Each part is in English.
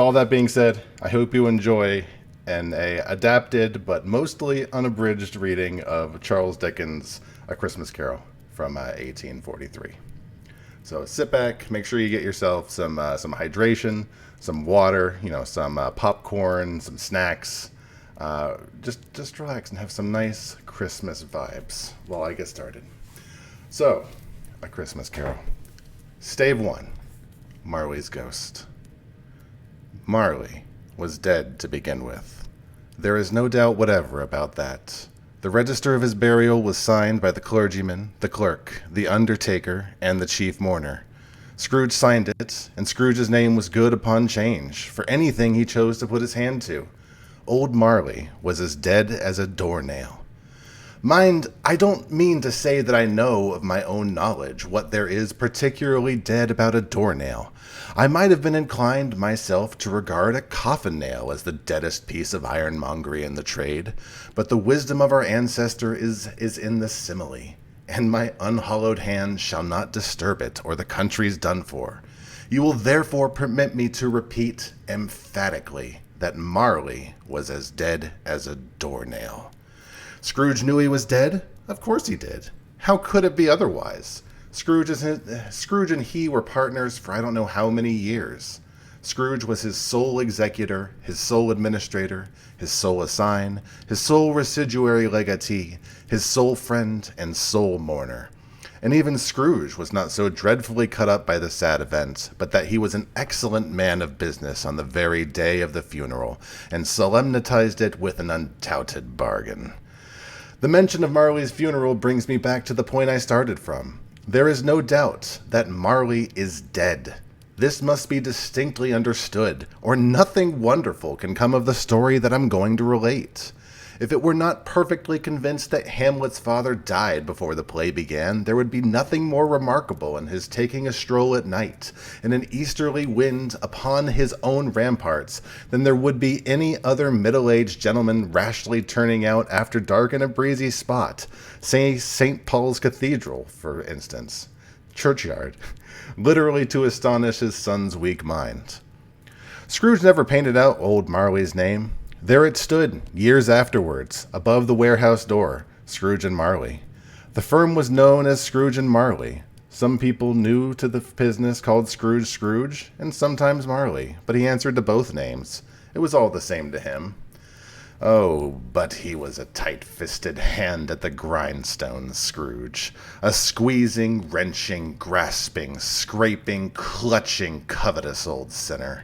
All that being said, I hope you enjoy a adapted but mostly unabridged reading of Charles Dickens' A Christmas Carol from 1843. So sit back, make sure you get yourself some hydration, some water, some popcorn, some snacks. Just relax and have some nice Christmas vibes while I get started. So, A Christmas Carol. Stave 1. Marley's Ghost. Marley was dead to begin with. There is no doubt whatever about that. The register of his burial was signed by the clergyman, the clerk, the undertaker, and the chief mourner. Scrooge signed it, and Scrooge's name was good upon change for anything he chose to put his hand to. Old Marley was as dead as a doornail. Mind, I don't mean to say that I know of my own knowledge what there is particularly dead about a doornail. I might have been inclined myself to regard a coffin nail as the deadest piece of ironmongery in the trade, but the wisdom of our ancestor is in the simile, and my unhallowed hand shall not disturb it, or the country's done for. You will therefore permit me to repeat emphatically that Marley was as dead as a doornail. Scrooge knew he was dead? Of course he did. How could it be otherwise? Scrooge and he were partners for I don't know how many years. Scrooge was his sole executor, his sole administrator, his sole assign, his sole residuary legatee, his sole friend, and sole mourner. And even Scrooge was not so dreadfully cut up by the sad event, but that he was an excellent man of business on the very day of the funeral, and solemnized it with an undoubted bargain. The mention of Marley's funeral brings me back to the point I started from. There is no doubt that Marley is dead. This must be distinctly understood, or nothing wonderful can come of the story that I'm going to relate. If it were not perfectly convinced that Hamlet's father died before the play began, there would be nothing more remarkable in his taking a stroll at night in an easterly wind upon his own ramparts than there would be any other middle-aged gentleman rashly turning out after dark in a breezy spot, say St. Paul's Cathedral, for instance, churchyard, literally to astonish his son's weak mind. Scrooge never painted out old Marley's name. There it stood, years afterwards, above the warehouse door, Scrooge and Marley. The firm was known as Scrooge and Marley. Some people new to the business called Scrooge, and sometimes Marley, but he answered to both names. It was all the same to him. Oh, but he was a tight-fisted hand at the grindstone, Scrooge. A squeezing, wrenching, grasping, scraping, clutching, covetous old sinner.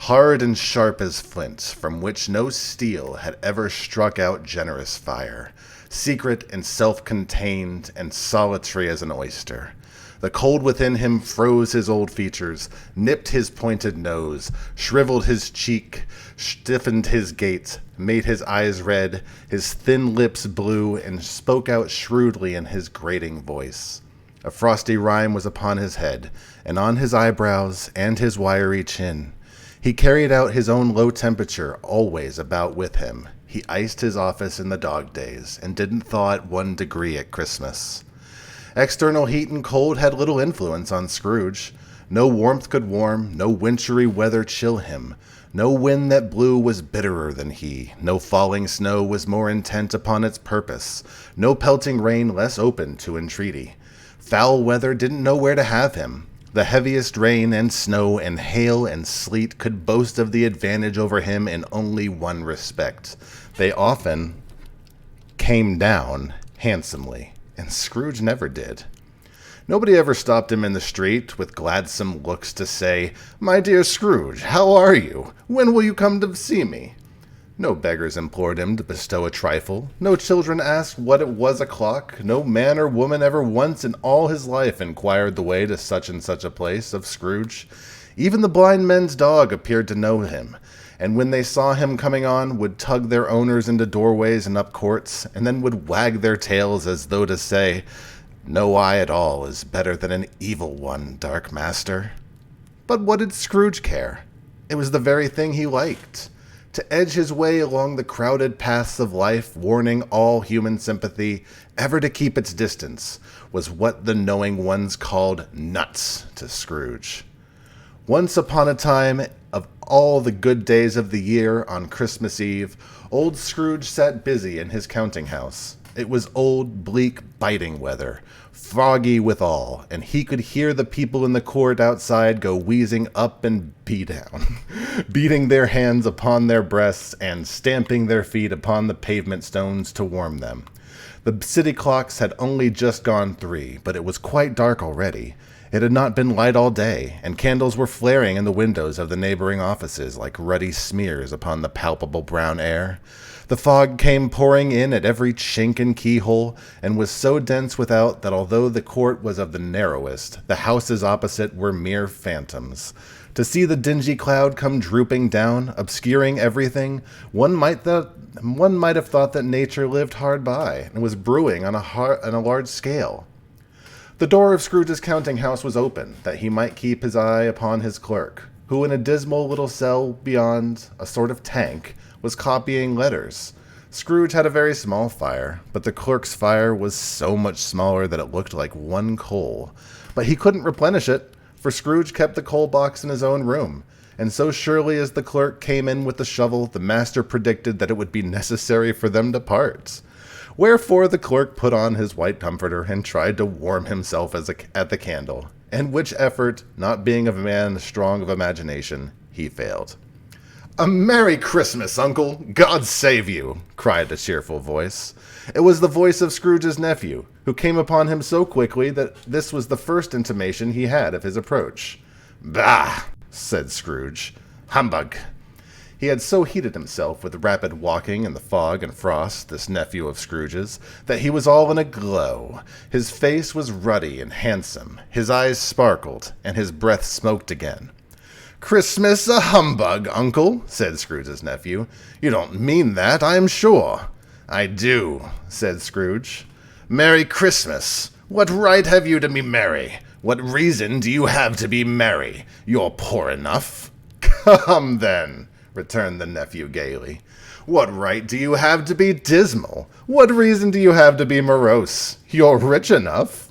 Hard and sharp as flint, from which no steel had ever struck out generous fire, secret and self-contained and solitary as an oyster. The cold within him froze his old features, nipped his pointed nose, shriveled his cheek, stiffened his gait, made his eyes red, his thin lips blue, and spoke out shrewdly in his grating voice. A frosty rime was upon his head, and on his eyebrows, and his wiry chin. He carried out his own low temperature always about with him. He iced his office in the dog days, and didn't thaw at 1 degree at Christmas. External heat and cold had little influence on Scrooge. No warmth could warm, no wintry weather chill him. No wind that blew was bitterer than he. No falling snow was more intent upon its purpose. No pelting rain less open to entreaty. Foul weather didn't know where to have him. The heaviest rain and snow and hail and sleet could boast of the advantage over him in only one respect. They often came down handsomely, and Scrooge never did. Nobody ever stopped him in the street with gladsome looks to say, "My dear Scrooge, how are you? When will you come to see me?" No beggars implored him to bestow a trifle. No children asked what it was o'clock. No man or woman ever once in all his life inquired the way to such and such a place of Scrooge. Even the blind men's dog appeared to know him, and when they saw him coming on, would tug their owners into doorways and up courts, and then would wag their tails as though to say, "No eye at all is better than an evil one, dark master." But what did Scrooge care? It was the very thing he liked. To edge his way along the crowded paths of life, warning all human sympathy ever to keep its distance, was what the knowing ones called nuts to Scrooge. Once upon a time, Of all the good days of the year, on Christmas Eve, old Scrooge sat busy in his counting house. It was old, bleak, biting weather, foggy withal, and he could hear the people in the court outside go wheezing up and down, beating their hands upon their breasts and stamping their feet upon the pavement stones to warm them. The city clocks had only just gone 3, but it was quite dark already. It had not been light all day, and candles were flaring in the windows of the neighboring offices like ruddy smears upon the palpable brown air. The fog came pouring in at every chink and keyhole, and was so dense without that although the court was of the narrowest, the houses opposite were mere phantoms. To see the dingy cloud come drooping down, obscuring everything, one might have thought that nature lived hard by, and was brewing on a large scale. The door of Scrooge's counting house was open, that he might keep his eye upon his clerk, who in a dismal little cell beyond, a sort of tank, was copying letters. Scrooge had a very small fire, but the clerk's fire was so much smaller that it looked like one coal. But he couldn't replenish it, for Scrooge kept the coal box in his own room, and so surely as the clerk came in with the shovel, the master predicted that it would be necessary for them to part. Wherefore the clerk put on his white comforter and tried to warm himself at the candle, and which effort, not being of a man strong of imagination, he failed. "A Merry Christmas, Uncle! God save you!" cried a cheerful voice. It was the voice of Scrooge's nephew, who came upon him so quickly that this was the first intimation he had of his approach. "Bah!" said Scrooge. "Humbug!" He had so heated himself with rapid walking in the fog and frost, this nephew of Scrooge's, that he was all in a glow. His face was ruddy and handsome, his eyes sparkled, and his breath smoked again. "Christmas a humbug, Uncle," said Scrooge's nephew. "You don't mean that, I am sure." "I do," said Scrooge. "Merry Christmas! What right have you to be merry? What reason do you have to be merry? You're poor enough." "Come, then," returned the nephew gaily. "What right do you have to be dismal? What reason do you have to be morose? You're rich enough."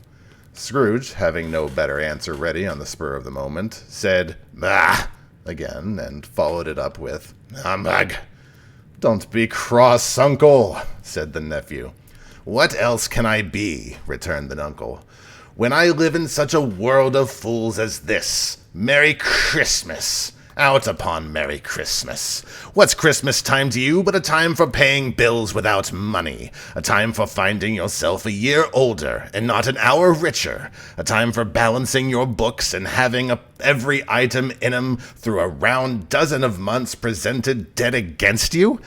Scrooge, having no better answer ready on the spur of the moment, said, "Bah!" again, and followed it up with, "Humbug!" "Don't be cross, Uncle," said the nephew. "What else can I be?" returned the uncle. "When I live in such a world of fools as this. Merry Christmas! Out upon Merry Christmas! What's Christmas time to you but a time for paying bills without money, a time for finding yourself a year older and not an hour richer, a time for balancing your books and having every item in 'em through a round dozen of months presented dead against you?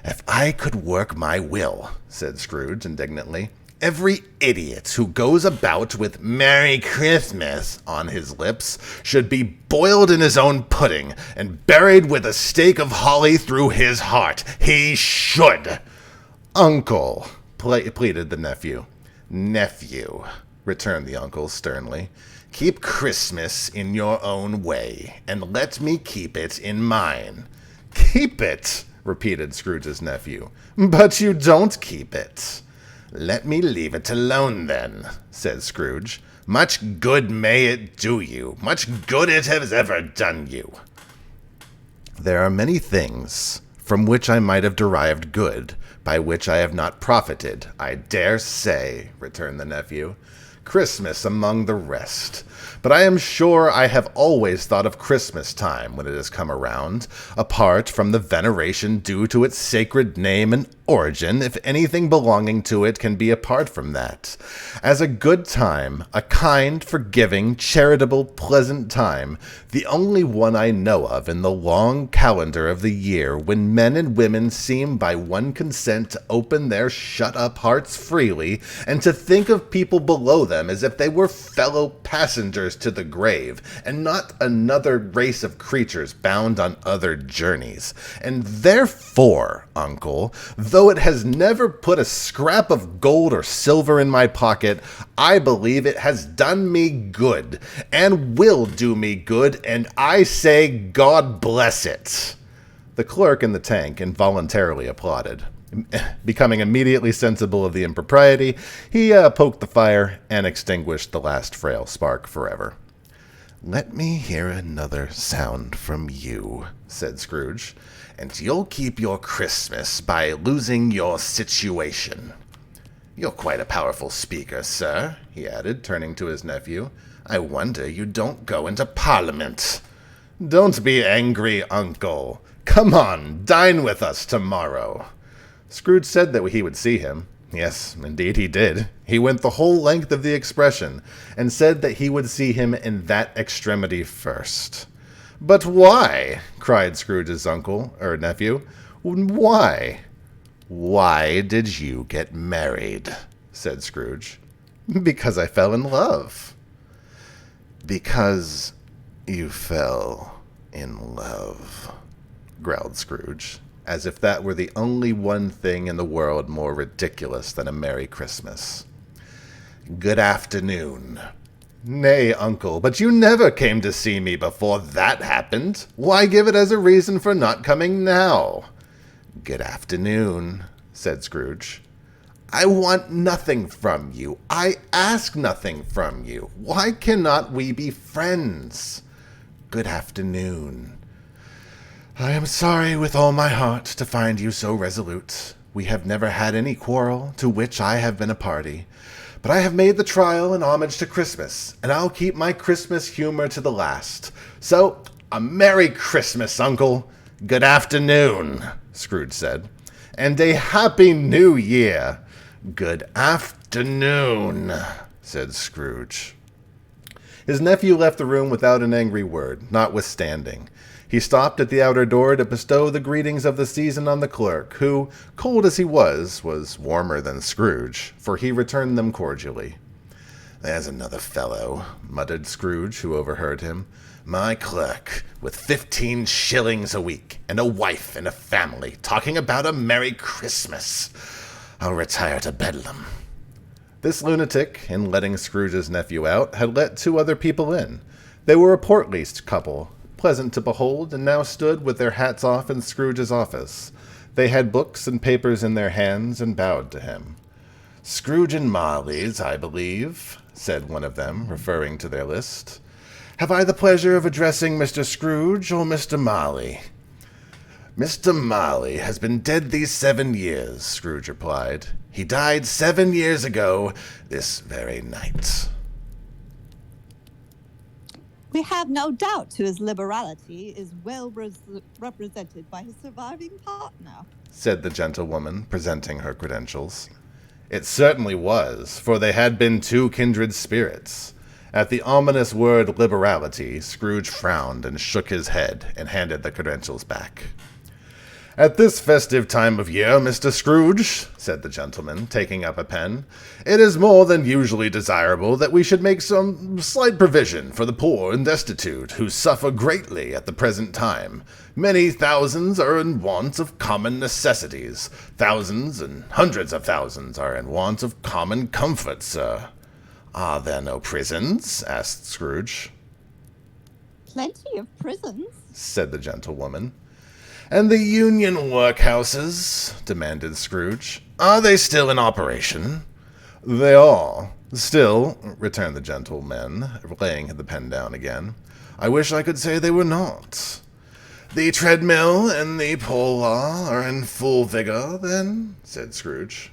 If I could work my will," said Scrooge indignantly, "every idiot who goes about with 'Merry Christmas' on his lips should be boiled in his own pudding and buried with a stake of holly through his heart. He should." "Uncle," pleaded the nephew. "Nephew," returned the uncle sternly, "keep Christmas in your own way, and let me keep it in mine." "Keep it?" repeated Scrooge's nephew. "But you don't keep it." "Let me leave it alone, then," said Scrooge. "Much good may it do you. Much good it has ever done you." "There are many things from which I might have derived good, by which I have not profited, I dare say," returned the nephew. "Christmas among the rest. But I am sure I have always thought of Christmas time when it has come around, apart from the veneration due to its sacred name and origin, if anything belonging to it can be apart from that, as a good time, a kind, forgiving, charitable, pleasant time, the only one I know of in the long calendar of the year when men and women seem by one consent to open their shut-up hearts freely and to think of people below them as if they were fellow passengers to the grave, and not another race of creatures bound on other journeys. And therefore, Uncle, though it has never put a scrap of gold or silver in my pocket, I believe it has done me good, and will do me good, and I say God bless it." The clerk in the tank involuntarily applauded. Becoming immediately sensible of the impropriety, he poked the fire and extinguished the last frail spark forever. "Let me hear another sound from you," said Scrooge, "and you'll keep your Christmas by losing your situation. You're quite a powerful speaker, sir," he added, turning to his nephew. "I wonder you don't go into Parliament." "Don't be angry, Uncle. Come on, dine with us tomorrow." Scrooge said that he would see him. Yes, indeed he did. He went the whole length of the expression, and said that he would see him in that extremity first. "But why?" cried Scrooge's nephew. "Why?" "Why did you get married?" said Scrooge. "Because I fell in love." "Because you fell in love," growled Scrooge, as if that were the only one thing in the world more ridiculous than a Merry Christmas. "Good afternoon." "Nay, Uncle, but you never came to see me before that happened. Why give it as a reason for not coming now?" "Good afternoon," said Scrooge. "I want nothing from you. I ask nothing from you. Why cannot we be friends?" "Good afternoon." "I am sorry with all my heart to find you so resolute. We have never had any quarrel to which I have been a party. But I have made the trial in homage to Christmas, and I'll keep my Christmas humor to the last. So, a Merry Christmas, Uncle." "Good afternoon," Scrooge said. "And a Happy New Year." "Good afternoon," said Scrooge. His nephew left the room without an angry word, notwithstanding. He stopped at the outer door to bestow the greetings of the season on the clerk, who, cold as he was warmer than Scrooge, for he returned them cordially. "There's another fellow," muttered Scrooge, who overheard him. "My clerk, with 15 shillings a week, and a wife and a family, talking about a Merry Christmas. I'll retire to Bedlam." This lunatic, in letting Scrooge's nephew out, had let 2 other people in. They were a portly couple, pleasant to behold, and now stood with their hats off in Scrooge's office. They had books and papers in their hands and bowed to him. "Scrooge and Marley's, I believe," said one of them, referring to their list. "Have I the pleasure of addressing Mr. Scrooge or Mr. Marley?" "Mr. Marley has been dead these 7 years," Scrooge replied. "He died 7 years ago this very night." "We have no doubt his liberality is well represented by his surviving partner," said the gentlewoman, presenting her credentials. It certainly was, for they had been 2 kindred spirits. At the ominous word liberality, Scrooge frowned and shook his head and handed the credentials back. "At this festive time of year, Mr. Scrooge," said the gentleman, taking up a pen, "it is more than usually desirable that we should make some slight provision for the poor and destitute, who suffer greatly at the present time. Many thousands are in want of common necessities. Thousands and hundreds of thousands are in want of common comfort, sir." "Are there no prisons?" asked Scrooge. "Plenty of prisons," said the gentlewoman. "And the union workhouses?" demanded Scrooge. "Are they still in operation?" "They are. Still," returned the gentleman, laying the pen down again, "I wish I could say they were not." "The treadmill and the poor law are in full vigor, then?" said Scrooge.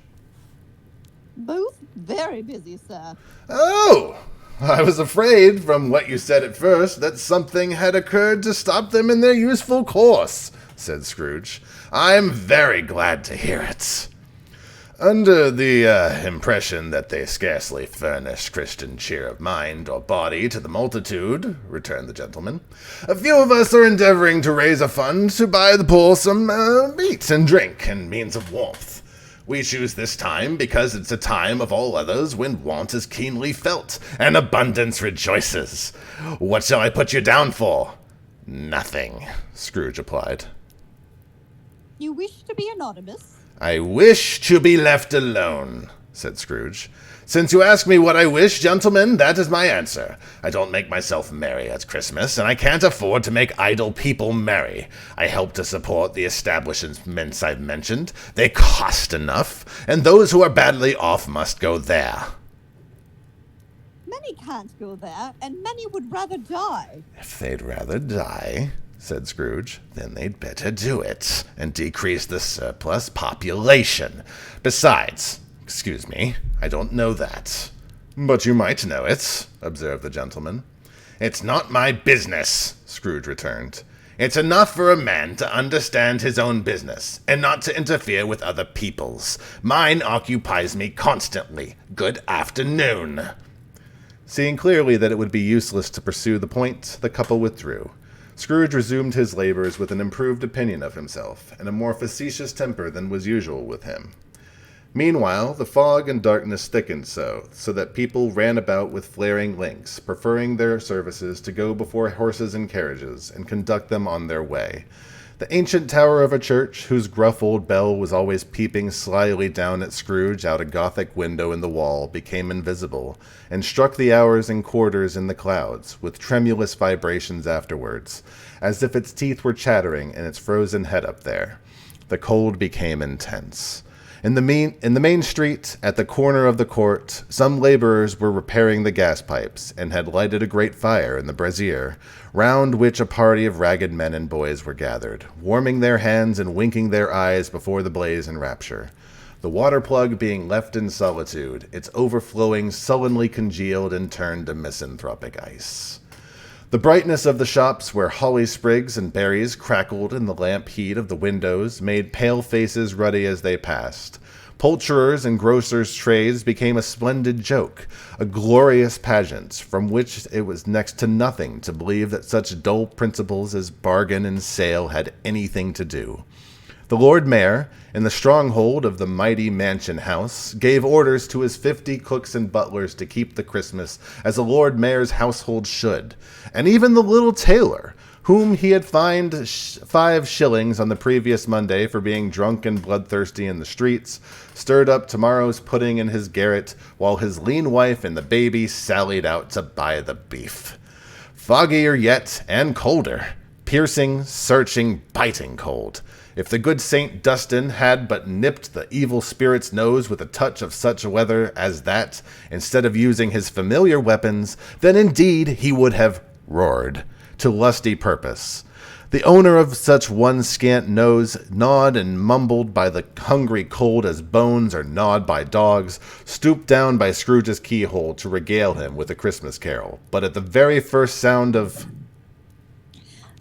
"Both very busy, sir." "Oh! I was afraid, from what you said at first, that something had occurred to stop them in their useful course," said Scrooge. "I'm very glad to hear it." "Under the impression that they scarcely furnish Christian cheer of mind or body to the multitude," returned the gentleman, "a few of us are endeavoring to raise a fund to buy the poor some meat and drink and means of warmth. We choose this time because it's a time of all others when want is keenly felt and abundance rejoices. What shall I put you down for?" "Nothing," Scrooge replied. "You wish to be anonymous?" "I wish to be left alone," said Scrooge. "Since you ask me what I wish, gentlemen, that is my answer. I don't make myself merry at Christmas, and I can't afford to make idle people merry. I help to support the establishments I've mentioned. They cost enough, and those who are badly off must go there." Many can't go there, and many would rather die. If they'd rather die, said Scrooge, then they'd better do it and decrease the surplus population. Besides, excuse me, I don't know that. But you might know it, observed the gentleman. It's not my business, Scrooge returned. It's enough for a man to understand his own business, and not to interfere with other people's. Mine occupies me constantly. Good afternoon. Seeing clearly that it would be useless to pursue the point, the couple withdrew. Scrooge resumed his labors with an improved opinion of himself, and a more facetious temper than was usual with him. Meanwhile, the fog and darkness thickened so that people ran about with flaring links, preferring their services to go before horses and carriages, and conduct them on their way. The ancient tower of a church, whose gruff old bell was always peeping slyly down at Scrooge out a Gothic window in the wall, became invisible, and struck the hours and quarters in the clouds, with tremulous vibrations afterwards, as if its teeth were chattering in its frozen head up there. The cold became intense. In the main street, at the corner of the court, some laborers were repairing the gas pipes, and had lighted a great fire in the brazier, round which a party of ragged men and boys were gathered, warming their hands and winking their eyes before the blaze in rapture. The water plug being left in solitude, its overflowing sullenly congealed and turned to misanthropic ice. The brightness of the shops where holly sprigs and berries crackled in the lamp heat of the windows made pale faces ruddy as they passed. Poulterers' and grocers' trays became a splendid joke, a glorious pageant, from which it was next to nothing to believe that such dull principles as bargain and sale had anything to do. The Lord Mayor, in the stronghold of the mighty mansion house, gave orders to his 50 cooks and butlers to keep the Christmas as a Lord Mayor's household should, and even the little tailor, whom he had fined 5 shillings on the previous Monday for being drunk and bloodthirsty in the streets, stirred up tomorrow's pudding in his garret, while his lean wife and the baby sallied out to buy the beef. Foggier yet, and colder, piercing, searching, biting cold. If the good Saint Dustin had but nipped the evil spirit's nose with a touch of such weather as that, instead of using his familiar weapons, then indeed he would have roared, to lusty purpose. The owner of such one scant nose, gnawed and mumbled by the hungry cold as bones are gnawed by dogs, stooped down by Scrooge's keyhole to regale him with a Christmas carol. But at the very first sound of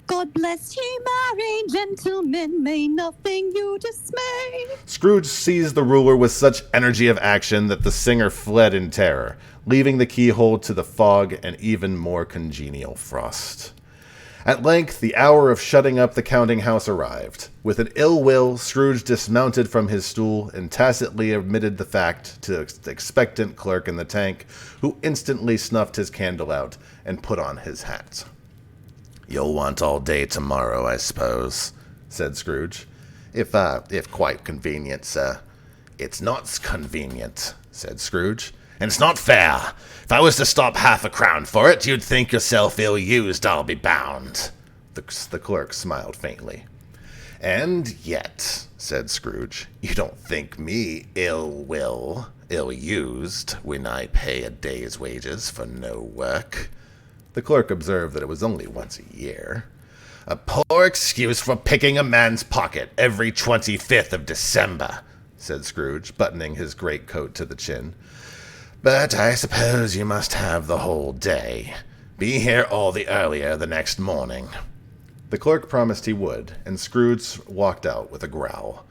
God bless ye, merry gentlemen, may nothing you dismay, Scrooge seized the ruler with such energy of action that the singer fled in terror, leaving the keyhole to the fog and even more congenial frost. At length, the hour of shutting up the counting-house arrived. With an ill will, Scrooge dismounted from his stool and tacitly admitted the fact to the expectant clerk in the tank, who instantly snuffed his candle out and put on his hat. "You'll want all day tomorrow, I suppose," said Scrooge. If quite convenient, sir." "It's not convenient," said Scrooge, "and it's not fair. If I was to stop half a crown for it, you'd think yourself ill-used, I'll be bound." The clerk smiled faintly. "And yet," said Scrooge, "you don't think me ill-used, when I pay a day's wages for no work." The clerk observed that it was only once a year. "A poor excuse for picking a man's pocket every 25th of December," said Scrooge, buttoning his greatcoat to the chin. "But I suppose you must have the whole day. Be here all the earlier the next morning." The clerk promised he would, and Scrooge walked out with a growl.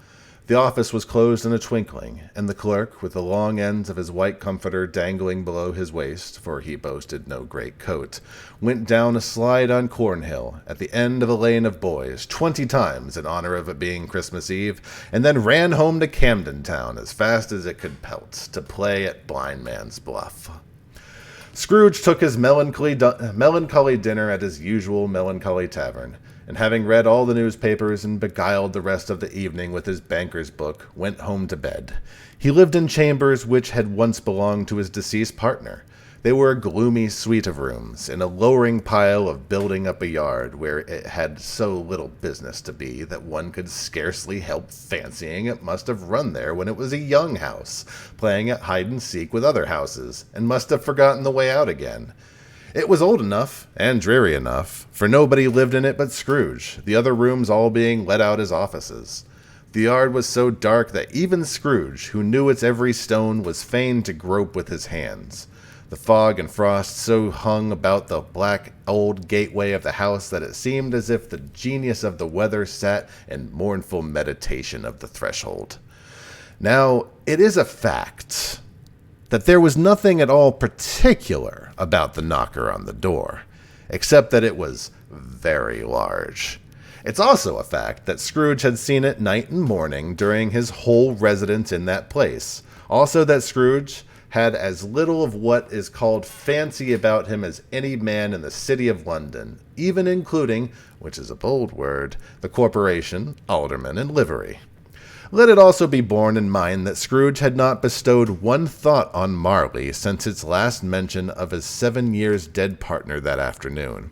The office was closed in a twinkling, and the clerk, with the long ends of his white comforter dangling below his waist, for he boasted no great coat, went down a slide on Cornhill, at the end of a lane of boys, 20 times in honor of it being Christmas Eve, and then ran home to Camden Town as fast as it could pelt, to play at Blind Man's Bluff. Scrooge took his melancholy dinner at his usual melancholy tavern, and having read all the newspapers and beguiled the rest of the evening with his banker's book, went home to bed. He lived in chambers which had once belonged to his deceased partner. They were a gloomy suite of rooms in a lowering pile of building up a yard where it had so little business to be that one could scarcely help fancying it must have run there when it was a young house, playing at hide-and-seek with other houses, and must have forgotten the way out again. It was old enough, and dreary enough, for nobody lived in it but Scrooge, the other rooms all being let out as offices. The yard was so dark that even Scrooge, who knew its every stone, was fain to grope with his hands. The fog and frost so hung about the black old gateway of the house that it seemed as if the genius of the weather sat in mournful meditation of the threshold. Now, it is a fact that there was nothing at all particular about the knocker on the door, except that it was very large. It's also a fact that Scrooge had seen it night and morning during his whole residence in that place. Also that Scrooge had as little of what is called fancy about him as any man in the city of London, even including, which is a bold word, the corporation, aldermen, and livery. Let it also be borne in mind that Scrooge had not bestowed one thought on Marley since its last mention of his 7 years dead partner that afternoon.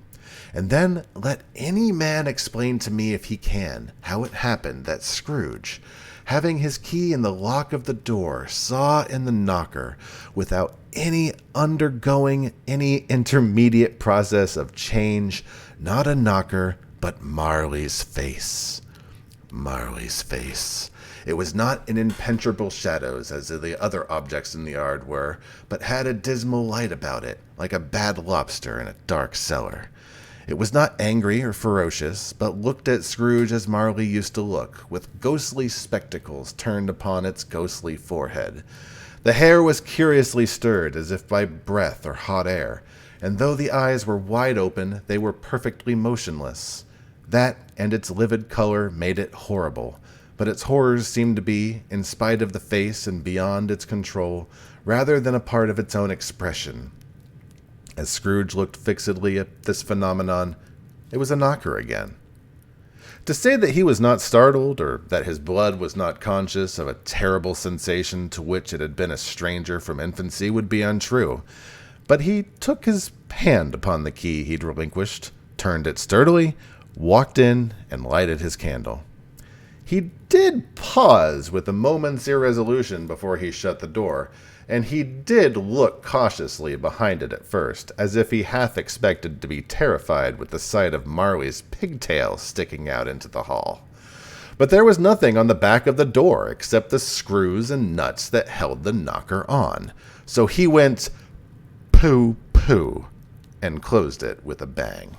And then let any man explain to me, if he can, how it happened that Scrooge, having his key in the lock of the door, saw in the knocker, without undergoing any intermediate process of change, not a knocker, but Marley's face. Marley's face. It was not in impenetrable shadows, as the other objects in the yard were, but had a dismal light about it, like a bad lobster in a dark cellar. It was not angry or ferocious, but looked at Scrooge as Marley used to look, with ghostly spectacles turned upon its ghostly forehead. The hair was curiously stirred, as if by breath or hot air, and though the eyes were wide open, they were perfectly motionless. That and its livid color made it horrible, but its horrors seemed to be, in spite of the face and beyond its control, rather than a part of its own expression. As Scrooge looked fixedly at this phenomenon, it was a knocker again. To say that he was not startled, or that his blood was not conscious of a terrible sensation to which it had been a stranger from infancy, would be untrue. But he took his hand upon the key he'd relinquished, turned it sturdily, walked in, and lighted his candle. He did pause with a moment's irresolution before he shut the door, and he did look cautiously behind it at first, as if he half expected to be terrified with the sight of Marley's pigtail sticking out into the hall. But there was nothing on the back of the door except the screws and nuts that held the knocker on, so he went pooh, pooh, and closed it with a bang.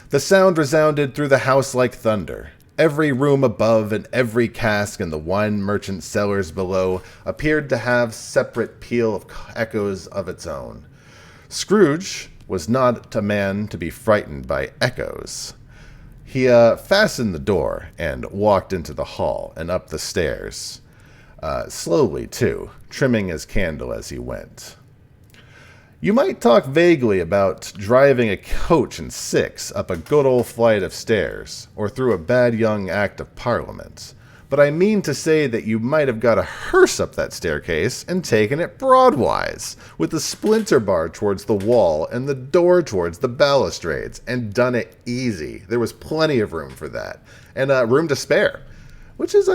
The sound resounded through the house like thunder. Every room above and every cask in the wine merchant's cellars below appeared to have separate peal of echoes of its own. Scrooge was not a man to be frightened by echoes. He fastened the door and walked into the hall and up the stairs, slowly too, trimming his candle as he went. You might talk vaguely about driving a coach and six up a good old flight of stairs, or through a bad young Act of Parliament, but I mean to say that you might have got a hearse up that staircase and taken it broadwise, with the splinter bar towards the wall and the door towards the balustrades, and done it easy. There was plenty of room for that, and room to spare, which is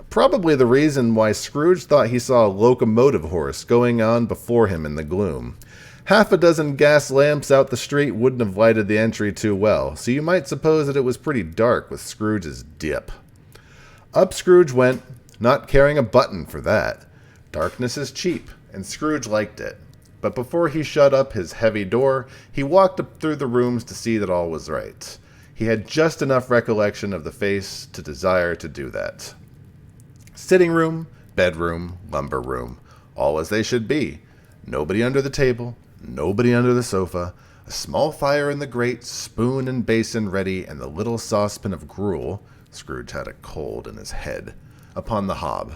probably the reason why Scrooge thought he saw a locomotive horse going on before him in the gloom. Half a dozen gas lamps out the street wouldn't have lighted the entry too well, so you might suppose that it was pretty dark with Scrooge's dip. Up Scrooge went, not caring a button for that. Darkness is cheap, and Scrooge liked it. But before he shut up his heavy door, he walked up through the rooms to see that all was right. He had just enough recollection of the face to desire to do that. Sitting room, bedroom, lumber room, all as they should be. Nobody under the table. Nobody under the sofa, a small fire in the grate, spoon and basin ready, and the little saucepan of gruel — Scrooge had a cold in his head — upon the hob.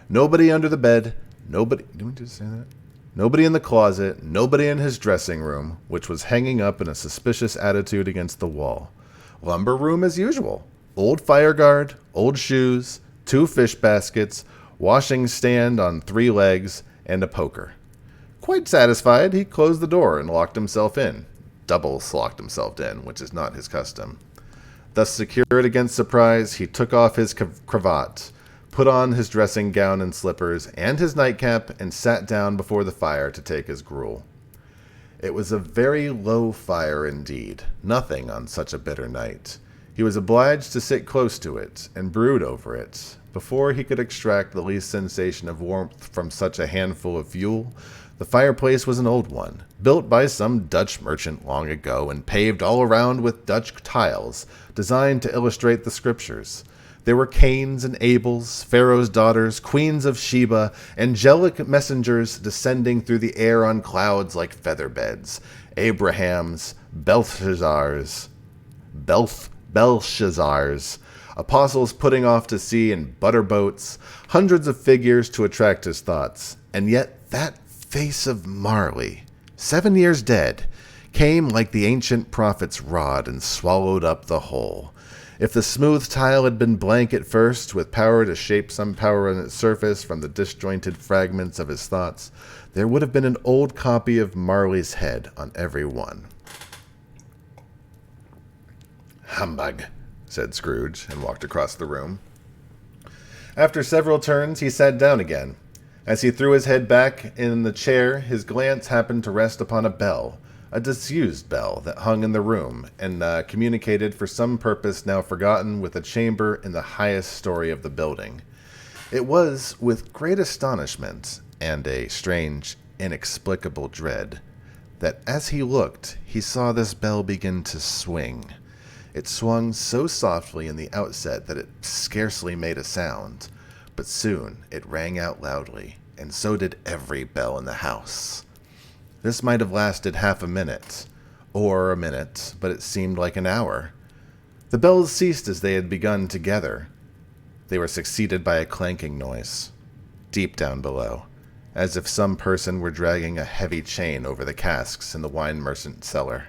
Nobody under the bed, nobody — did we just say that? Nobody in the closet, nobody in his dressing room, which was hanging up in a suspicious attitude against the wall. Lumber room as usual. Old fire guard, old shoes, 2 fish baskets, washing stand on 3 legs, and a poker. Quite satisfied, he closed the door and locked himself in. Locked himself in, which is not his custom. Thus secured against surprise, he took off his cravat, put on his dressing gown and slippers, and his nightcap, and sat down before the fire to take his gruel. It was a very low fire indeed, nothing on such a bitter night. He was obliged to sit close to it, and brood over it. Before he could extract the least sensation of warmth from such a handful of fuel, the fireplace was an old one, built by some Dutch merchant long ago, and paved all around with Dutch tiles, designed to illustrate the scriptures. There were Cains and Abels, Pharaoh's daughters, queens of Sheba, angelic messengers descending through the air on clouds like feather beds, Abrahams, Belshazzars, apostles putting off to sea in butter boats, hundreds of figures to attract his thoughts. And yet that face of Marley, 7 years dead, came like the ancient prophet's rod and swallowed up the whole. If the smooth tile had been blank at first, with power to shape some power on its surface from the disjointed fragments of his thoughts, there would have been an old copy of Marley's head on every one. "Humbug," said Scrooge, and walked across the room. After several turns, he sat down again. As he threw his head back in the chair, his glance happened to rest upon a bell, a disused bell that hung in the room, and communicated for some purpose now forgotten with a chamber in the highest story of the building. It was with great astonishment, and a strange, inexplicable dread, that as he looked, he saw this bell begin to swing. It swung so softly in the outset that it scarcely made a sound, but soon it rang out loudly, and so did every bell in the house. This might have lasted half a minute, or a minute, but it seemed like an hour. The bells ceased as they had begun together. They were succeeded by a clanking noise, deep down below, as if some person were dragging a heavy chain over the casks in the wine merchant's cellar.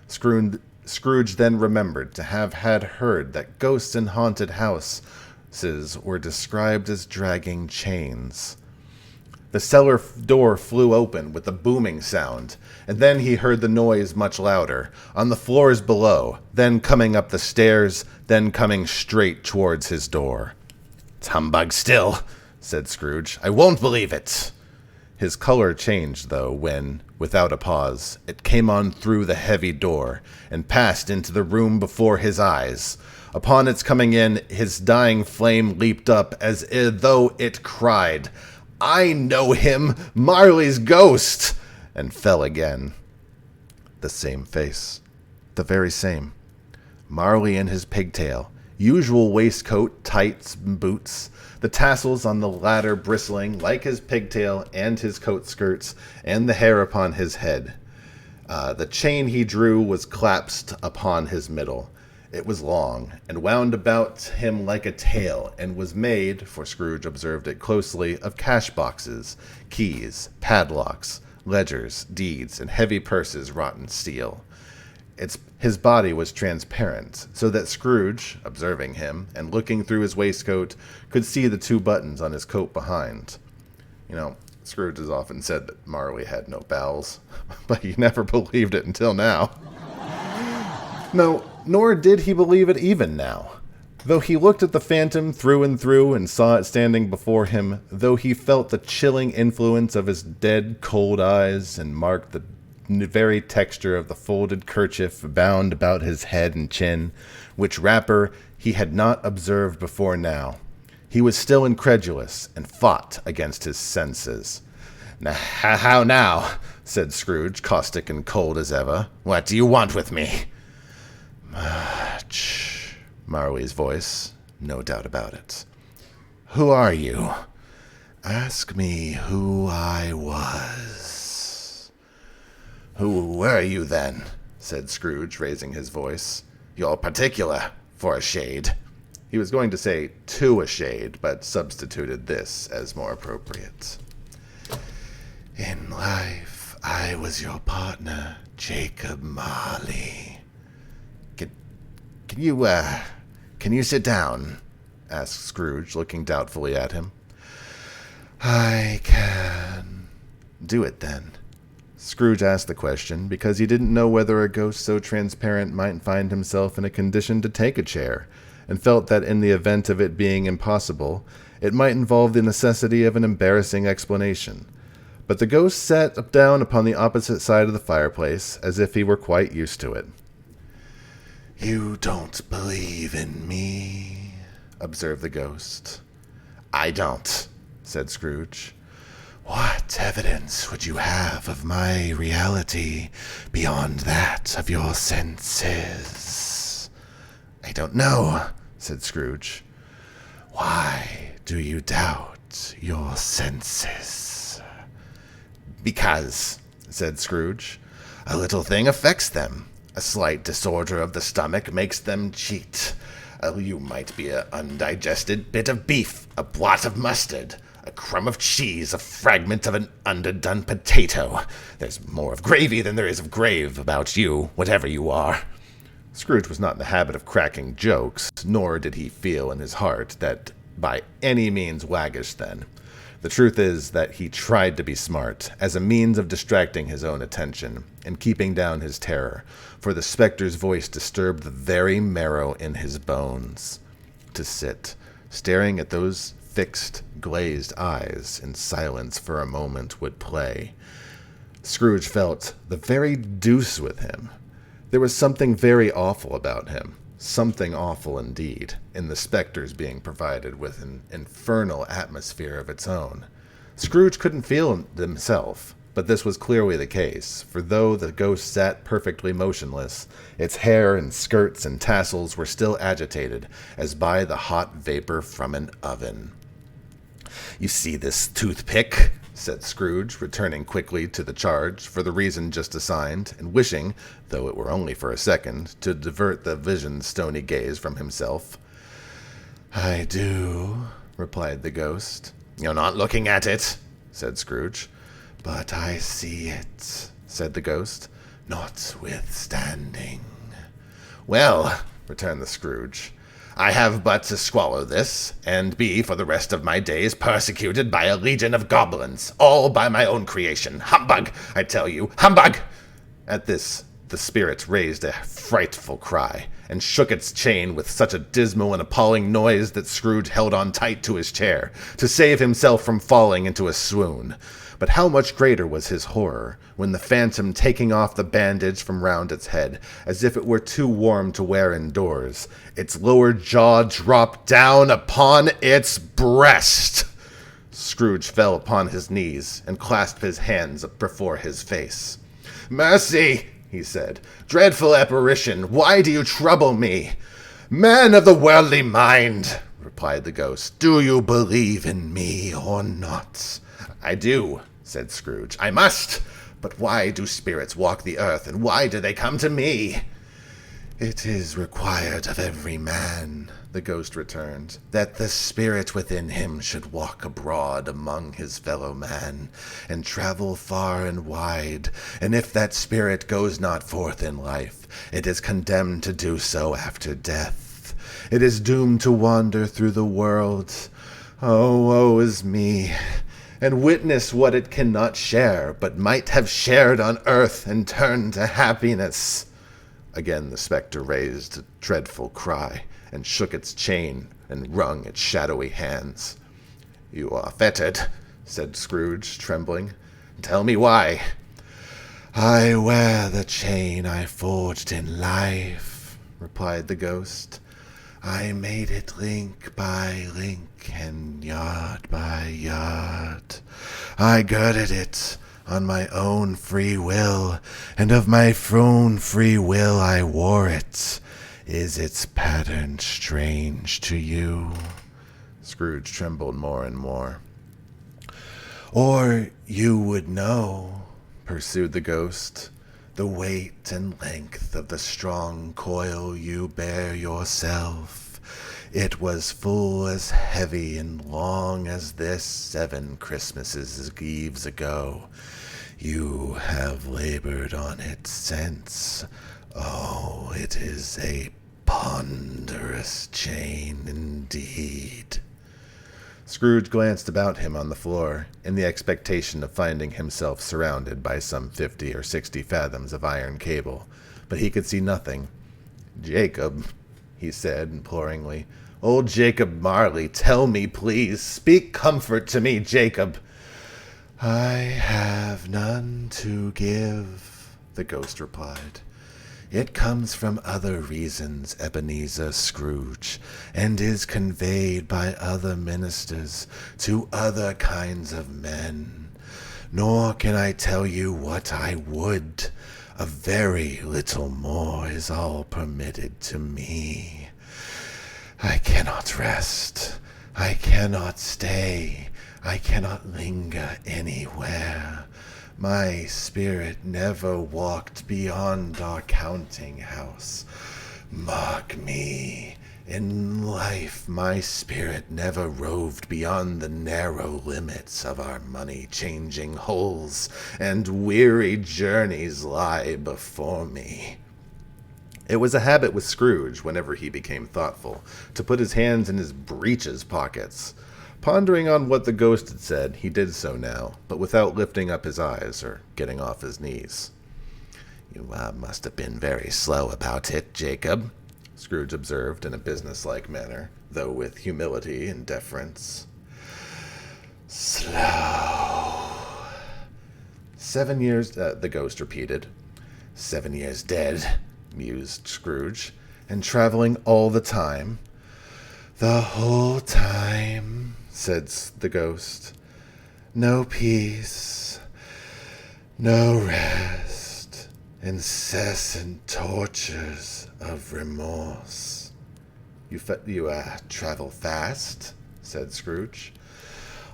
Scrooge then remembered to have had heard that ghosts in haunted houses were described as dragging chains. The cellar door flew open with a booming sound, and then he heard the noise much louder, on the floors below, then coming up the stairs, then coming straight towards his door. "It's humbug still," said Scrooge. "I won't believe it." His color changed, though, when, without a pause, it came on through the heavy door, and passed into the room before his eyes. Upon its coming in, his dying flame leaped up, as though it cried, "I know him, Marley's ghost!" and fell again. The same face. The very same. Marley in his pigtail, usual waistcoat, tights, and boots, the tassels on the latter bristling like his pigtail and his coat skirts, and the hair upon his head. The chain he drew was clasped upon his middle. It was long, and wound about him like a tail, and was made, for Scrooge observed it closely, of cash boxes, keys, padlocks, ledgers, deeds, and heavy purses wrought in steel. His body was transparent, so that Scrooge, observing him, and looking through his waistcoat, could see the 2 buttons on his coat behind. Scrooge has often said that Marley had no bowels, but he never believed it until now. No, nor did he believe it even now. Though he looked at the phantom through and through and saw it standing before him, though he felt the chilling influence of his dead, cold eyes and marked the very texture of the folded kerchief bound about his head and chin, which wrapper he had not observed before now, he was still incredulous and fought against his senses. "How now?" said Scrooge, caustic and cold as ever. "What do you want with me?" "Much," Marley's voice, no doubt about it. "Who are you?" "Ask me who I was." "Who were you, then?" said Scrooge, raising his voice. "You're particular, for a shade." He was going to say "to a shade," but substituted this as more appropriate. "In life, I was your partner, Jacob Marley." Can you sit down?" asked Scrooge, looking doubtfully at him. "I can. Do it, then. Scrooge asked the question because he didn't know whether a ghost so transparent might find himself in a condition to take a chair, and felt that in the event of it being impossible, it might involve the necessity of an embarrassing explanation. But the ghost sat down upon the opposite side of the fireplace, as if he were quite used to it. "You don't believe in me," observed the ghost. "I don't," said Scrooge. "What evidence would you have of my reality beyond that of your senses?" "I don't know," said Scrooge. "Why do you doubt your senses?" "Because," said Scrooge, "a little thing affects them. A slight disorder of the stomach makes them cheat. You might be an undigested bit of beef, a blot of mustard, a crumb of cheese, a fragment of an underdone potato. There's more of gravy than there is of grave about you, whatever you are." Scrooge was not in the habit of cracking jokes, nor did he feel in his heart that by any means waggish then. The truth is that he tried to be smart, as a means of distracting his own attention and keeping down his terror, for the specter's voice disturbed the very marrow in his bones. To sit, staring at those fixed, glazed eyes in silence for a moment would play. Scrooge felt the very deuce with him. There was something very awful about him. Something awful indeed, in the specter's being provided with an infernal atmosphere of its own. Scrooge couldn't feel it himself, but this was clearly the case, for though the ghost sat perfectly motionless, its hair and skirts and tassels were still agitated, as by the hot vapor from an oven. "You see this toothpick?" said Scrooge, returning quickly to the charge for the reason just assigned, and wishing, though it were only for a second, to divert the vision's stony gaze from himself. "I do," replied the ghost. "You're not looking at it," said Scrooge. "But I see it," said the ghost, "notwithstanding." "Well," returned the Scrooge, "I have but to swallow this, and be for the rest of my days persecuted by a legion of goblins, all by my own creation. Humbug, I tell you, humbug!" At this, the spirit raised a frightful cry, and shook its chain with such a dismal and appalling noise that Scrooge held on tight to his chair, to save himself from falling into a swoon. But how much greater was his horror, when the phantom, taking off the bandage from round its head, as if it were too warm to wear indoors, its lower jaw dropped down upon its breast. Scrooge fell upon his knees, and clasped his hands before his face. "Mercy!" he said. "Dreadful apparition, why do you trouble me?" "Man of the worldly mind," replied the ghost, "do you believe in me or not?" "I do," said Scrooge. "I must. But why do spirits walk the earth, and why do they come to me?" "It is required of every man," the ghost returned, "that the spirit within him should walk abroad among his fellow man, and travel far and wide, and if that spirit goes not forth in life, it is condemned to do so after death. It is doomed to wander through the world. Oh, woe is me! And witness what it cannot share, but might have shared on earth and turned to happiness." Again the spectre raised a dreadful cry, and shook its chain, and wrung its shadowy hands. "You are fettered," said Scrooge, trembling. "Tell me why." "I wear the chain I forged in life," replied the ghost. "I made it link by link and yard by yard. I girded it on my own free will, and of my own free will I wore it. Is its pattern strange to you?" Scrooge trembled more and more. "Or you would know," pursued the ghost, "the weight and length of the strong coil you bear yourself. It was full as heavy and long as this 7 Christmases Eves ago. You have labored on it since. Oh, it is a ponderous chain indeed." Scrooge glanced about him on the floor, in the expectation of finding himself surrounded by some 50 or 60 fathoms of iron cable, but he could see nothing. "Jacob," he said imploringly. "Old Jacob Marley, tell me, please. Speak comfort to me, Jacob." "I have none to give," the ghost replied. "It comes from other reasons, Ebenezer Scrooge, and is conveyed by other ministers to other kinds of men. Nor can I tell you what I would. A very little more is all permitted to me. I cannot rest. I cannot stay. I cannot linger anywhere. My spirit never walked beyond our counting house. Mark me, in life my spirit never roved beyond the narrow limits of our money-changing holes, and weary journeys lie before me." It was a habit with Scrooge, whenever he became thoughtful, to put his hands in his breeches pockets. Pondering on what the ghost had said, he did so now, but without lifting up his eyes or getting off his knees. "You must have been very slow about it, Jacob," Scrooge observed in a businesslike manner, though with humility and deference. "Slow." 7 years, the ghost repeated. "7 years dead," mused Scrooge, "and traveling all the time." "The whole time," said the ghost. "No peace, no rest, incessant tortures of remorse." You travel fast?" said Scrooge.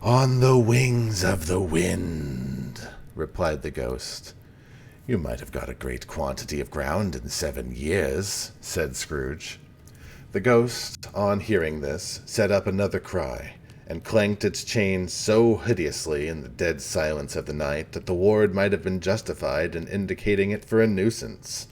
"On the wings of the wind," replied the ghost. "You might have got a great quantity of ground in 7 years," said Scrooge. The ghost, on hearing this, set up another cry, and clanked its chain so hideously in the dead silence of the night that the ward might have been justified in indicating it for a nuisance.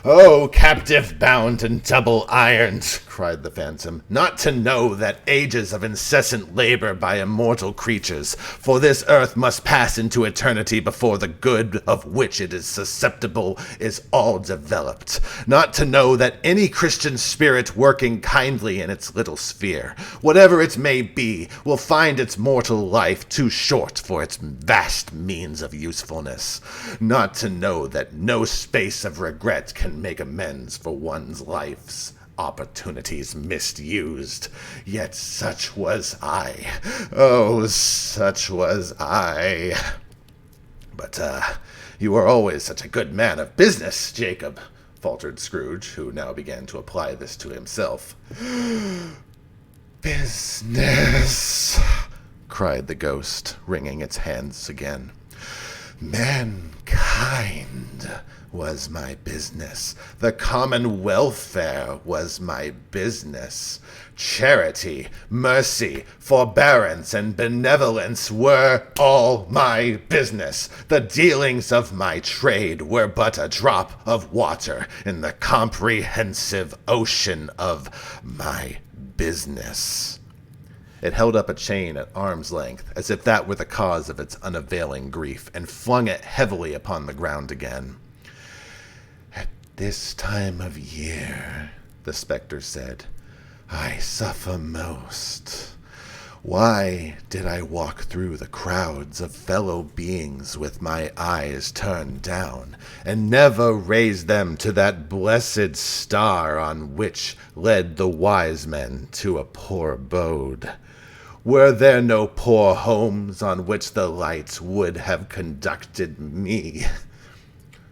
"Oh, captive bound and double ironed," cried the phantom, "not to know that ages of incessant labor by immortal creatures for this earth must pass into eternity before the good of which it is susceptible is all developed. Not to know that any Christian spirit working kindly in its little sphere, whatever it may be, will find its mortal life too short for its vast means of usefulness. Not to know that no space of regret can make amends for one's life's opportunities misused. Yet such was I. Oh, such was I. But, you were always such a good man of business, Jacob," faltered Scrooge, who now began to apply this to himself. "Business," cried the ghost, wringing its hands again. "Mankind was my business. The common welfare was my business. Charity, mercy, forbearance, and benevolence were all my business. The dealings of my trade were but a drop of water in the comprehensive ocean of my business." It held up a chain at arm's length, as if that were the cause of its unavailing grief, and flung it heavily upon the ground again. "At this time of year," the spectre said, "I suffer most. Why did I walk through the crowds of fellow beings with my eyes turned down, and never raise them to that blessed star on which led the wise men to a poor abode? Were there no poor homes on which the light would have conducted me?"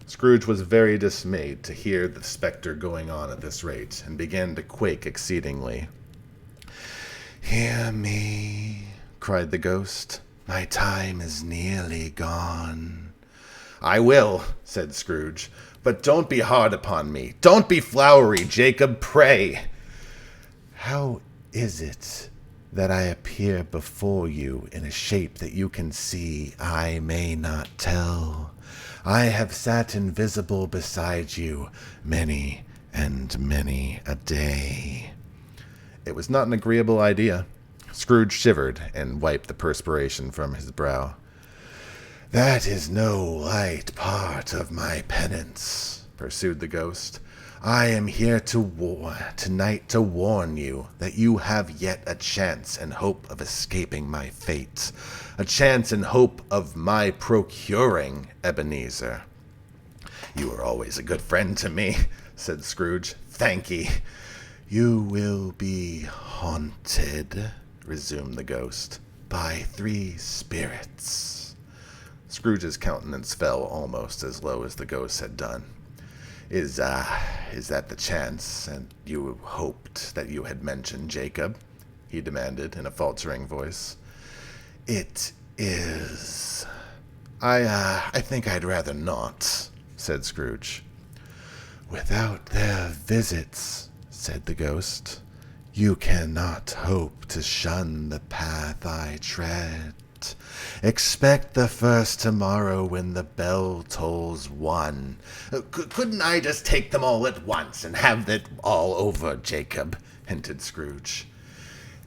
Scrooge was very dismayed to hear the spectre going on at this rate, and began to quake exceedingly. "Hear me," cried the ghost. "My time is nearly gone." "I will," said Scrooge, "but don't be hard upon me. Don't be flowery, Jacob, pray." "How is it that I appear before you in a shape that you can see I may not tell? I have sat invisible beside you many and many a day." It was not an agreeable idea. Scrooge shivered and wiped the perspiration from his brow. "That is no light part of my penance," pursued the ghost. "I am here tonight to warn you that you have yet a chance and hope of escaping my fate. A chance and hope of my procuring Ebenezer." "You are always a good friend to me," said Scrooge. "Thankee." "You will be haunted," resumed the ghost, "by 3 spirits. Scrooge's countenance fell almost as low as the ghost had done. Is that the chance, and you hoped that you had mentioned Jacob?" he demanded in a faltering voice. "It is. I think I'd rather not," said Scrooge. "Without their visits," said the ghost, "you cannot hope to shun the path I tread. Expect the first tomorrow when the bell tolls 1. Couldn't I just take them all at once and have it all over, Jacob?" hinted Scrooge.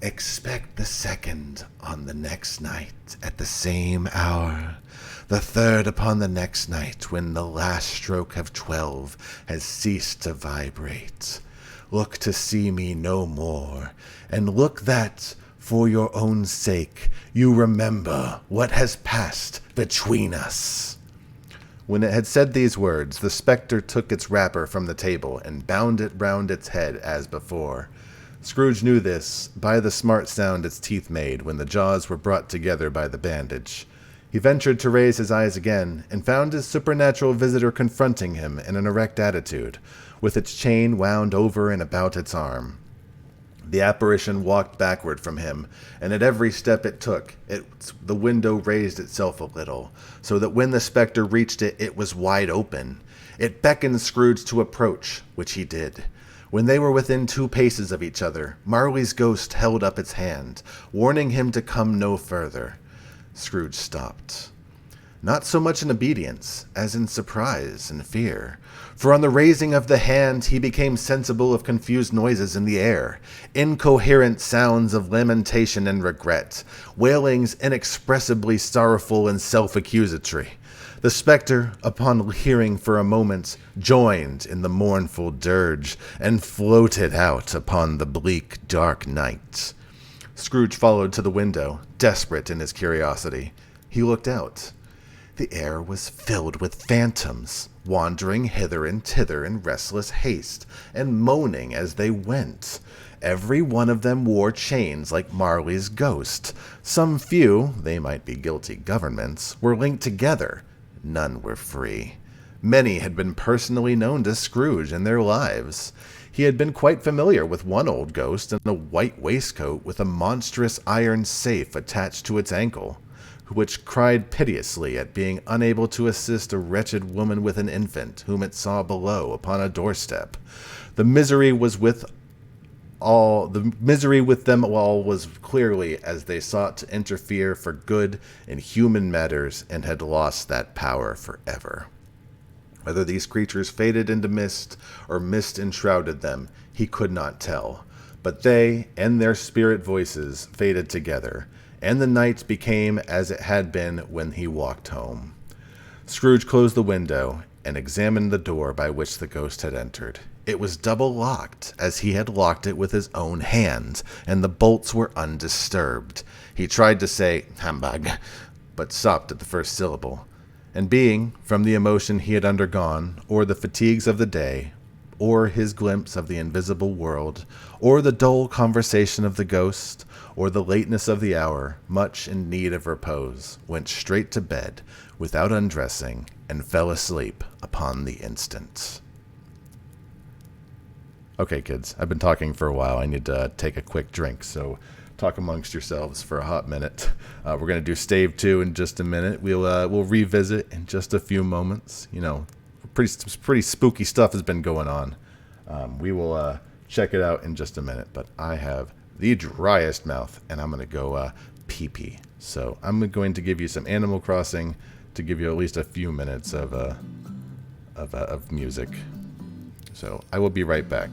"Expect the second on the next night at the same hour. The third upon the next night when the last stroke of 12 has ceased to vibrate. Look to see me no more, and look that, for your own sake, you remember what has passed between us." When it had said these words, the spectre took its wrapper from the table and bound it round its head as before. Scrooge knew this by the smart sound its teeth made when the jaws were brought together by the bandage. He ventured to raise his eyes again, and found his supernatural visitor confronting him in an erect attitude, with its chain wound over and about its arm. The apparition walked backward from him, and at every step it took, the window raised itself a little, so that when the spectre reached it, it was wide open. It beckoned Scrooge to approach, which he did. When they were within 2 paces of each other, Marley's ghost held up its hand, warning him to come no further. Scrooge stopped. Not so much in obedience as in surprise and fear, for on the raising of the hand he became sensible of confused noises in the air, incoherent sounds of lamentation and regret, wailings inexpressibly sorrowful and self-accusatory. The spectre, upon hearing for a moment, joined in the mournful dirge, and floated out upon the bleak, dark night. Scrooge followed to the window, desperate in his curiosity. He looked out. The air was filled with phantoms, wandering hither and thither in restless haste, and moaning as they went. Every one of them wore chains like Marley's ghost. Some few, they might be guilty governments, were linked together. None were free. Many had been personally known to Scrooge in their lives. He had been quite familiar with one old ghost in a white waistcoat with a monstrous iron safe attached to its ankle, which cried piteously at being unable to assist a wretched woman with an infant whom it saw below upon a doorstep. The misery with them all was clearly as they sought to interfere for good in human matters and had lost that power forever. Whether these creatures faded into mist or mist enshrouded them, he could not tell, but they and their spirit voices faded together, and the night became as it had been when he walked home. Scrooge closed the window and examined the door by which the ghost had entered. It was double-locked, as he had locked it with his own hand, and the bolts were undisturbed. He tried to say, "Humbug," but stopped at the first syllable. And being, from the emotion he had undergone, or the fatigues of the day, or his glimpse of the invisible world, or the dull conversation of the ghost, or the lateness of the hour, much in need of repose, went straight to bed, without undressing, and fell asleep upon the instant. Okay, kids, I've been talking for a while. I need to take a quick drink, so talk amongst yourselves for a hot minute. We're going to do Stave 2 in just a minute. We'll revisit in just a few moments. You know, pretty spooky stuff has been going on. We will check it out in just a minute, but I have the driest mouth, and I'm going to go pee-pee. So I'm going to give you some Animal Crossing to give you at least a few minutes of music. So I will be right back.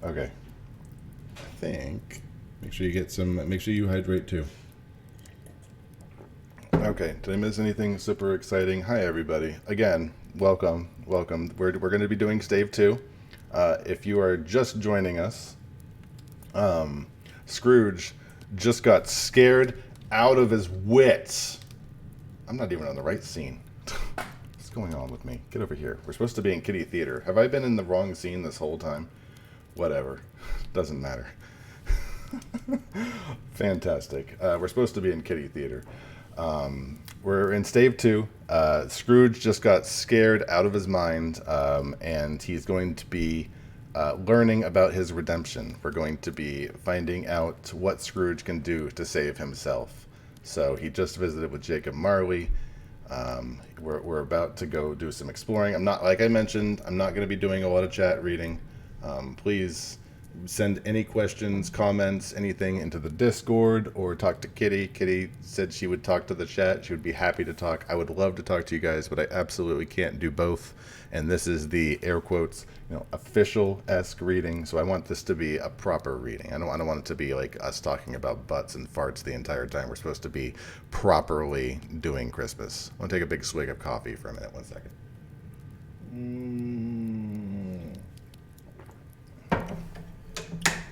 Okay. I think. Make sure you get some. Make sure you hydrate too. Okay. Did I miss anything super exciting? Hi, everybody. Again, welcome. Welcome. We're going to be doing Stave 2. If you are just joining us, Scrooge just got scared out of his wits. I'm not even on the right scene. What's going on with me? Get over here. We're supposed to be in Kiddie Theater. Have I been in the wrong scene this whole time? Whatever. Doesn't matter. Fantastic. We're supposed to be in Kiddie Theater. We're in Stave 2. Scrooge just got scared out of his mind, and he's going to be learning about his redemption. We're going to be finding out what Scrooge can do to save himself. So he just visited with Jacob Marley. We're about to go do some exploring. I'm not, like I mentioned, I'm not going to be doing a lot of chat reading. Please send any questions, comments, anything into the Discord, or talk to Kitty. Kitty said she would talk to the chat. She would be happy to talk. I would love to talk to you guys, but I absolutely can't do both. And this is the air quotes, official-esque reading. So I want this to be a proper reading. I don't want it to be like us talking about butts and farts the entire time. We're supposed to be properly doing Christmas. I want to take a big swig of coffee for a minute. 1 second.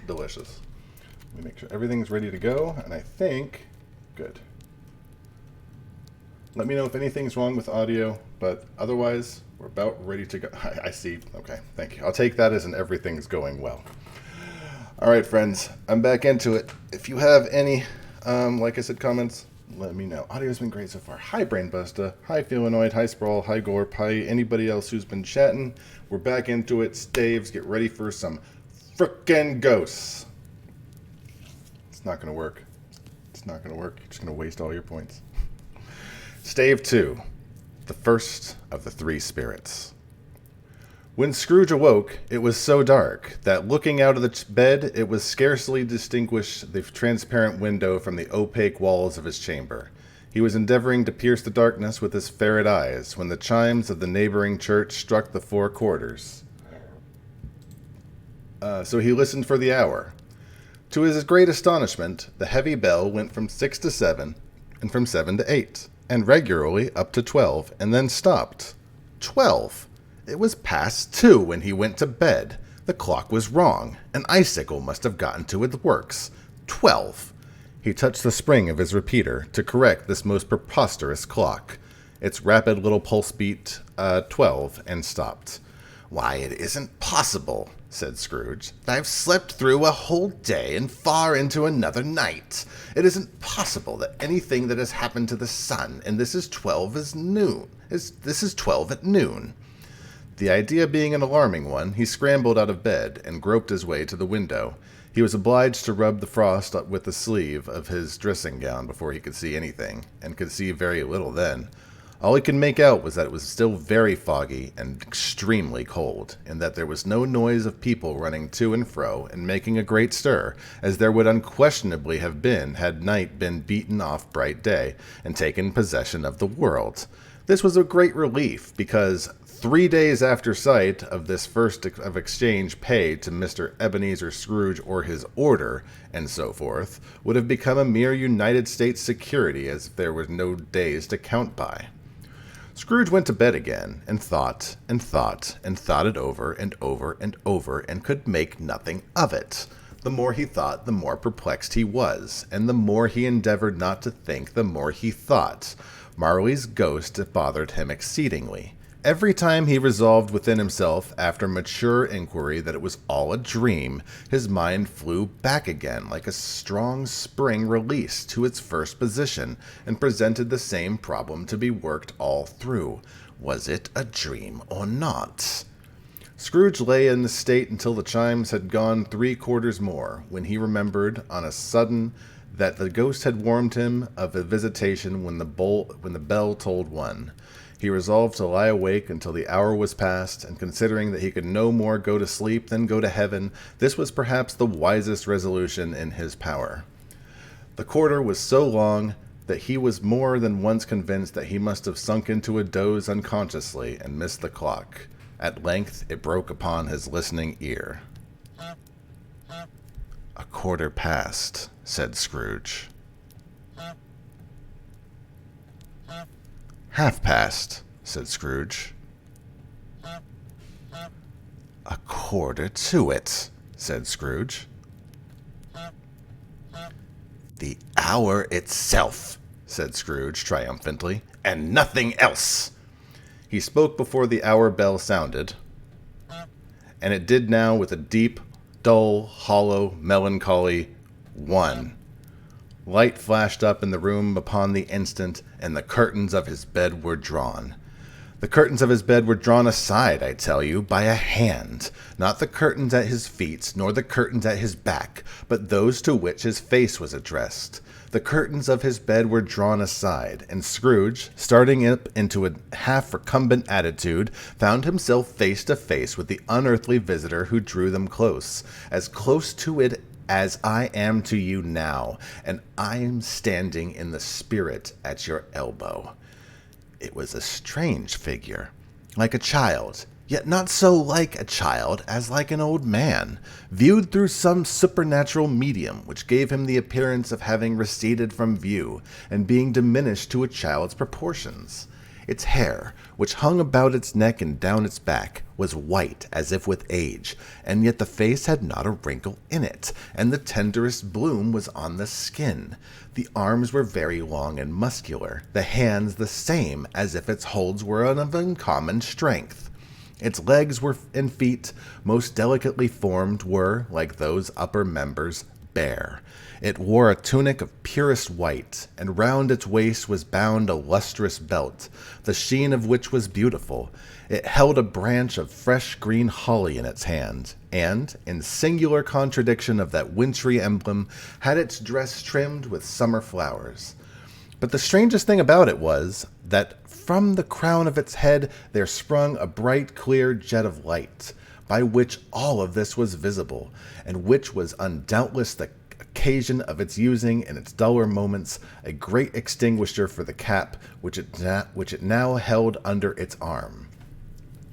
Delicious. Let me make sure everything's ready to go, and I think good. Let me know if anything's wrong with audio, but otherwise we're about ready to go. I see. Okay, thank you. I'll take that as an everything's going well. All right, friends, I'm back into it. If you have any, like I said, comments, let me know. Audio's been great so far. Hi, Brainbuster. Hi, Feelanoid. Hi, Sprawl. Hi, Gorp. Hi, anybody else who's been chatting. We're back into it. Staves, get ready for some frickin' ghosts. It's not going to work. It's not going to work. You're just going to waste all your points. Stave 2. The first of the three spirits. When Scrooge awoke, it was so dark that looking out of the bed, it was scarcely distinguish the transparent window from the opaque walls of his chamber. He was endeavoring to pierce the darkness with his ferret eyes when the chimes of the neighboring church struck the 4 quarters. So he listened for the hour. To his great astonishment, the heavy bell went from 6 to 7, and from 7 to 8, and regularly up to 12, and then stopped. 12! It was past 2 when he went to bed. The clock was wrong. An icicle must have gotten to its works. 12! He touched the spring of his repeater to correct this most preposterous clock. Its rapid little pulse beat 12 and stopped. Why, it isn't possible, said Scrooge. I've slept through a whole day and far into another night. It isn't possible that anything that has happened to the sun, and this is 12 at noon. The idea being an alarming one, he scrambled out of bed and groped his way to the window. He was obliged to rub the frost with the sleeve of his dressing gown before he could see anything, and could see very little then. All he could make out was that it was still very foggy and extremely cold, and that there was no noise of people running to and fro and making a great stir, as there would unquestionably have been had night been beaten off bright day and taken possession of the world. This was a great relief, because 3 days after sight of this first of exchange paid to Mr. Ebenezer Scrooge or his order, and so forth, would have become a mere United States security, as if there were no days to count by. Scrooge went to bed again, and thought, and thought, and thought it over, and over, and over, and could make nothing of it. The more he thought, the more perplexed he was, and the more he endeavored not to think, the more he thought. Marley's ghost bothered him exceedingly. Every time he resolved within himself, after mature inquiry, that it was all a dream, his mind flew back again like a strong spring released to its first position, and presented the same problem to be worked all through. Was it a dream or not? Scrooge lay in this state until the chimes had gone 3 quarters more, when he remembered on a sudden that the ghost had warned him of a visitation when the bell tolled 1. He resolved to lie awake until the hour was past, and considering that he could no more go to sleep than go to heaven, this was perhaps the wisest resolution in his power. The quarter was so long that he was more than once convinced that he must have sunk into a doze unconsciously and missed the clock. At length it broke upon his listening ear. quarter past, said Scrooge. Half past, said Scrooge. A quarter to it, said Scrooge. The hour itself, said Scrooge triumphantly, and nothing else. He spoke before the hour bell sounded, and it did now with a deep, dull, hollow, melancholy 1. Light flashed up in the room upon the instant, and the curtains of his bed were drawn. The curtains of his bed were drawn aside, I tell you, by a hand, not the curtains at his feet, nor the curtains at his back, but those to which his face was addressed. The curtains of his bed were drawn aside, and Scrooge, starting up into a half-recumbent attitude, found himself face to face with the unearthly visitor who drew them close to it as I am to you now, and I am standing in the spirit at your elbow. It was a strange figure, like a child, yet not so like a child as like an old man, viewed through some supernatural medium which gave him the appearance of having receded from view and being diminished to a child's proportions. Its hair, which hung about its neck and down its back, was white as if with age, and yet the face had not a wrinkle in it, and the tenderest bloom was on the skin. The arms were very long and muscular, the hands the same, as if its holds were of uncommon strength. Its legs and feet, most delicately formed, were, like those upper members, bare. It wore a tunic of purest white, and round its waist was bound a lustrous belt, the sheen of which was beautiful. It held a branch of fresh green holly in its hand, and, in singular contradiction of that wintry emblem, had its dress trimmed with summer flowers. But the strangest thing about it was that from the crown of its head there sprung a bright, clear jet of light, by which all of this was visible, and which was undoubtless the occasion of its using in its duller moments a great extinguisher for the cap which it now held under its arm.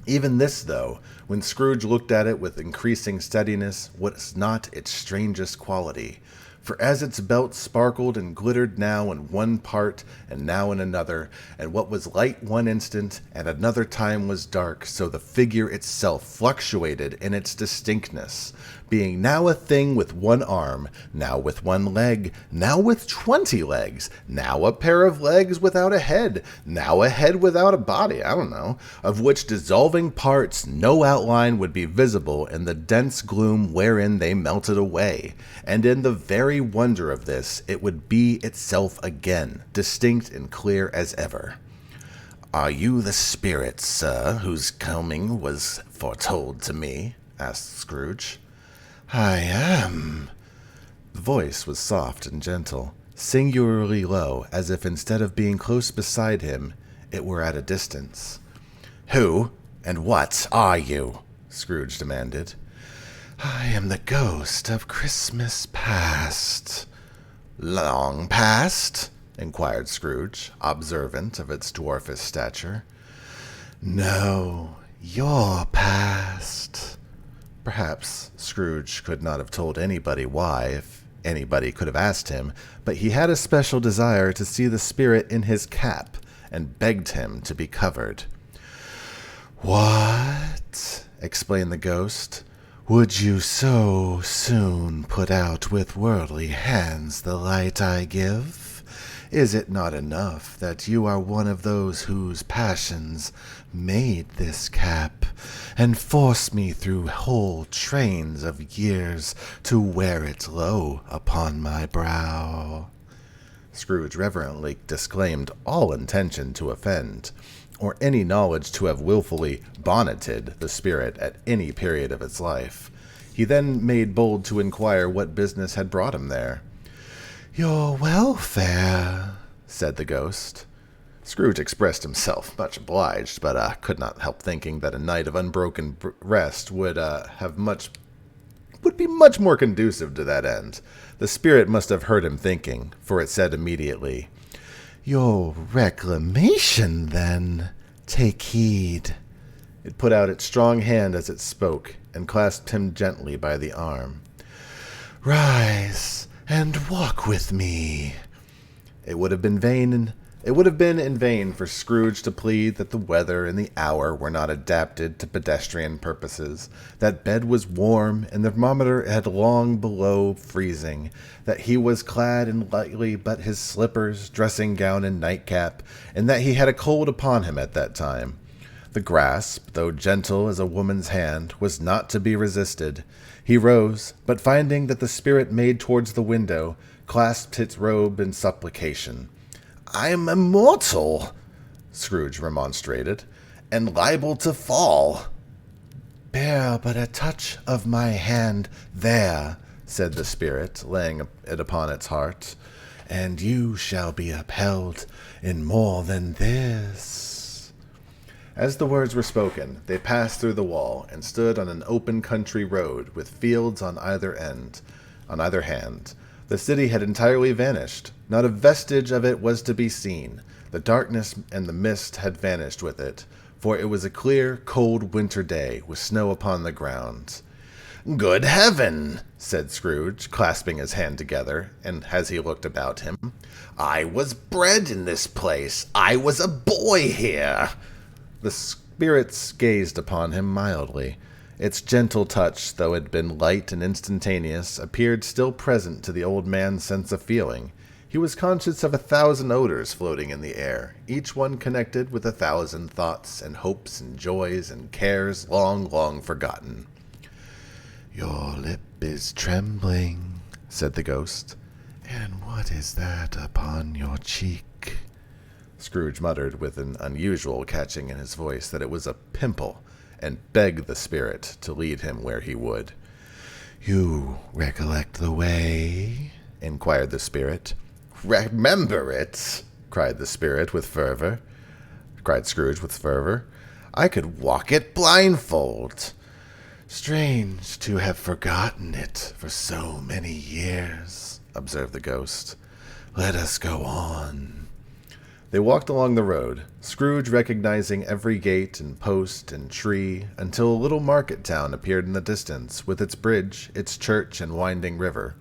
Even this, though, when Scrooge looked at it with increasing steadiness, was not its strangest quality. For as its belt sparkled and glittered now in one part and now in another, and what was light one instant and another time was dark, so the figure itself fluctuated in its distinctness, being now a thing with one arm, now with one leg, now with 20 legs, now a pair of legs without a head, now a head without a body, of which dissolving parts no outline would be visible in the dense gloom wherein they melted away, and in the very wonder of this, it would be itself again, distinct and clear as ever. "Are you the spirit, sir, whose coming was foretold to me?" asked Scrooge. "I am." The voice was soft and gentle, singularly low, as if instead of being close beside him, it were at a distance. "Who and what are you?" Scrooge demanded. "I am the ghost of Christmas past." "Long past?" inquired Scrooge, observant of its dwarfish stature. "No, your past." Perhaps Scrooge could not have told anybody why, if anybody could have asked him, but he had a special desire to see the spirit in his cap, and begged him to be covered. "What?" explained the ghost. "Would you so soon put out with worldly hands the light I give? Is it not enough that you are one of those whose passions made this cap, and force me through whole trains of years to wear it low upon my brow?" Scrooge reverently disclaimed all intention to offend, or any knowledge to have willfully bonneted the spirit at any period of its life. He then made bold to inquire what business had brought him there. "Your welfare," said the ghost. Scrooge expressed himself much obliged, but could not help thinking that a night of unbroken rest would be much more conducive to that end. The spirit must have heard him thinking, for it said immediately, "Your reclamation, then. Take heed." It put out its strong hand as it spoke, and clasped him gently by the arm. "Rise and walk with me." It would have been in vain for Scrooge to plead that the weather and the hour were not adapted to pedestrian purposes, that bed was warm and the thermometer had long below freezing, that he was clad in lightly but his slippers, dressing gown, and nightcap, and that he had a cold upon him at that time. The grasp, though gentle as a woman's hand, was not to be resisted. He rose, but finding that the spirit made towards the window, clasped its robe in supplication. "I am immortal," Scrooge remonstrated, "and liable to fall." "Bear but a touch of my hand there," said the spirit, laying it upon its heart, "and you shall be upheld in more than this." As the words were spoken, they passed through the wall and stood on an open country road with fields on either hand. The city had entirely vanished. Not a vestige of it was to be seen. The darkness and the mist had vanished with it, for it was a clear, cold winter day with snow upon the ground. "Good heaven!" said Scrooge, clasping his hand together, and as he looked about him, "I was bred in this place. I was a boy here." The spirits gazed upon him mildly. Its gentle touch, though it had been light and instantaneous, appeared still present to the old man's sense of feeling. He was conscious of 1,000 odors floating in the air, each one connected with 1,000 thoughts and hopes and joys and cares long, long forgotten. "Your lip is trembling," said the ghost. "And what is that upon your cheek?" Scrooge muttered with an unusual catching in his voice that it was a pimple, and begged the spirit to lead him where he would. "You recollect the way?" inquired the spirit. "Remember it?" cried Scrooge with fervor. "I could walk it blindfold." "Strange to have forgotten it for so many years," observed the ghost. "Let us go on." They walked along the road, Scrooge recognizing every gate and post and tree, until a little market town appeared in the distance, with its bridge, its church, and winding river.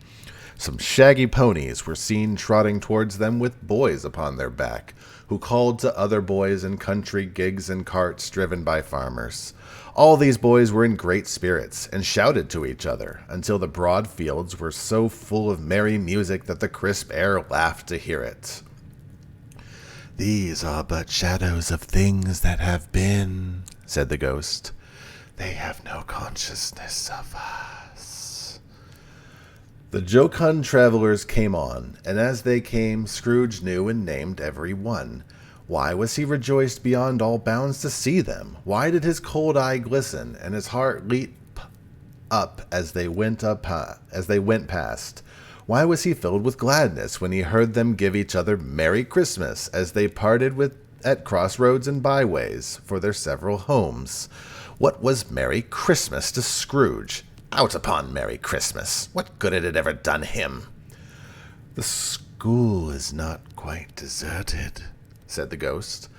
Some shaggy ponies were seen trotting towards them with boys upon their back, who called to other boys in country gigs and carts driven by farmers. All these boys were in great spirits, and shouted to each other, until the broad fields were so full of merry music that the crisp air laughed to hear it. "These are but shadows of things that have been," said the ghost. "They have no consciousness of us." The jocund travelers came on, and as they came, Scrooge knew and named every one. Why was he rejoiced beyond all bounds to see them? Why did his cold eye glisten, and his heart leap up as they went past? Why was he filled with gladness when he heard them give each other Merry Christmas as they parted at crossroads and byways for their several homes? What was Merry Christmas to Scrooge? Out upon Merry Christmas! What good had it ever done him? "The school is not quite deserted," said the ghost.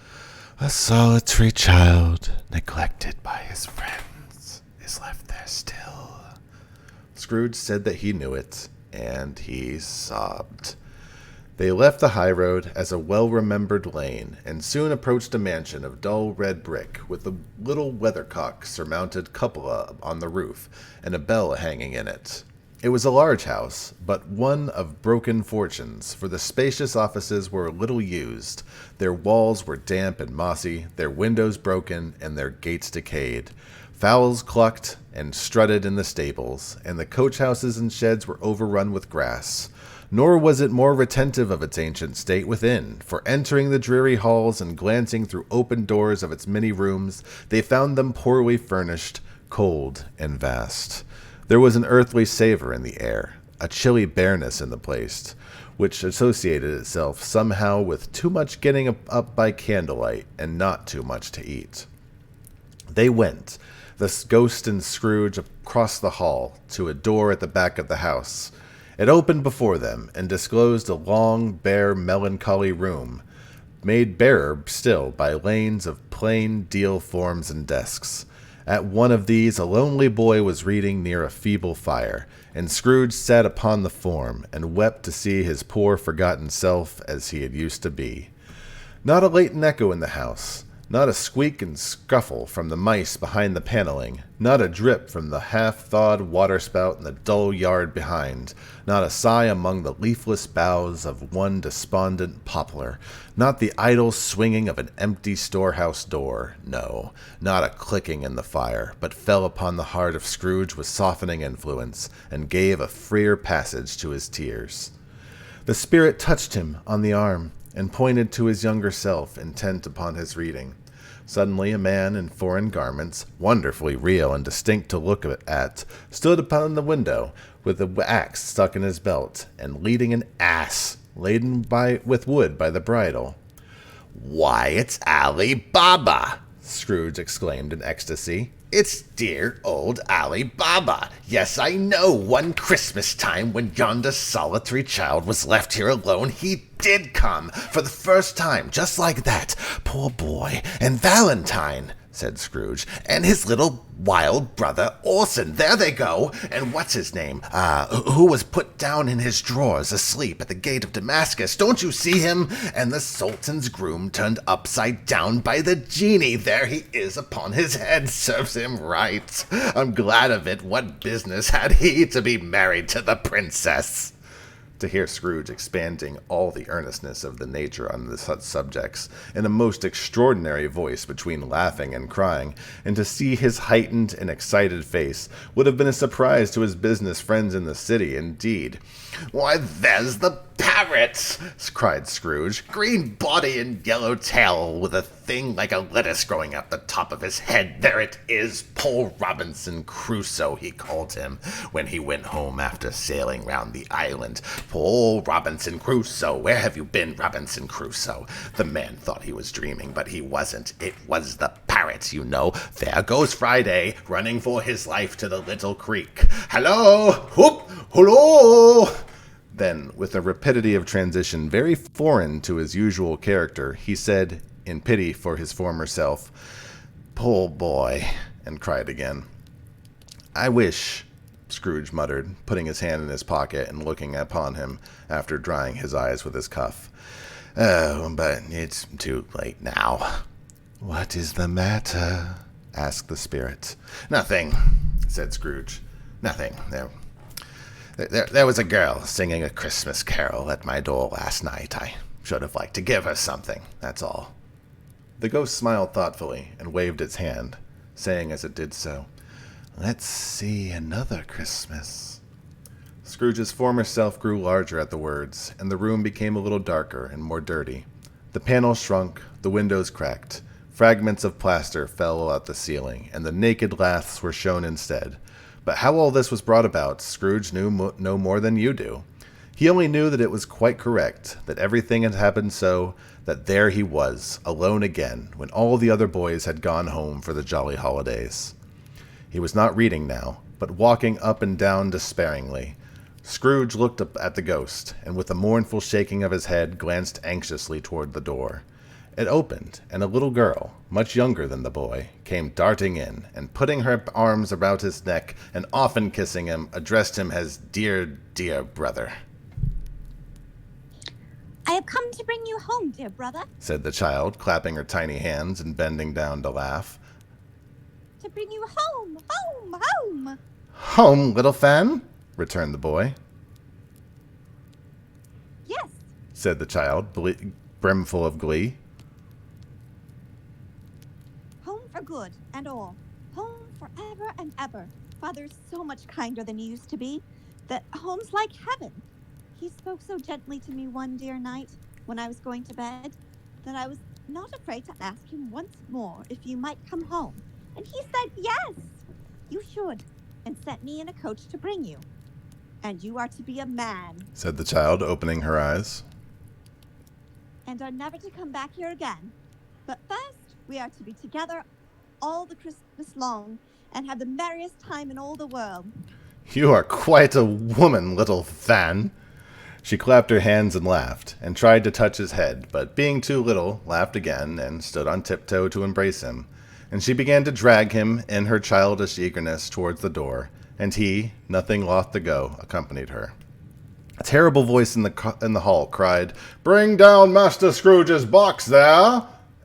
"A solitary child, neglected by his friends, is left there still." Scrooge said that he knew it, and he sobbed. They left the high road as a well-remembered lane, and soon approached a mansion of dull red brick, with a little weathercock-surmounted cupola on the roof, and a bell hanging in it. It was a large house, but one of broken fortunes, for the spacious offices were little used. Their walls were damp and mossy, their windows broken, and their gates decayed. Fowls clucked and strutted in the stables, and the coach-houses and sheds were overrun with grass. Nor was it more retentive of its ancient state within, for entering the dreary halls and glancing through open doors of its many rooms, they found them poorly furnished, cold, and vast. There was an earthly savor in the air, a chilly bareness in the place, which associated itself somehow with too much getting up by candlelight and not too much to eat. They went, the ghost and Scrooge, across the hall to a door at the back of the house. It opened before them and disclosed a long, bare, melancholy room, made barer still by lanes of plain deal forms and desks. At one of these a lonely boy was reading near a feeble fire, and Scrooge sat upon the form, and wept to see his poor forgotten self as he had used to be. Not a latent echo in the house, not a squeak and scuffle from the mice behind the paneling, not a drip from the half-thawed waterspout in the dull yard behind, not a sigh among the leafless boughs of one despondent poplar, not the idle swinging of an empty storehouse door, no, not a clicking in the fire, but fell upon the heart of Scrooge with softening influence, and gave a freer passage to his tears. The spirit touched him on the arm, and pointed to his younger self, intent upon his reading. Suddenly a man in foreign garments, wonderfully real and distinct to look at, stood upon the window, with the axe stuck in his belt, and leading an ass, laden with wood by the bridle. "Why, it's Ali Baba!" Scrooge exclaimed in ecstasy. "It's dear old Ali Baba! Yes, I know, one Christmas time when yonder solitary child was left here alone, he did come, for the first time, just like that. Poor boy, and Valentine," said Scrooge, "and his little wild brother Orson, there they go, and what's his name, who was put down in his drawers asleep at the gate of Damascus, don't you see him? And the Sultan's groom turned upside down by the genie, there he is upon his head, serves him right. I'm glad of it, what business had he to be married to the princess?" To hear Scrooge expanding all the earnestness of the nature on such subjects, in a most extraordinary voice between laughing and crying, and to see his heightened and excited face, would have been a surprise to his business friends in the city, indeed. "Why, there's the parrot!" cried Scrooge. "Green body and yellow tail, with a thing like a lettuce growing up the top of his head. There it is. Poor Robinson Crusoe, he called him, when he went home after sailing round the island. Poor Robinson Crusoe, where have you been, Robinson Crusoe?" The man thought he was dreaming, but he wasn't. It was the parrot, you know. There goes Friday, running for his life to the little creek. "Hello! Whoop! Hullo!" Then, with a rapidity of transition very foreign to his usual character, he said, in pity for his former self, "Poor boy," and cried again. "I wish," Scrooge muttered, putting his hand in his pocket and looking upon him after drying his eyes with his cuff. "Oh, but it's too late now." "What is the matter?" asked the spirit. "Nothing," said Scrooge. "Nothing. There was a girl singing a Christmas carol at my door last night. I should have liked to give her something, that's all." The ghost smiled thoughtfully and waved its hand, saying as it did so, "Let's see another Christmas." Scrooge's former self grew larger at the words, and the room became a little darker and more dirty. The panels shrunk, the windows cracked, fragments of plaster fell out the ceiling, and the naked laths were shown instead. But how all this was brought about, Scrooge knew no more than you do. He only knew that it was quite correct, that everything had happened so, that there he was, alone again, when all the other boys had gone home for the jolly holidays. He was not reading now, but walking up and down despairingly. Scrooge looked up at the ghost, and with a mournful shaking of his head, glanced anxiously toward the door. It opened, and a little girl, much younger than the boy, came darting in, and putting her arms about his neck, and often kissing him, addressed him as dear, dear brother. "I have come to bring you home, dear brother," said the child, clapping her tiny hands and bending down to laugh. "To bring you home, home, home." "Home, little Fan?" returned the boy. "Yes," said the child, brimful of glee. "For good and all. Home forever and ever. Father's so much kinder than he used to be, that home's like heaven. He spoke so gently to me one dear night, when I was going to bed, that I was not afraid to ask him once more if you might come home. And he said, yes, you should, and sent me in a coach to bring you. And you are to be a man," said the child, opening her eyes. "and are never to come back here again. But first, we are to be together all the Christmas long, and have the merriest time in all the world." "You are quite a woman, little Fan." She clapped her hands and laughed, and tried to touch his head, but being too little, laughed again, and stood on tiptoe to embrace him. and she began to drag him in her childish eagerness towards the door, and he, nothing loth to go, accompanied her. A terrible voice in the hall cried, "Bring down Master Scrooge's box there!"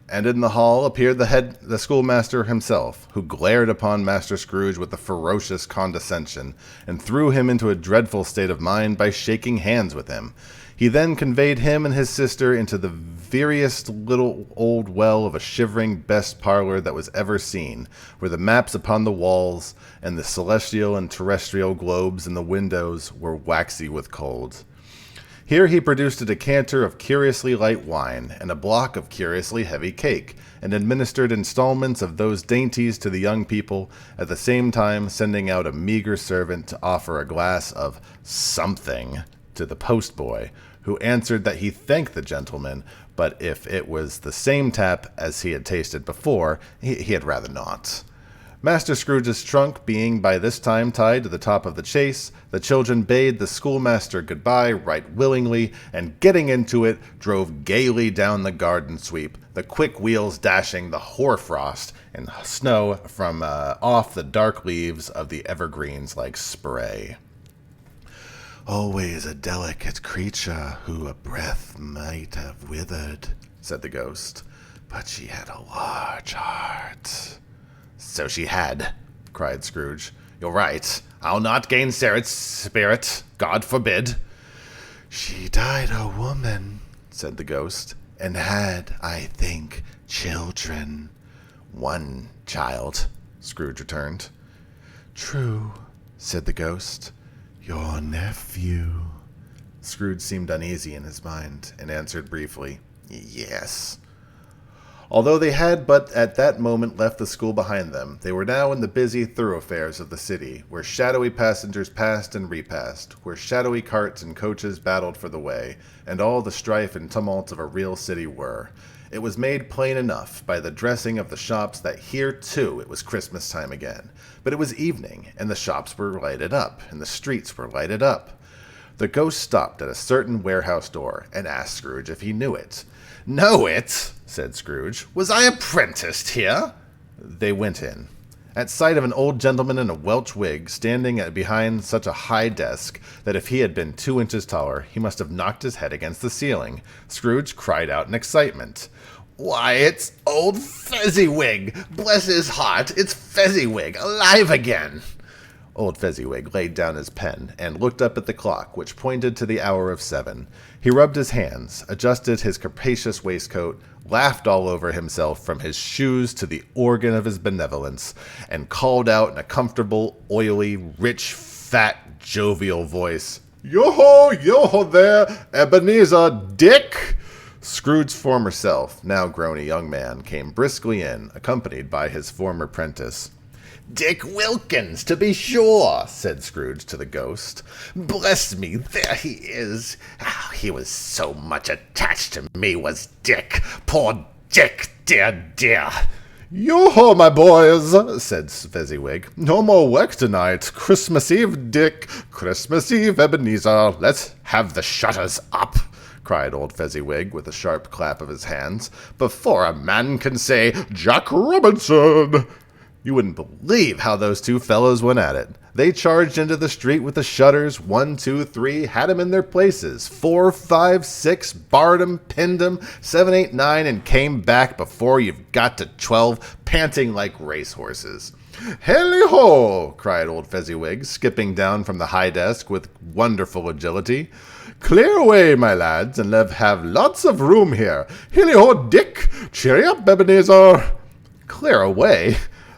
And in the hall appeared the schoolmaster himself, who glared upon Master Scrooge with a ferocious condescension, and threw him into a dreadful state of mind by shaking hands with him. He then conveyed him and his sister into the veriest little old well of a shivering best parlor that was ever seen, where the maps upon the walls and the celestial and terrestrial globes in the windows were waxy with cold. Here he produced a decanter of curiously light wine and a block of curiously heavy cake, and administered installments of those dainties to the young people, at the same time sending out a meager servant to offer a glass of something to the postboy, who answered that he thanked the gentleman, but if it was the same tap as he had tasted before, he had rather not. Master Scrooge's trunk being by this time tied to the top of the chaise, the children bade the schoolmaster goodbye right willingly, and getting into it, drove gaily down the garden sweep, the quick wheels dashing the hoarfrost and snow from off the dark leaves of the evergreens like spray. "Always a delicate creature who a breath might have withered," said the ghost, "but she had a large heart." "So she had," cried Scrooge. "You're right. I'll not gainsay its spirit. God forbid." "She died a woman," said the ghost, "and had, I think, children." "One child," Scrooge returned. "True," said the ghost. "Your nephew." Scrooge seemed uneasy in his mind, and answered briefly, "Yes." Although they had but at that moment left the school behind them, they were now in the busy thoroughfares of the city, where shadowy passengers passed and repassed, where shadowy carts and coaches battled for the way, and all the strife and tumult of a real city were. It was made plain enough by the dressing of the shops that here, too, it was Christmas time again. But it was evening, and the shops were lighted up, and the streets were lighted up. The ghost stopped at a certain warehouse door, and asked Scrooge if he knew it. "Know it?" said Scrooge. "Was I apprenticed here?" They went in. At sight of an old gentleman in a Welsh wig standing behind such a high desk that if he had been 2 inches taller, he must have knocked his head against the ceiling, Scrooge cried out in excitement, "Why, it's old Fezziwig! Bless his heart, it's Fezziwig, alive again!" Old Fezziwig laid down his pen and looked up at the clock, which pointed to the hour of 7. He rubbed his hands, adjusted his capacious waistcoat, laughed all over himself from his shoes to the organ of his benevolence, and called out in a comfortable, oily, rich, fat, jovial voice, "Yo-ho, yo-ho there, Ebenezer Dick!" Scrooge's former self, now grown a young man, came briskly in, accompanied by his former prentice. "Dick Wilkins, to be sure," said Scrooge to the ghost. "Bless me, there he is. Oh, he was so much attached to me, was Dick. Poor Dick, dear, dear." "Yo-ho, my boys," said Fezziwig. "No more work tonight. Christmas Eve, Dick. Christmas Eve, Ebenezer. Let's have the shutters up," cried old Fezziwig with a sharp clap of his hands, "before a man can say Jack Robinson." You wouldn't believe how those two fellows went at it. They charged into the street with the shutters, 1, 2, 3, had 'em in their places, 4, 5, 6, barred 'em, pinned 'em, 7, 8, 9, and came back before you've got to 12, panting like racehorses. "Hilly-ho!" cried old Fezziwig, skipping down from the high desk with wonderful agility. "Clear away, my lads, and let's have lots of room here. Hilly-ho, Dick! Cheery up, Ebenezer!" Clear away?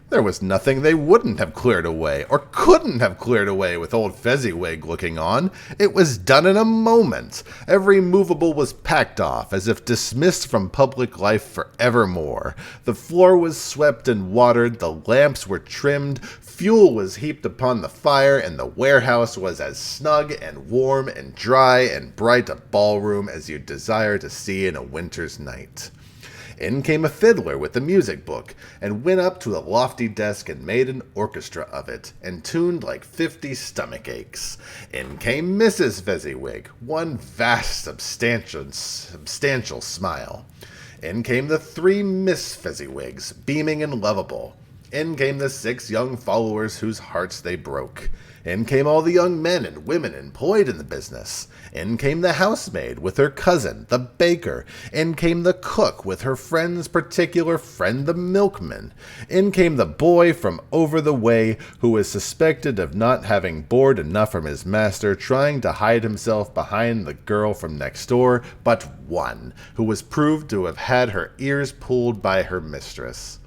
There was nothing they wouldn't have cleared away, or couldn't have cleared away with old Fezziwig looking on. It was done in a moment. Every movable was packed off, as if dismissed from public life for evermore. The floor was swept and watered, the lamps were trimmed, fuel was heaped upon the fire, and the warehouse was as snug and warm and dry and bright a ballroom as you'd desire to see in a winter's night. In came a fiddler with a music book, and went up to a lofty desk and made an orchestra of it, and tuned like 50 stomach aches. In came Mrs. Fezziwig, one vast substantial smile. In came the 3 Miss Fezziwigs, beaming and lovable. In came the 6 young followers whose hearts they broke. In came all the young men and women employed in the business. In came the housemaid with her cousin, the baker. In came the cook with her friend's particular friend, the milkman. In came the boy from over the way who was suspected of not having board enough from his master, trying to hide himself behind the girl from next door, but one, who was proved to have had her ears pulled by her mistress.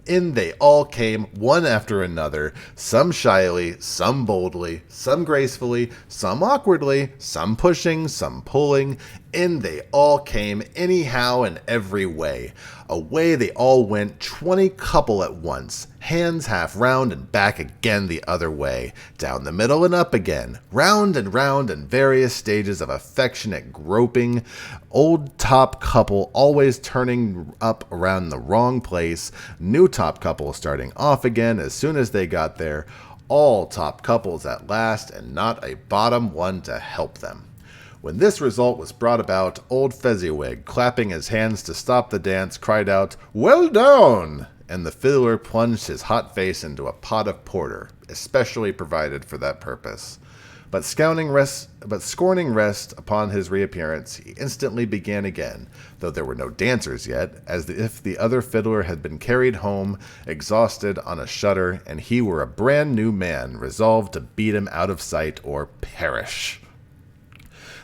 In they all came, one after another, some shyly, some boldly, some gracefully, some awkwardly, some pushing, some pulling. In they all came, anyhow and every way. Away they all went, 20 couple at once, hands half round and back again the other way, down the middle and up again, round in various stages of affectionate groping, old top couple always turning up around the wrong place, new top couple starting off again as soon as they got there, all top couples at last, and not a bottom one to help them. When this result was brought about, old Fezziwig, clapping his hands to stop the dance, cried out, "Well done!" And the fiddler plunged his hot face into a pot of porter, especially provided for that purpose. But scorning rest upon his reappearance, he instantly began again, though there were no dancers yet, as if the other fiddler had been carried home, exhausted, on a shutter, and he were a brand new man, resolved to beat him out of sight or perish.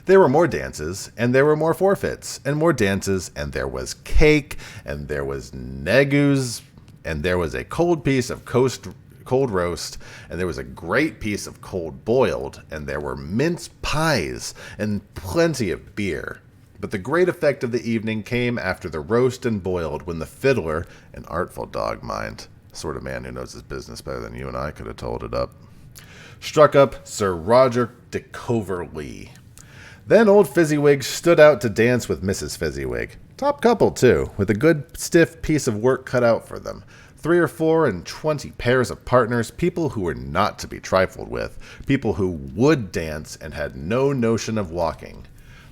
There were more dances, and there were more forfeits, and more dances, and there was cake, and there was negus, and there was a cold piece of cold roast, and there was a great piece of cold boiled, and there were mince pies, and plenty of beer. But the great effect of the evening came after the roast and boiled, when the fiddler, an artful dog, mind, sort of man who knows his business better than you and I could have told it up, struck up Sir Roger de Coverley. Then old Fezziwig stood out to dance with Mrs. Fezziwig. Top couple, too, with a good stiff piece of work cut out for them. 3 or 4 and 20 pairs of partners, people who were not to be trifled with, people who would dance and had no notion of walking.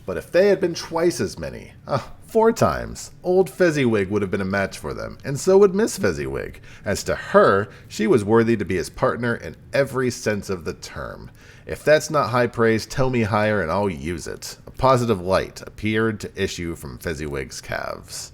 But if they had been twice as many, 4 times, old Fezziwig would have been a match for them, and so would Miss Fezziwig. As to her, she was worthy to be his partner in every sense of the term. If that's not high praise, tell me higher and I'll use it. A positive light appeared to issue from Fezziwig's calves.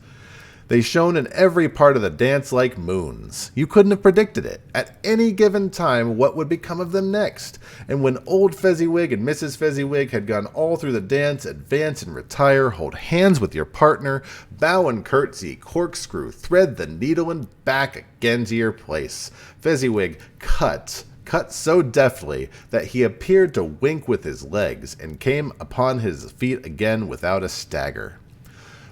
They shone in every part of the dance like moons. You couldn't have predicted it. At any given time, what would become of them next? And when old Fezziwig and Mrs. Fezziwig had gone all through the dance, advance and retire, hold hands with your partner, bow and curtsy, corkscrew, thread the needle and back again to your place. Fezziwig cut so deftly that he appeared to wink with his legs, and came upon his feet again without a stagger.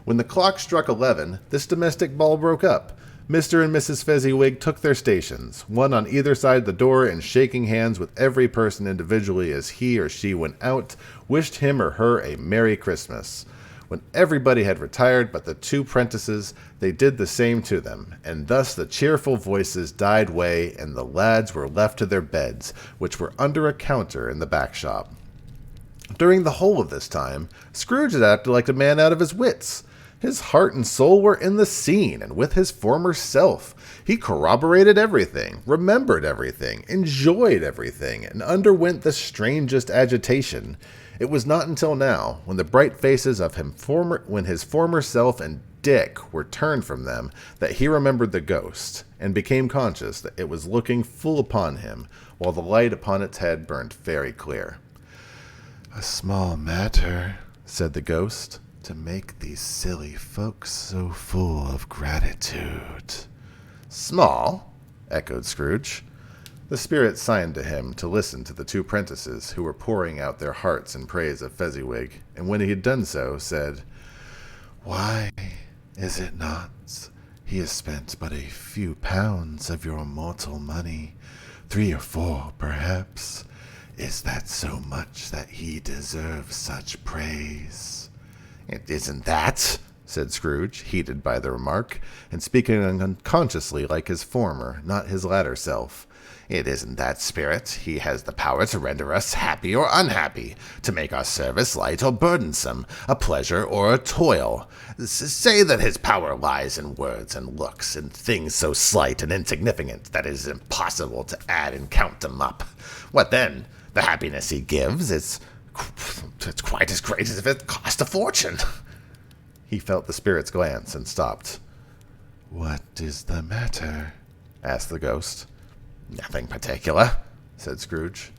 When the clock struck 11, this domestic ball broke up. Mr. and Mrs. Fezziwig took their stations, one on either side the door, and shaking hands with every person individually as he or she went out, wished him or her a Merry Christmas. When everybody had retired but the 2 prentices, they did the same to them, and thus the cheerful voices died away, and the lads were left to their beds, which were under a counter in the back shop. During the whole of this time, Scrooge had acted like a man out of his wits. His heart and soul were in the scene, and with his former self. He corroborated everything, remembered everything, enjoyed everything, and underwent the strangest agitation. It was not until now, when the bright faces of when his former self and Dick were turned from them, that he remembered the ghost, and became conscious that it was looking full upon him, while the light upon its head burned very clear. "A small matter," said the ghost, "to make these silly folks so full of gratitude." "Small?" echoed Scrooge. The spirit signed to him to listen to the 2 prentices, who were pouring out their hearts in praise of Fezziwig, and when he had done so, said, "Why, is it not? He has spent but a few pounds of your mortal money, 3 or 4, perhaps. Is that so much that he deserves such praise?" "It isn't that," said Scrooge, heated by the remark, and speaking unconsciously like his former, not his latter self. "It isn't that, Spirit. He has the power to render us happy or unhappy, to make our service light or burdensome, a pleasure or a toil. Say that his power lies in words and looks, in things so slight and insignificant that it is impossible to add and count them up. What then? The happiness he gives, it's quite as great as if it cost a fortune." He felt the Spirit's glance and stopped. "What is the matter?" asked the ghost. "Nothing particular," said Scrooge.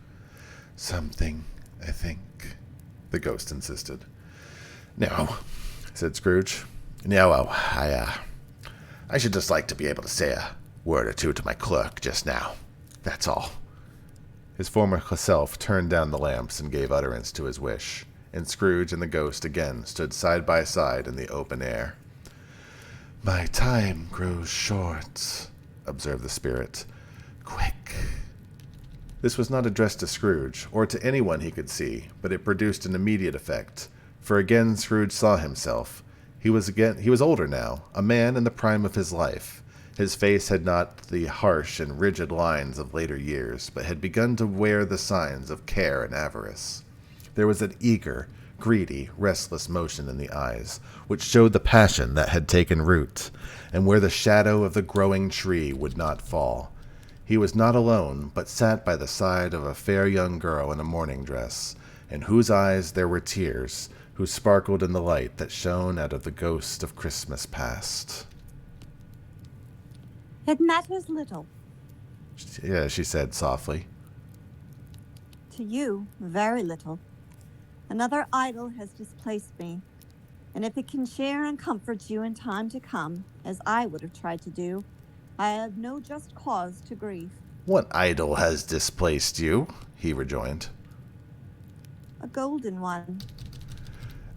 "Something, I think," the ghost insisted. "No," said Scrooge. "No, I should just like to be able to say a word or two to my clerk just now. That's all." His former self turned down the lamps and gave utterance to his wish, and Scrooge and the ghost again stood side by side in the open air. "My time grows short," observed the Spirit. "Quick." This was not addressed to Scrooge, or to anyone he could see, but it produced an immediate effect, for again Scrooge saw himself. He was older now, a man in the prime of his life. His face had not the harsh and rigid lines of later years, but had begun to wear the signs of care and avarice. There was an eager, greedy, restless motion in the eyes, which showed the passion that had taken root, and where the shadow of the growing tree would not fall. He was not alone, but sat by the side of a fair young girl in a mourning dress, in whose eyes there were tears, who sparkled in the light that shone out of the ghost of Christmas past. It matters little. "Yeah," she said softly. To you, very little. Another idol has displaced me, and if it can cheer and comfort you in time to come, as I would have tried to do, I have no just cause to grieve. "What idol has displaced you?" he rejoined. A golden one.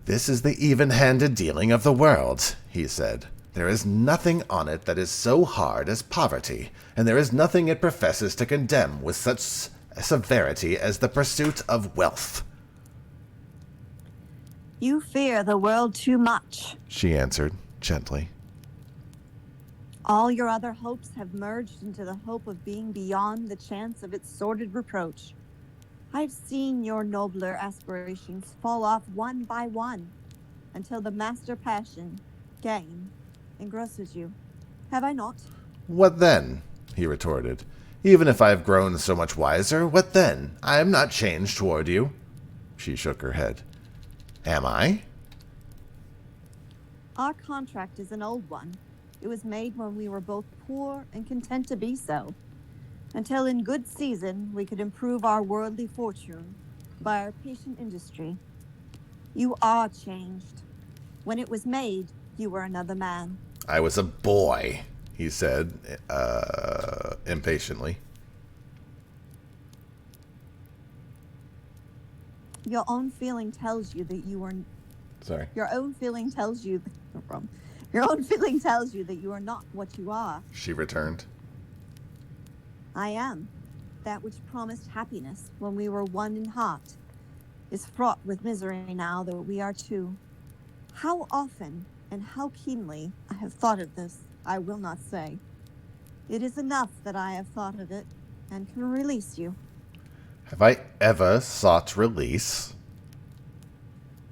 "This is the even-handed dealing of the world," he said. "There is nothing on it that is so hard as poverty, and there is nothing it professes to condemn with such severity as the pursuit of wealth." You fear the world too much, she answered gently. All your other hopes have merged into the hope of being beyond the chance of its sordid reproach. I've seen your nobler aspirations fall off one by one, until the master passion, gain, engrosses you. Have I not? "What then?" he retorted. "Even if I've grown so much wiser, what then? I am not changed toward you." She shook her head. "Am I?" Our contract is an old one. It was made when we were both poor and content to be so, until in good season we could improve our worldly fortune by our patient industry. You are changed. When it was made, you were another man. "I was a boy," he said, impatiently. Your own feeling tells you that you were... Sorry. Your own feeling tells you... Your own feeling tells you that you are not what you are. She returned. I am. That which promised happiness when we were one in heart is fraught with misery now that we are two. How often and how keenly I have thought of this, I will not say. It is enough that I have thought of it and can release you. "Have I ever sought release?"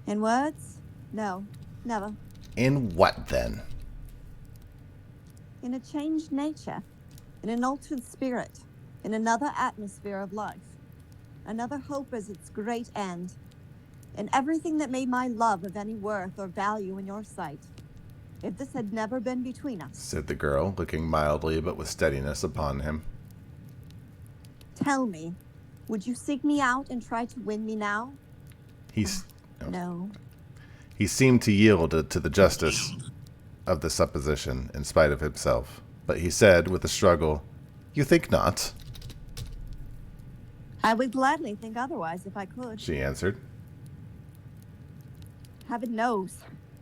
In words? No, never. "In what, then?" In a changed nature, in an altered spirit, in another atmosphere of life, another hope as its great end, in everything that made my love of any worth or value in your sight. If this had never been between us," said the girl, looking mildly but with steadiness upon him. "tell me, would you seek me out and try to win me now?" No. He seemed to yield to the justice of the supposition in spite of himself, but he said with a struggle, "You think not?" I would gladly think otherwise if I could. She answered. Heaven knows,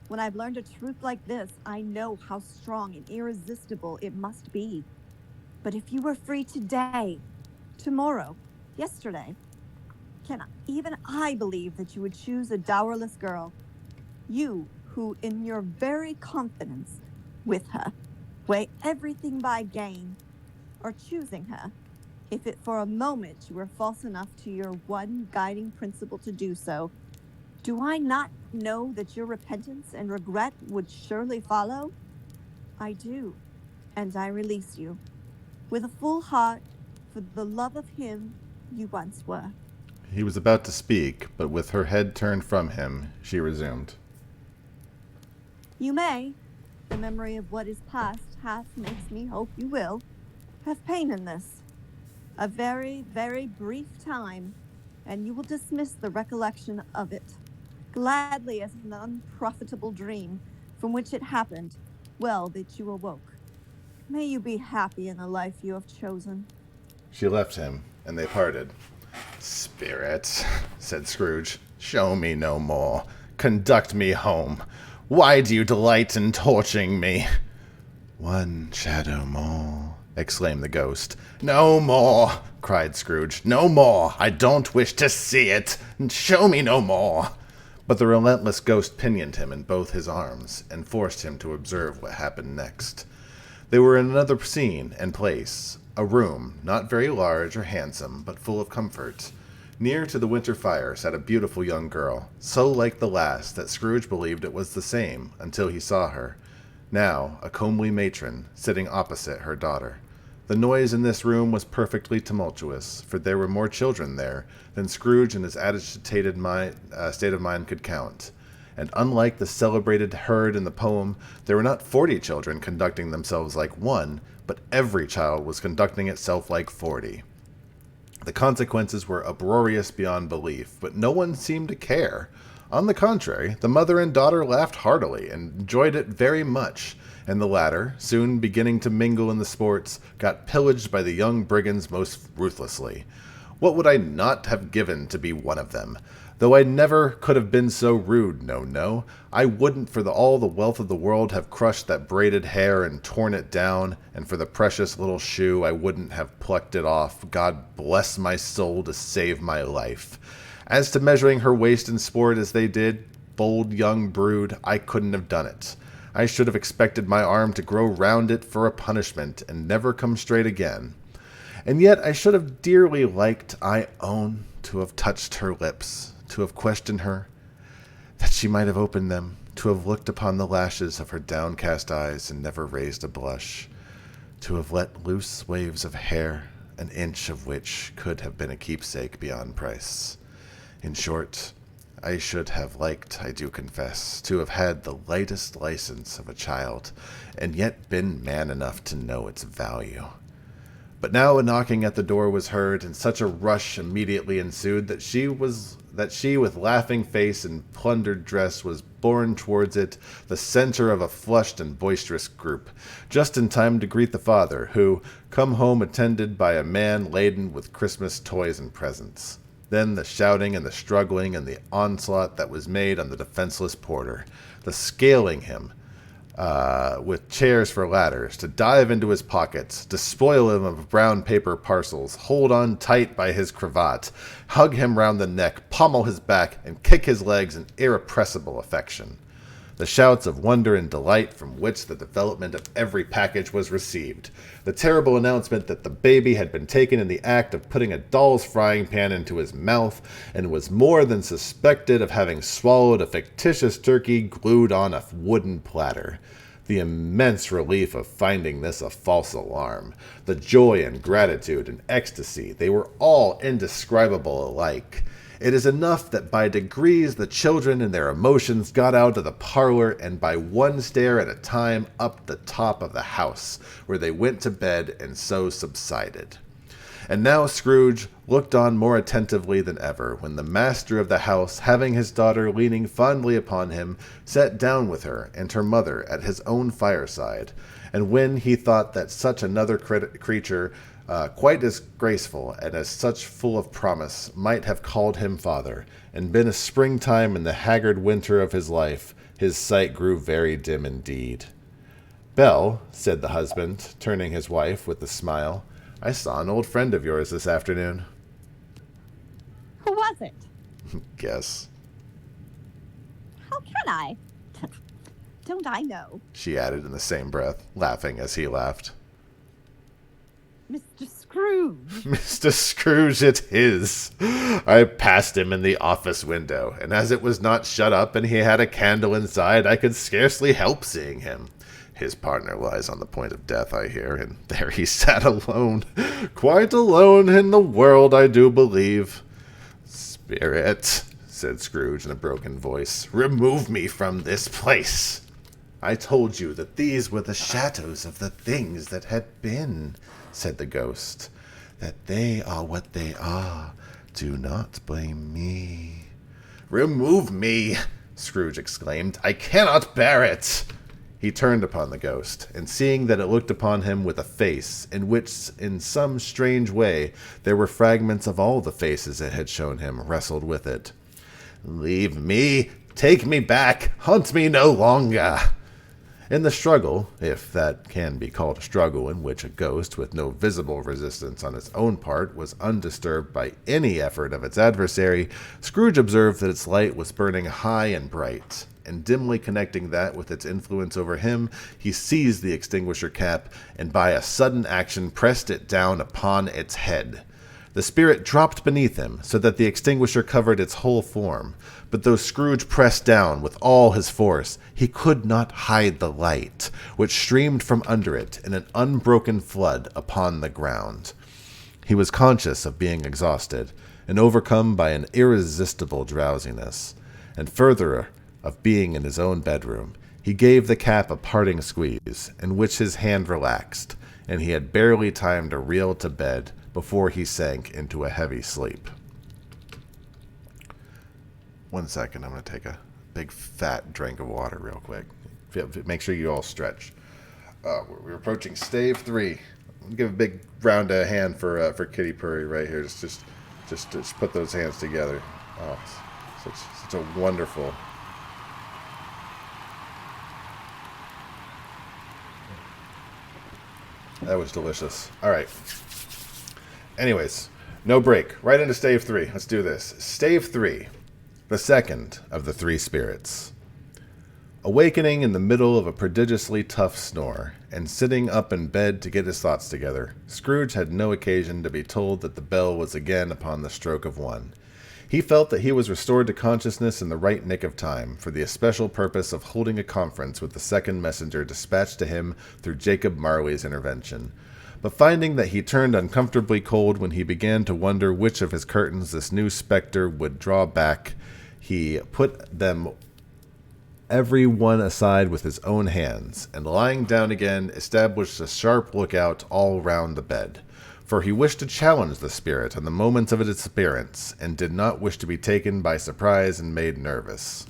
when I've learned a truth like this, I know how strong and irresistible it must be. But if you were free today, tomorrow, yesterday, can even I believe that you would choose a dowerless girl? You, who, in your very confidence with her, weigh everything by gain, or choosing her, if it for a moment you were false enough to your one guiding principle to do so, do I not know that your repentance and regret would surely follow? I do, and I release you, with a full heart, for the love of him you once were. He was about to speak, but with her head turned from him, she resumed. You may, the memory of what is past half makes me hope you will, have pain in this. A very, very brief time, and you will dismiss the recollection of it, gladly as an unprofitable dream from which it happened, well that you awoke. May you be happy in the life you have chosen. She left him, and they parted. Spirits, said Scrooge, show me no more. Conduct me home. Why do you delight in torturing me? One shadow more, exclaimed the ghost. No more, cried Scrooge. No more. I don't wish to see it. Show me no more. But the relentless ghost pinioned him in both his arms, and forced him to observe what happened next. They were in another scene and place, a room, not very large or handsome, but full of comfort. Near to the winter fire sat a beautiful young girl, so like the last that Scrooge believed it was the same until he saw her. Now, a comely matron, sitting opposite her daughter. The noise in this room was perfectly tumultuous, for there were more children there than Scrooge in his agitated state of mind could count. And unlike the celebrated herd in the poem, there were not 40 children conducting themselves like one, but every child was conducting itself like 40. The consequences were uproarious beyond belief, but no one seemed to care. On the contrary, the mother and daughter laughed heartily and enjoyed it very much, and the latter, soon beginning to mingle in the sports, got pillaged by the young brigands most ruthlessly. What would I not have given to be one of them? Though I never could have been so rude, no, I wouldn't for all the wealth of the world have crushed that braided hair and torn it down, and for the precious little shoe I wouldn't have plucked it off, God bless my soul, to save my life. As to measuring her waist in sport as they did, bold young brood, I couldn't have done it. I should have expected my arm to grow round it for a punishment, and never come straight again. And yet I should have dearly liked, I own, to have touched her lips, to have questioned her, that she might have opened them, to have looked upon the lashes of her downcast eyes and never raised a blush, to have let loose waves of hair, an inch of which could have been a keepsake beyond price. In short, I should have liked, I do confess, to have had the lightest license of a child, and yet been man enough to know its value. But now a knocking at the door was heard, and such a rush immediately ensued that she, with laughing face and plundered dress, was borne towards it, the center of a flushed and boisterous group, just in time to greet the father, who, come home attended by a man laden with Christmas toys and presents. Then the shouting and the struggling and the onslaught that was made on the defenseless porter, the scaling him with chairs for ladders, to dive into his pockets, to spoil him of brown paper parcels, hold on tight by his cravat, hug him round the neck, pommel his back, and kick his legs in irrepressible affection. The shouts of wonder and delight from which the development of every package was received, the terrible announcement that the baby had been taken in the act of putting a doll's frying pan into his mouth, and was more than suspected of having swallowed a fictitious turkey glued on a wooden platter. The immense relief of finding this a false alarm, the joy and gratitude and ecstasy, they were all indescribable alike. It is enough that by degrees the children and their emotions got out of the parlor, and by one stair at a time up the top of the house, where they went to bed and so subsided. And now Scrooge looked on more attentively than ever, when the master of the house, having his daughter leaning fondly upon him, sat down with her and her mother at his own fireside, and when he thought that such another creature, quite as graceful and as such full of promise, might have called him father, and been a springtime in the haggard winter of his life, his sight grew very dim indeed. "Belle," said the husband, turning his wife with a smile, "I saw an old friend of yours this afternoon." Who was it? Guess. How can I? Don't I know? she added in the same breath, laughing as he laughed. Mr. Scrooge. Mr. Scrooge it is. I passed him in the office window, and as it was not shut up and he had a candle inside, I could scarcely help seeing him. His partner lies on the point of death, I hear, and there he sat alone, quite alone in the world, I do believe. Spirit, said Scrooge in a broken voice, remove me from this place. I told you that these were the shadows of the things that had been, said the ghost, that they are what they are. Do not blame me. Remove me, Scrooge exclaimed. I cannot bear it. He turned upon the ghost, and seeing that it looked upon him with a face, in which, in some strange way, there were fragments of all the faces it had shown him, wrestled with it. Leave me! Take me back! Hunt me no longer! In the struggle, if that can be called a struggle in which a ghost, with no visible resistance on its own part, was undisturbed by any effort of its adversary, Scrooge observed that its light was burning high and bright, and dimly connecting that with its influence over him, he seized the extinguisher cap, and by a sudden action pressed it down upon its head. The spirit dropped beneath him, so that the extinguisher covered its whole form, but though Scrooge pressed down with all his force, he could not hide the light, which streamed from under it in an unbroken flood upon the ground. He was conscious of being exhausted, and overcome by an irresistible drowsiness, and further of being in his own bedroom. He gave the cap a parting squeeze, in which his hand relaxed, and he had barely time to reel to bed before he sank into a heavy sleep. 1 second, I'm going to take a big fat drink of water real quick. Make sure you all stretch. We're approaching stave 3. Give a big round of hand for Kitipuri right here. Just put those hands together. Oh, such a wonderful. That was delicious. All right. Anyways, no break. Right into stave 3. Let's do this. Stave 3. The second of the three spirits. Awakening in the middle of a prodigiously tough snore, and sitting up in bed to get his thoughts together, Scrooge had no occasion to be told that the bell was again upon the stroke of 1. He felt that he was restored to consciousness in the right nick of time, for the especial purpose of holding a conference with the second messenger dispatched to him through Jacob Marley's intervention. But finding that he turned uncomfortably cold when he began to wonder which of his curtains this new spectre would draw back, he put them every one aside with his own hands, and lying down again, established a sharp lookout all round the bed. For he wished to challenge the spirit on the moment of its appearance, and did not wish to be taken by surprise and made nervous.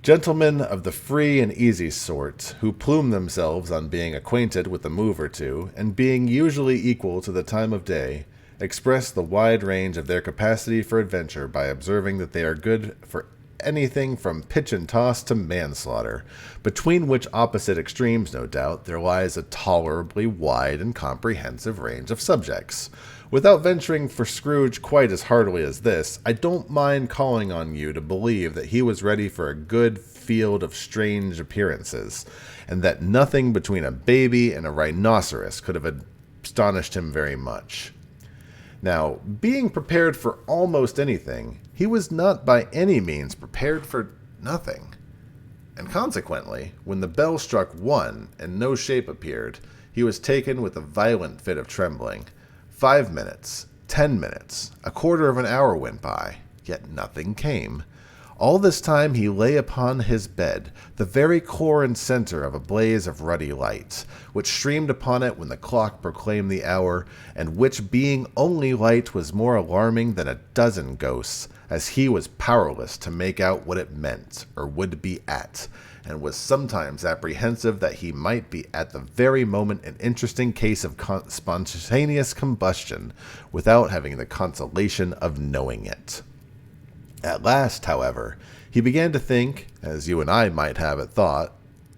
Gentlemen of the free and easy sort, who plume themselves on being acquainted with a move or two, and being usually equal to the time of day, express the wide range of their capacity for adventure by observing that they are good for anything from pitch and toss to manslaughter, between which opposite extremes, no doubt, there lies a tolerably wide and comprehensive range of subjects. Without venturing for Scrooge quite as heartily as this, I don't mind calling on you to believe that he was ready for a good field of strange appearances, and that nothing between a baby and a rhinoceros could have astonished him very much. Now, being prepared for almost anything, he was not by any means prepared for nothing. And consequently, when the bell struck 1 and no shape appeared, he was taken with a violent fit of trembling. 5 minutes, 10 minutes, a quarter of an hour went by, yet nothing came. All this time he lay upon his bed, the very core and center of a blaze of ruddy light, which streamed upon it when the clock proclaimed the hour, and which being only light was more alarming than a dozen ghosts, as he was powerless to make out what it meant, or would be at, and was sometimes apprehensive that he might be at the very moment an interesting case of spontaneous combustion, without having the consolation of knowing it. At last, however, he began to think, as you and I might have it thought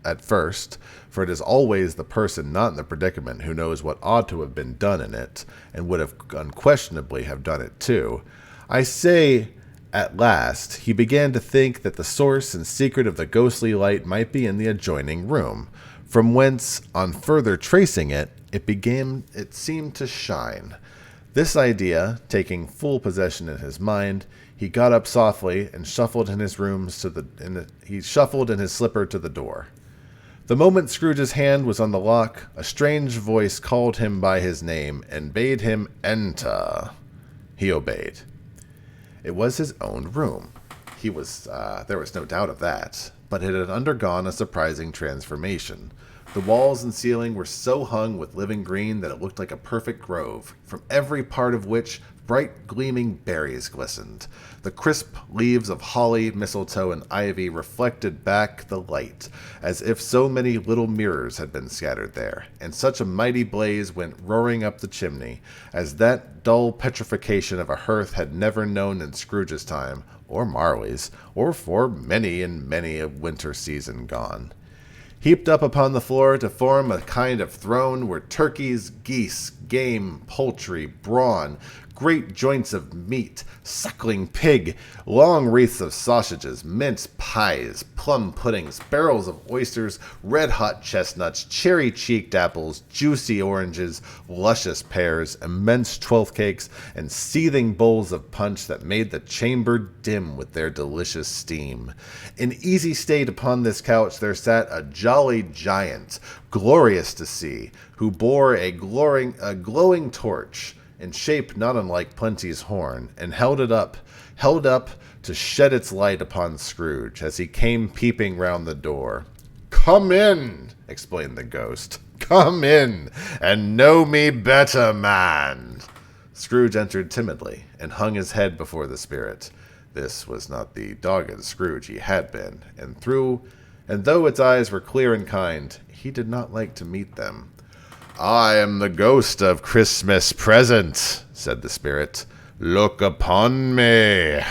at first, for it is always the person not in the predicament who knows what ought to have been done in it, and would have unquestionably have done it too. I say, At last, he began to think that the source and secret of the ghostly light might be in the adjoining room, from whence, on further tracing it, it seemed to shine. This idea, taking full possession in his mind, he got up softly and shuffled in his slipper to the door. The moment Scrooge's hand was on the lock, a strange voice called him by his name and bade him enter. He obeyed. It was his own room. There was no doubt of that, but it had undergone a surprising transformation. The walls and ceiling were so hung with living green that it looked like a perfect grove, from every part of which bright gleaming berries glistened. The crisp leaves of holly, mistletoe, and ivy reflected back the light, as if so many little mirrors had been scattered there, and such a mighty blaze went roaring up the chimney, as that dull petrification of a hearth had never known in Scrooge's time, or Marley's, or for many and many a winter season gone. Heaped up upon the floor to form a kind of throne were turkeys, geese, game, poultry, brawn, great joints of meat, suckling pig, long wreaths of sausages, mince pies, plum puddings, barrels of oysters, red-hot chestnuts, cherry-cheeked apples, juicy oranges, luscious pears, immense twelfth cakes, and seething bowls of punch that made the chamber dim with their delicious steam. In easy state upon this couch there sat a jolly giant, glorious to see, who bore a glowing torch, in shape not unlike Plenty's horn, and held up to shed its light upon Scrooge as he came peeping round the door. "Come in," explained the ghost. "Come in, and know me better, man." Scrooge entered timidly, and hung his head before the spirit. This was not the dogged Scrooge he had been, and though its eyes were clear and kind, he did not like to meet them. "I am the ghost of Christmas present," said the spirit. "Look upon me."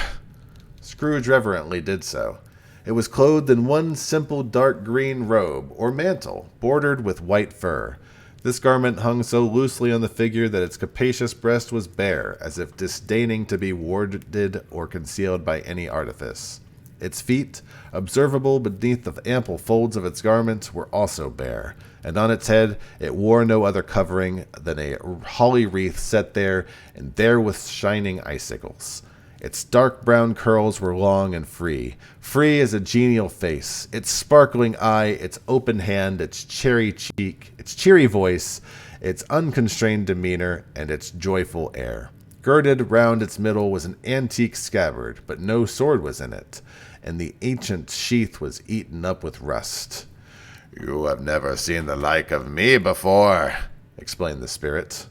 Scrooge reverently did so. It was clothed in one simple dark green robe, or mantle, bordered with white fur. This garment hung so loosely on the figure that its capacious breast was bare, as if disdaining to be warded or concealed by any artifice. Its feet, observable beneath the ample folds of its garment, were also bare, and on its head it wore no other covering than a holly wreath set there and there with shining icicles. Its dark brown curls were long and free as a genial face, its sparkling eye, its open hand, its cherry cheek, its cheery voice, its unconstrained demeanor, and its joyful air. Girded round its middle was an antique scabbard, but no sword was in it, and the ancient sheath was eaten up with rust. "You have never seen the like of me before," explained the spirit.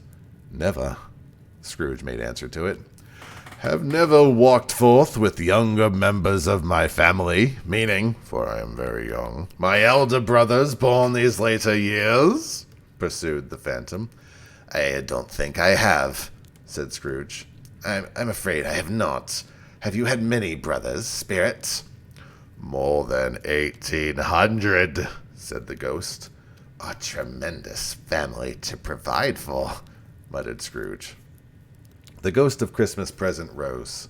"Never," Scrooge made answer to it. "Have never walked forth with younger members of my family, meaning, for I am very young, my elder brothers born these later years?" pursued the phantom. "I don't think I have," said Scrooge. I'm afraid I have not. Have you had many brothers, spirit?" "More than 1,800, said the ghost. "A tremendous family to provide for," muttered Scrooge. The ghost of Christmas present rose.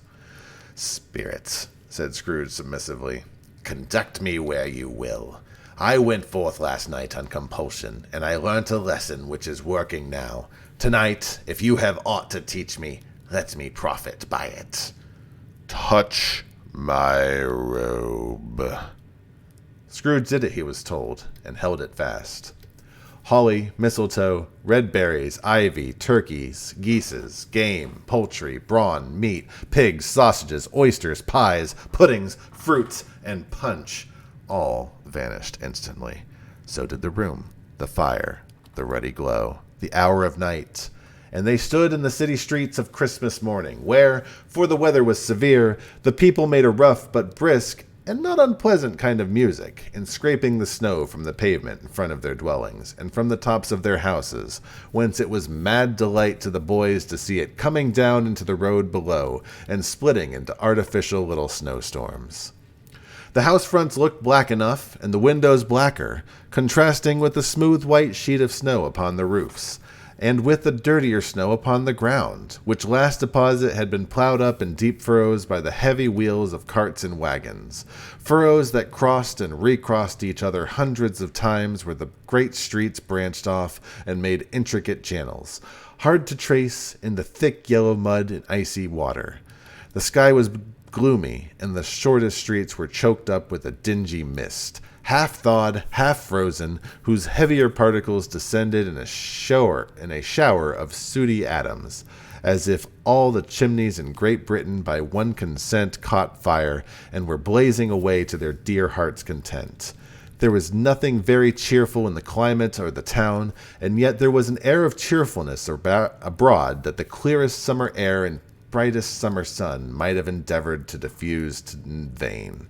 "Spirits," said Scrooge submissively, "conduct me where you will. I went forth last night on compulsion, and I learnt a lesson which is working now. Tonight, if you have aught to teach me, let me profit by it." "Touch my robe." Scrooge did it, he was told, and held it fast. Holly, mistletoe, red berries, ivy, turkeys, geeses, game, poultry, brawn, meat, pigs, sausages, oysters, pies, puddings, fruits, and punch all vanished instantly. So did the room, the fire, the ruddy glow, the hour of night, and they stood in the city streets of Christmas morning, where, for the weather was severe, the people made a rough but brisk and not unpleasant kind of music, in scraping the snow from the pavement in front of their dwellings, and from the tops of their houses, whence it was mad delight to the boys to see it coming down into the road below, and splitting into artificial little snowstorms. The house fronts looked black enough, and the windows blacker, contrasting with the smooth white sheet of snow upon the roofs, and with the dirtier snow upon the ground, which last deposit had been plowed up in deep furrows by the heavy wheels of carts and wagons, furrows that crossed and recrossed each other hundreds of times where the great streets branched off and made intricate channels, hard to trace in the thick yellow mud and icy water. The sky was gloomy, and the shortest streets were choked up with a dingy mist, half thawed, half frozen, whose heavier particles descended in a shower of sooty atoms, as if all the chimneys in Great Britain by one consent caught fire and were blazing away to their dear heart's content. There was nothing very cheerful in the climate or the town, and yet there was an air of cheerfulness abroad that the clearest summer air and brightest summer sun might have endeavored to diffuse in vain.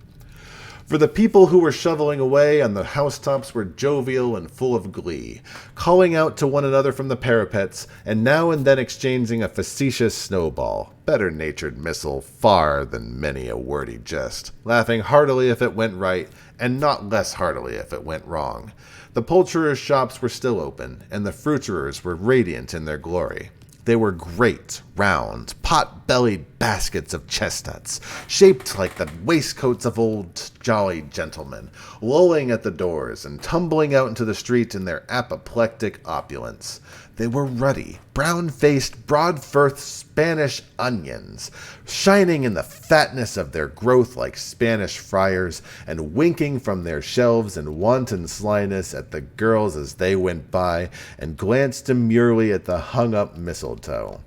For the people who were shoveling away on the housetops were jovial and full of glee, calling out to one another from the parapets, and now and then exchanging a facetious snowball, better-natured missile far than many a wordy jest, laughing heartily if it went right, and not less heartily if it went wrong. The poulterers' shops were still open, and the fruiterers were radiant in their glory. They were great, round, pot-bellied baskets of chestnuts, shaped like the waistcoats of old jolly gentlemen, lolling at the doors and tumbling out into the street in their apoplectic opulence. They were ruddy, brown-faced, broad-firthed Spanish onions, shining in the fatness of their growth like Spanish friars, and winking from their shelves in wanton slyness at the girls as they went by, and glanced demurely at the hung-up mistletoe.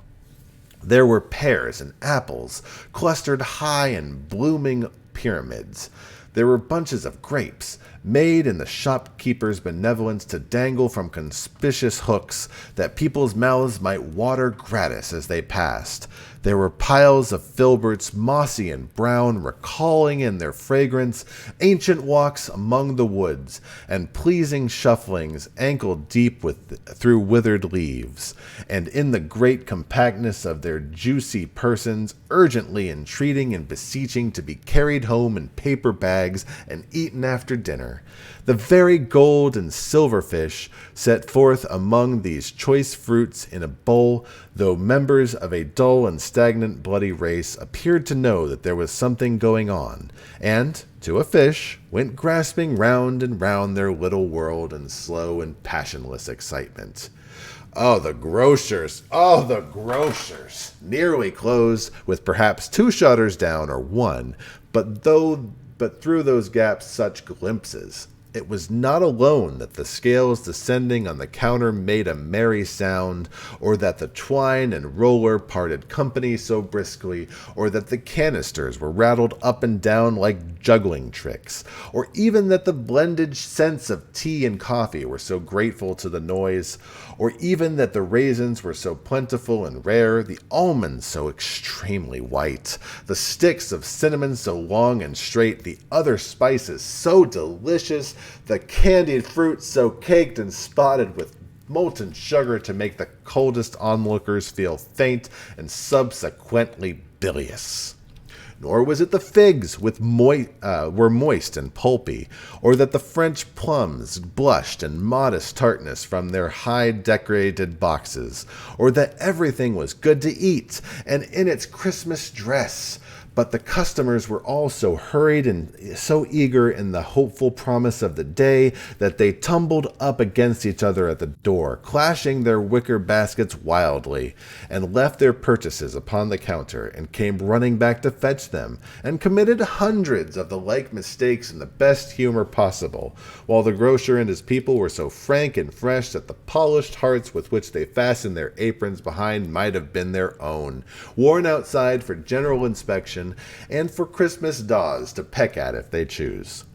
There were pears and apples, clustered high in blooming pyramids. There were bunches of grapes, made in the shopkeeper's benevolence to dangle from conspicuous hooks, that people's mouths might water gratis as they passed. There were piles of filberts, mossy and brown, recalling in their fragrance ancient walks among the woods, and pleasing shufflings ankle-deep through withered leaves, and in the great compactness of their juicy persons, urgently entreating and beseeching to be carried home in paper bags and eaten after dinner. The very gold and silver fish set forth among these choice fruits in a bowl, though members of a dull and stagnant bloody race, appeared to know that there was something going on, and, to a fish, went grasping round and round their little world in slow and passionless excitement. Oh, the grocers! Oh, the grocers! Nearly closed, with perhaps 2 shutters down or 1, but through those gaps such glimpses. It was not alone that the scales descending on the counter made a merry sound, or that the twine and roller parted company so briskly, or that the canisters were rattled up and down like juggling tricks, or even that the blended scents of tea and coffee were so grateful to the noise, or even that the raisins were so plentiful and rare, the almonds so extremely white, the sticks of cinnamon so long and straight, the other spices so delicious, the candied fruit so caked and spotted with molten sugar to make the coldest onlookers feel faint and subsequently bilious. Nor was it the figs were moist and pulpy, or that the French plums blushed in modest tartness from their high decorated boxes, or that everything was good to eat and in its Christmas dress. But the customers were all so hurried and so eager in the hopeful promise of the day that they tumbled up against each other at the door, clashing their wicker baskets wildly, and left their purchases upon the counter, and came running back to fetch them, and committed hundreds of the like mistakes in the best humor possible, while the grocer and his people were so frank and fresh that the polished hearts with which they fastened their aprons behind might have been their own, worn outside for general inspection, and for Christmas daws to peck at if they choose.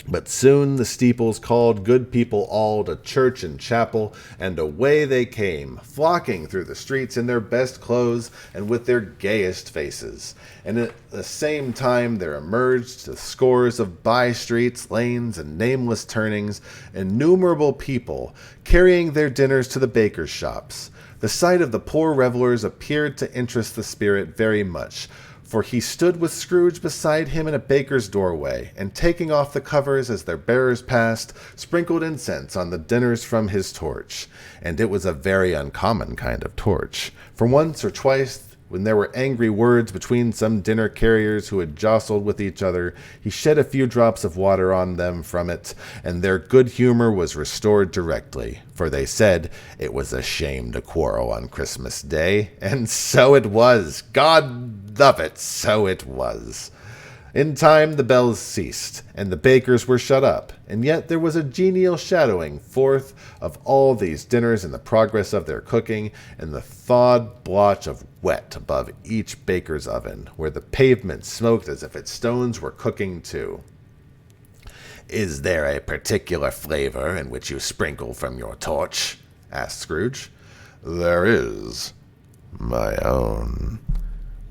But soon the steeples called good people all to church and chapel, and away they came, flocking through the streets in their best clothes and with their gayest faces. And at the same time there emerged to scores of by-streets, lanes, and nameless turnings, innumerable people, carrying their dinners to the bakers' shops. The sight of the poor revelers appeared to interest the spirit very much, for he stood with Scrooge beside him in a baker's doorway, and taking off the covers as their bearers passed, sprinkled incense on the dinners from his torch. And it was a very uncommon kind of torch, for once or twice, when there were angry words between some dinner carriers who had jostled with each other, he shed a few drops of water on them from it, and their good humor was restored directly, for they said it was a shame to quarrel on Christmas Day, and so it was. God love it, so it was. In time the bells ceased, and the bakers were shut up, and yet there was a genial shadowing forth of all these dinners in the progress of their cooking, and the thawed blotch of wet above each baker's oven, where the pavement smoked as if its stones were cooking too. "Is there a particular flavor in which you sprinkle from your torch?" asked Scrooge. "There is. My own."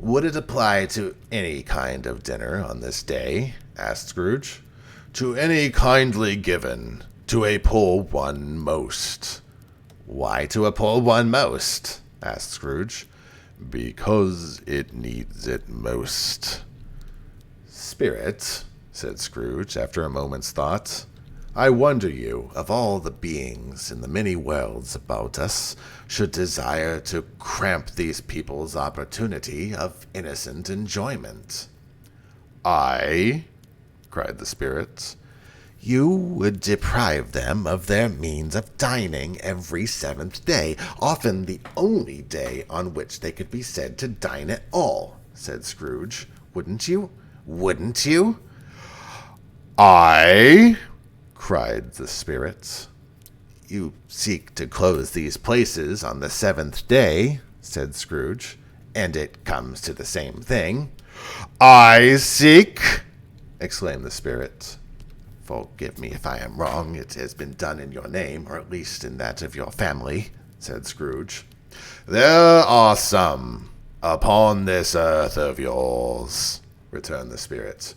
"Would it apply to any kind of dinner on this day?" asked Scrooge. "To any kindly given. To a poor one most." "Why to a poor one most?" asked Scrooge. "Because it needs it most." "Spirit," said Scrooge, after a moment's thought, "I wonder you, of all the beings in the many worlds about us, should desire to cramp these people's opportunity of innocent enjoyment." "I?" cried the spirit. "You would deprive them of their means of dining every seventh day, often the only day on which they could be said to dine at all," said Scrooge. "Wouldn't you? Wouldn't you?" "I?" cried the spirit. "You seek to close these places on the seventh day," said Scrooge, "and it comes to the same thing." "I seek!" exclaimed the spirit. "Forgive me if I am wrong. It has been done in your name, or at least in that of your family," said Scrooge. "There are some upon this earth of yours," returned the spirit,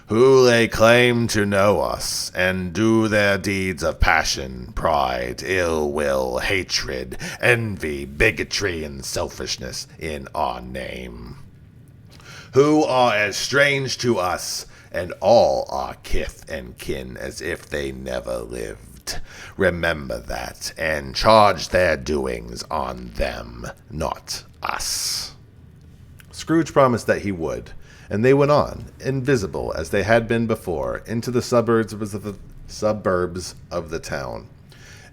"who lay claim to know us, and do their deeds of passion, pride, ill will, hatred, envy, bigotry, and selfishness in our name, who are as strange to us and all our kith and kin as if they never lived. Remember that, and charge their doings on them, not us." Scrooge promised that he would, and they went on, invisible as they had been before, into the suburbs of the town.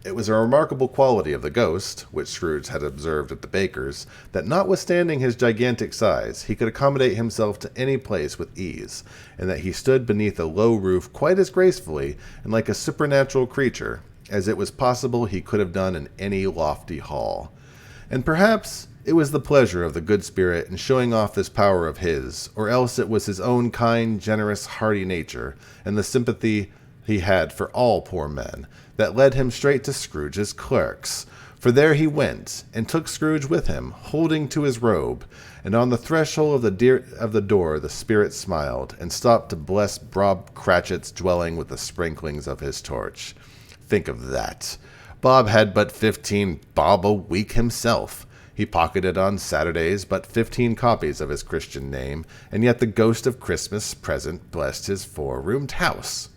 It was a remarkable quality of the ghost, which Scrooge had observed at the baker's, that notwithstanding his gigantic size, he could accommodate himself to any place with ease, and that he stood beneath a low roof quite as gracefully and like a supernatural creature as it was possible he could have done in any lofty hall. And perhaps it was the pleasure of the good spirit in showing off this power of his, or else it was his own kind, generous, hearty nature, and the sympathy he had for all poor men, that led him straight to Scrooge's clerks. For there he went, and took Scrooge with him, holding to his robe, and on the threshold of the door the spirit smiled, and stopped to bless Bob Cratchit's dwelling with the sprinklings of his torch. Think of that. Bob had but 15 bob a week himself. He pocketed on Saturdays but 15 copies of his Christian name, and yet the ghost of Christmas present blessed his 4-roomed house.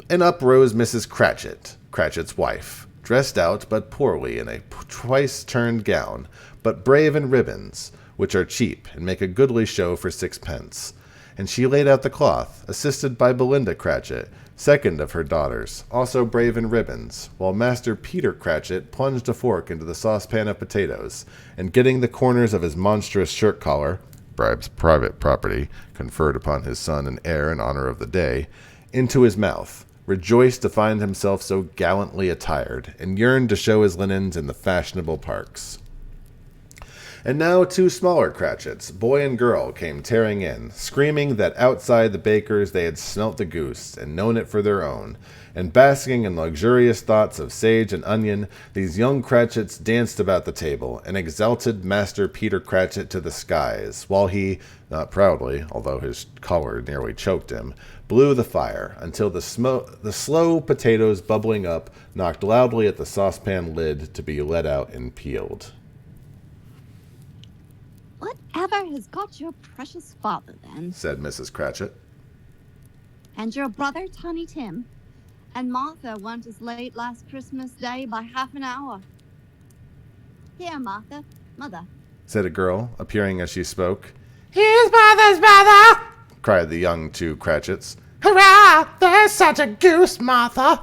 And up rose Mrs. Cratchit, Cratchit's wife, dressed out but poorly in a twice-turned gown, but brave in ribbons, which are cheap and make a goodly show for 6 pence. And she laid out the cloth, assisted by Belinda Cratchit, second of her daughters, also brave in ribbons, while Master Peter Cratchit plunged a fork into the saucepan of potatoes, and getting the corners of his monstrous shirt-collar, bribes private property, conferred upon his son and heir in honor of the day, into his mouth, rejoiced to find himself so gallantly attired, and yearned to show his linens in the fashionable parks. And now 2 smaller Cratchits, boy and girl, came tearing in, screaming that outside the baker's they had smelt the goose, and known it for their own. And basking in luxurious thoughts of sage and onion, these young Cratchits danced about the table, and exalted Master Peter Cratchit to the skies, while he, not proudly, although his collar nearly choked him, blew the fire, until the slow potatoes bubbling up knocked loudly at the saucepan lid to be let out and peeled. Whatever has got your precious father, then? said Mrs. Cratchit. And your brother, Tiny Tim, and Martha weren't as late last Christmas Day by half an hour. Here, Martha, Mother, said a girl, appearing as she spoke. Here's Mother's brother! cried the young two Cratchits. Hurrah! There's such a goose, Martha!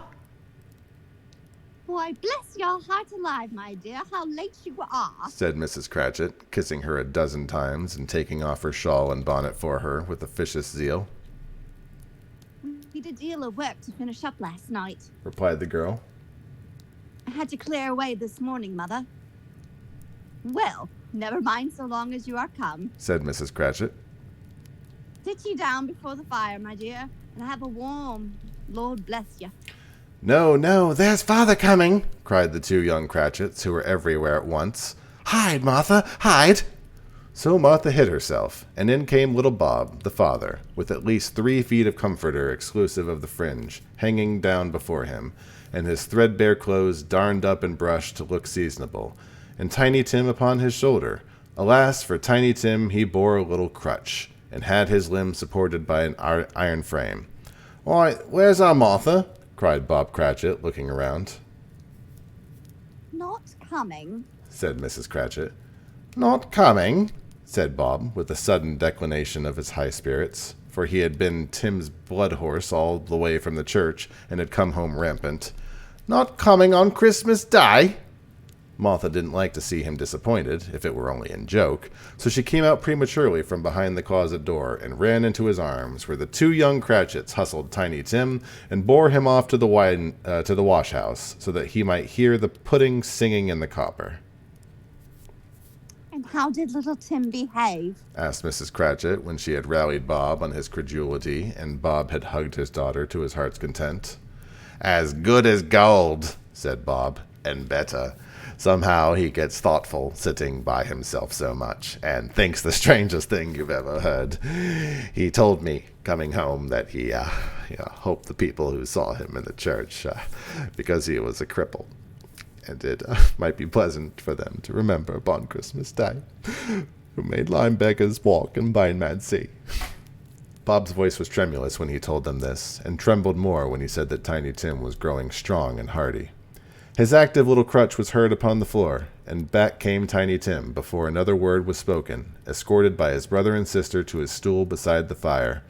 Why, bless your heart alive, my dear, how late you are, said Mrs. Cratchit, kissing her a dozen times and taking off her shawl and bonnet for her with officious zeal. We did a deal of work to finish up last night, replied the girl. I had to clear away this morning, Mother. Well, never mind so long as you are come, said Mrs. Cratchit. Sit ye down before the fire, my dear, and have a warm, Lord bless you. No, no, there's Father coming, cried the two young Cratchits, who were everywhere at once. Hide, Martha, hide! So Martha hid herself, and in came little Bob, the father, with at least 3 feet of comforter exclusive of the fringe, hanging down before him, and his threadbare clothes darned up and brushed to look seasonable, and Tiny Tim upon his shoulder. Alas, for Tiny Tim he bore a little crutch, and had his limbs supported by an iron frame. Why, where's our Martha? cried Bob Cratchit, looking around. Not coming, said Mrs. Cratchit. Not coming, said Bob, with a sudden declination of his high spirits, for he had been Tim's blood horse all the way from the church, and had come home rampant. Not coming on Christmas Day? Martha didn't like to see him disappointed, if it were only in joke, so she came out prematurely from behind the closet door and ran into his arms, where the two young Cratchits hustled Tiny Tim and bore him off to the wash house, so that he might hear the pudding singing in the copper. And how did little Tim behave? asked Mrs. Cratchit, when she had rallied Bob on his credulity, and Bob had hugged his daughter to his heart's content. As good as gold, said Bob, and better. Somehow he gets thoughtful, sitting by himself so much, and thinks the strangest thing you've ever heard. He told me, coming home, that he hoped the people who saw him in the church, because he was a cripple, and it might be pleasant for them to remember upon Christmas Day, who made lame beggars walk and blind men see. Bob's voice was tremulous when he told them this, and trembled more when he said that Tiny Tim was growing strong and hearty. His active little crutch was heard upon the floor, and back came Tiny Tim before another word was spoken, escorted by his brother and sister to his stool beside the fire.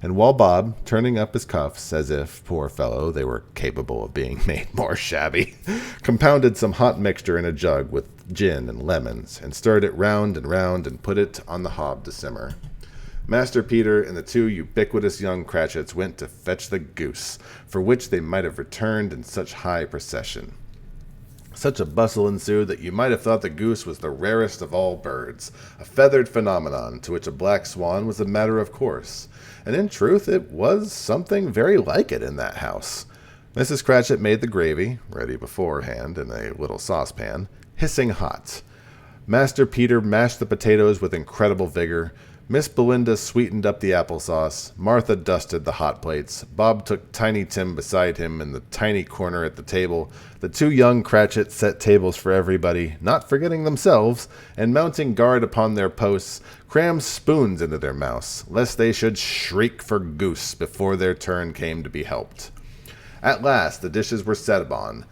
And while Bob, turning up his cuffs, as if, poor fellow, they were capable of being made more shabby, compounded some hot mixture in a jug with gin and lemons, and stirred it round and put it on the hob to simmer. Master Peter and the two ubiquitous young Cratchits went to fetch the goose, for which they might have returned in such high procession. Such a bustle ensued that you might have thought the goose was the rarest of all birds, a feathered phenomenon to which a black swan was a matter of course. And in truth it was something very like it in that house. Mrs. Cratchit made the gravy, ready beforehand in a little saucepan, hissing hot. Master Peter mashed the potatoes with incredible vigor. Miss Belinda sweetened up the applesauce. Martha dusted the hot plates. Bob took Tiny Tim beside him in the tiny corner at the table. The two young Cratchits set tables for everybody, not forgetting themselves, and mounting guard upon their posts, crammed spoons into their mouths, lest they should shriek for goose before their turn came to be helped. At last the dishes were set upon,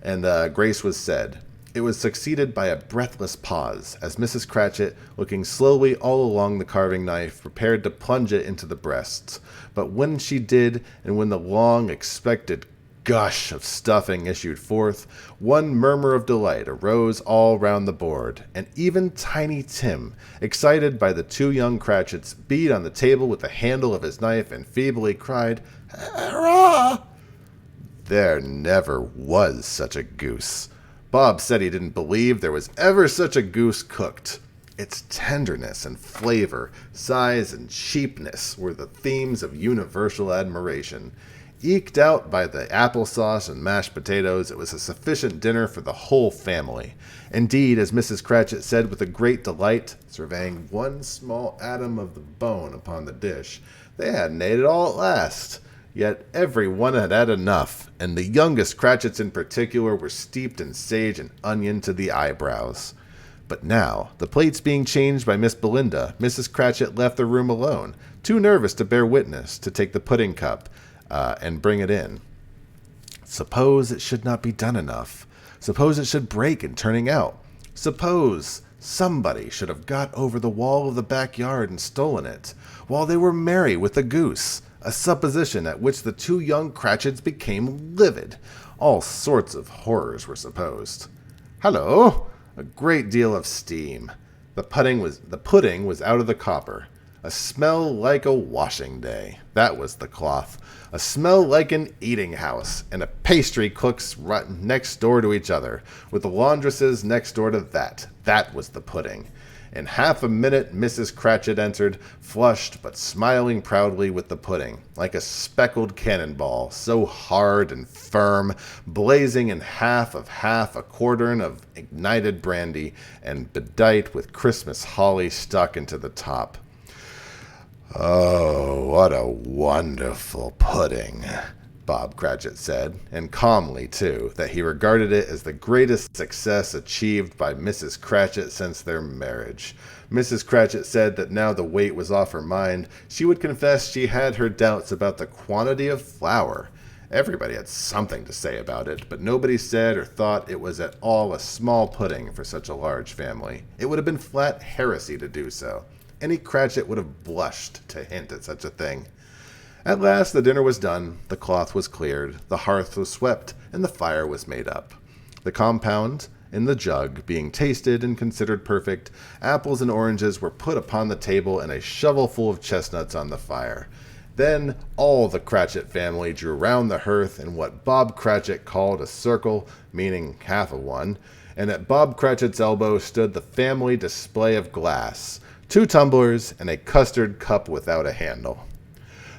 and grace was said. It was succeeded by a breathless pause, as Mrs. Cratchit, looking slowly all along the carving knife, prepared to plunge it into the breasts. But when she did, and when the long-expected gush of stuffing issued forth, one murmur of delight arose all round the board, and even Tiny Tim, excited by the two young Cratchits, beat on the table with the handle of his knife and feebly cried, "Hurrah!" There never was such a goose. Bob said he didn't believe there was ever such a goose cooked. Its tenderness and flavor, size and cheapness were the themes of universal admiration. Eked out by the applesauce and mashed potatoes, it was a sufficient dinner for the whole family. Indeed, as Mrs. Cratchit said with a great delight, surveying one small atom of the bone upon the dish, they hadn't ate it all at last. Yet every one had had enough, and the youngest Cratchits in particular were steeped in sage and onion to the eyebrows. But now, the plates being changed by Miss Belinda, Mrs. Cratchit left the room alone, too nervous to bear witness, to take the pudding cup and bring it in. Suppose it should not be done enough. Suppose it should break in turning out. Suppose somebody should have got over the wall of the backyard and stolen it, while they were merry with the goose, a supposition at which the two young Cratchits became livid. All sorts of horrors were supposed. Hallo! A great deal of steam. The pudding was out of the copper. A smell like a washing day. That was the cloth. A smell like an eating house, and a pastry cook's next door to each other, with the laundresses next door to that. That was the pudding. In half a minute, Mrs. Cratchit entered, flushed but smiling proudly with the pudding, like a speckled cannonball, so hard and firm, blazing in half a quartern of ignited brandy, and bedight with Christmas holly stuck into the top. "Oh, what a wonderful pudding," Bob Cratchit said, and calmly, too, that he regarded it as the greatest success achieved by Mrs. Cratchit since their marriage. Mrs. Cratchit said that now the weight was off her mind, she would confess she had her doubts about the quantity of flour. Everybody had something to say about it, but nobody said or thought it was at all a small pudding for such a large family. It would have been flat heresy to do so. Any Cratchit would have blushed to hint at such a thing. At last the dinner was done, the cloth was cleared, the hearth was swept, and the fire was made up. The compound, in the jug, being tasted and considered perfect, apples and oranges were put upon the table and a shovelful of chestnuts on the fire. Then all the Cratchit family drew round the hearth in what Bob Cratchit called a circle, meaning half of one, and at Bob Cratchit's elbow stood the family display of glass, 2 tumblers, and a custard cup without a handle.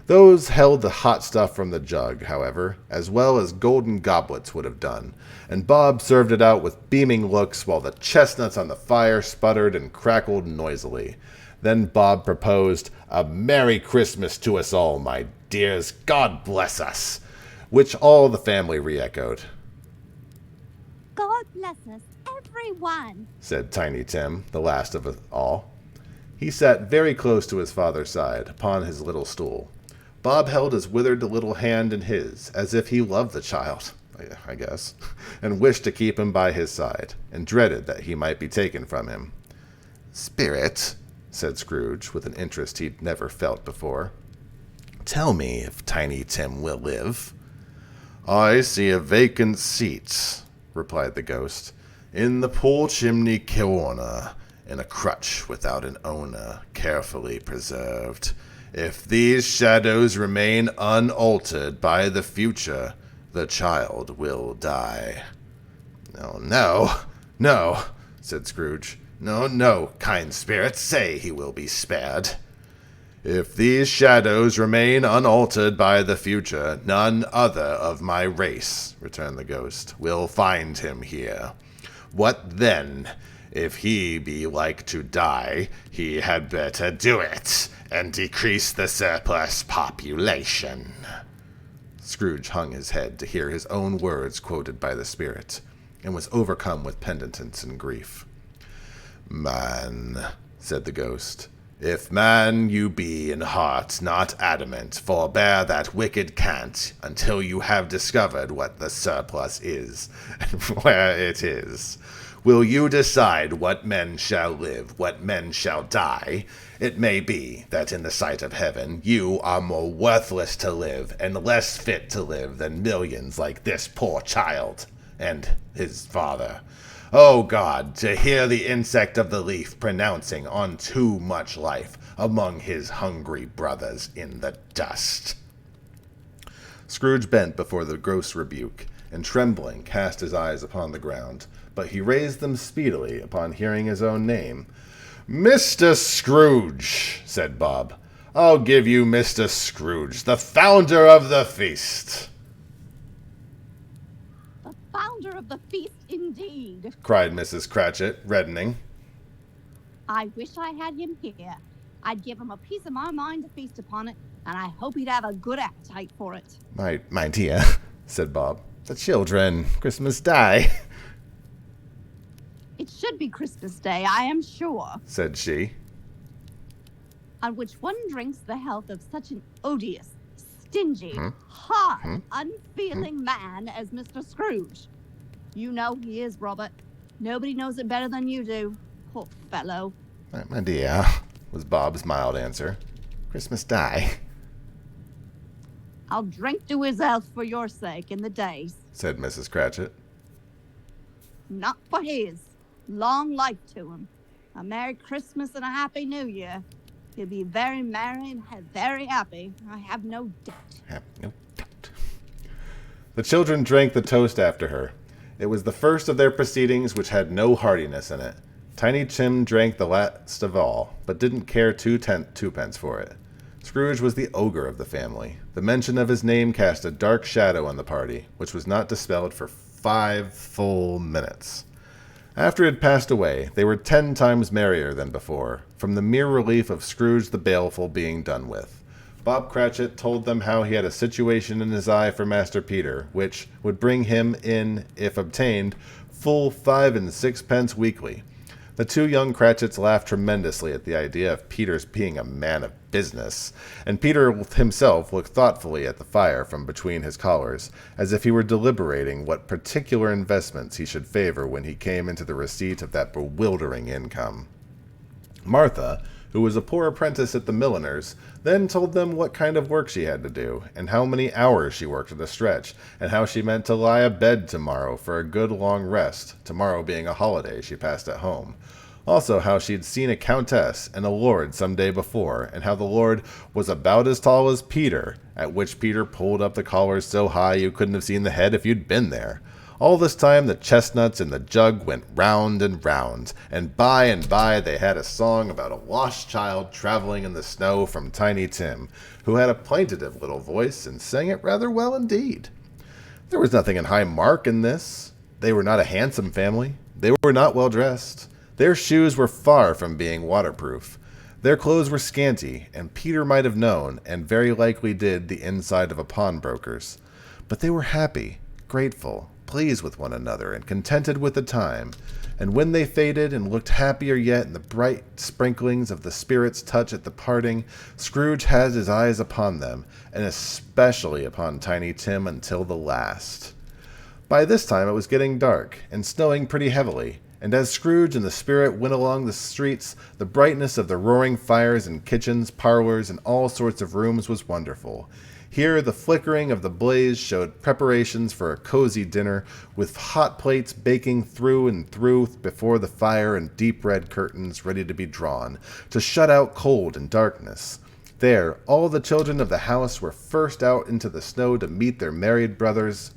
Those held the hot stuff from the jug, however, as well as golden goblets would have done, and Bob served it out with beaming looks while the chestnuts on the fire sputtered and crackled noisily. Then Bob proposed, "A Merry Christmas to us all, my dears, God bless us," which all the family re-echoed. God bless us, everyone, said Tiny Tim, the last of us all. He sat very close to his father's side, upon his little stool. Bob held his withered little hand in his, as if he loved the child, I guess, and wished to keep him by his side, and dreaded that he might be taken from him. "Spirit," said Scrooge, with an interest he'd never felt before, "tell me if Tiny Tim will live." "I see a vacant seat," replied the ghost, "in the poor chimney corner, in a crutch without an owner, carefully preserved. If these shadows remain unaltered by the future, the child will die." No, said Scrooge. No, kind spirit, say he will be spared." "If these shadows remain unaltered by the future, none other of my race," returned the ghost, "will find him here. What then? If he be like to die, he had better do it, and decrease the surplus population." Scrooge hung his head to hear his own words quoted by the spirit, and was overcome with penitence and grief. "Man," said the ghost, "if man you be in heart, not adamant, forbear that wicked cant until you have discovered what the surplus is, and where it is. Will you decide what men shall live, what men shall die? It may be that in the sight of heaven you are more worthless to live and less fit to live than millions like this poor child and his father. O God, to hear the insect of the leaf pronouncing on too much life among his hungry brothers in the dust." Scrooge bent before the gross rebuke, and trembling cast his eyes upon the ground, but he raised them speedily upon hearing his own name. "Mr. Scrooge," said Bob. "I'll give you Mr. Scrooge, the founder of the feast." The founder of the feast, indeed, cried Mrs. Cratchit, reddening. "I wish I had him here. I'd give him a piece of my mind to feast upon it, and I hope he'd have a good appetite for it." My dear," said Bob, "the children, Christmas die." It should be Christmas Day, I am sure, said she, on which one drinks the health of such an odious, stingy, hard, unfeeling man as Mr. Scrooge. You know he is, Robert. Nobody knows it better than you do. Poor fellow. My dear, was Bob's mild answer. Christmas Day, I'll drink to his health for your sake in the days. said Mrs. Cratchit. Not for his. Long life to him. A Merry Christmas and a Happy New Year. He'll be very merry and very happy. I have no doubt. No doubt. The children drank the toast after her. It was the first of their proceedings which had no heartiness in it. Tiny Tim drank the last of all, but didn't care twopence for it. Scrooge was the ogre of the family. The mention of his name cast a dark shadow on the party, which was not dispelled for 5 full minutes. After it had passed away, they were 10 times merrier than before, from the mere relief of Scrooge the Baleful being done with. Bob Cratchit told them how he had a situation in his eye for Master Peter, which would bring him in, if obtained, full 5 and 6 weekly. The 2 young Cratchits laughed tremendously at the idea of Peter's being a man of business, and Peter himself looked thoughtfully at the fire from between his collars, as if he were deliberating what particular investments he should favor when he came into the receipt of that bewildering income. Martha, who was a poor apprentice at the milliner's, then told them what kind of work she had to do, and how many hours she worked at a stretch, and how she meant to lie abed tomorrow for a good long rest, tomorrow being a holiday she passed at home. Also how she had seen a countess and a lord some day before, and how the lord was about as tall as Peter, at which Peter pulled up the collars so high you couldn't have seen the head if you'd been there. All this time the chestnuts in the jug went round and round, and by they had a song about a lost child traveling in the snow from Tiny Tim, who had a plaintive little voice and sang it rather well indeed. There was nothing in high mark in this. They were not a handsome family. They were not well dressed. Their shoes were far from being waterproof. Their clothes were scanty, and Peter might have known, and very likely did, the inside of a pawnbroker's. But they were happy, grateful, pleased with one another, and contented with the time, and when they faded and looked happier yet in the bright sprinklings of the Spirit's touch at the parting, Scrooge had his eyes upon them, and especially upon Tiny Tim until the last. By this time it was getting dark, and snowing pretty heavily, and as Scrooge and the Spirit went along the streets, the brightness of the roaring fires in kitchens, parlors, and all sorts of rooms was wonderful. Here the flickering of the blaze showed preparations for a cozy dinner, with hot plates baking through and through before the fire and deep red curtains ready to be drawn, to shut out cold and darkness. There all the children of the house were first out into the snow to meet their married brothers,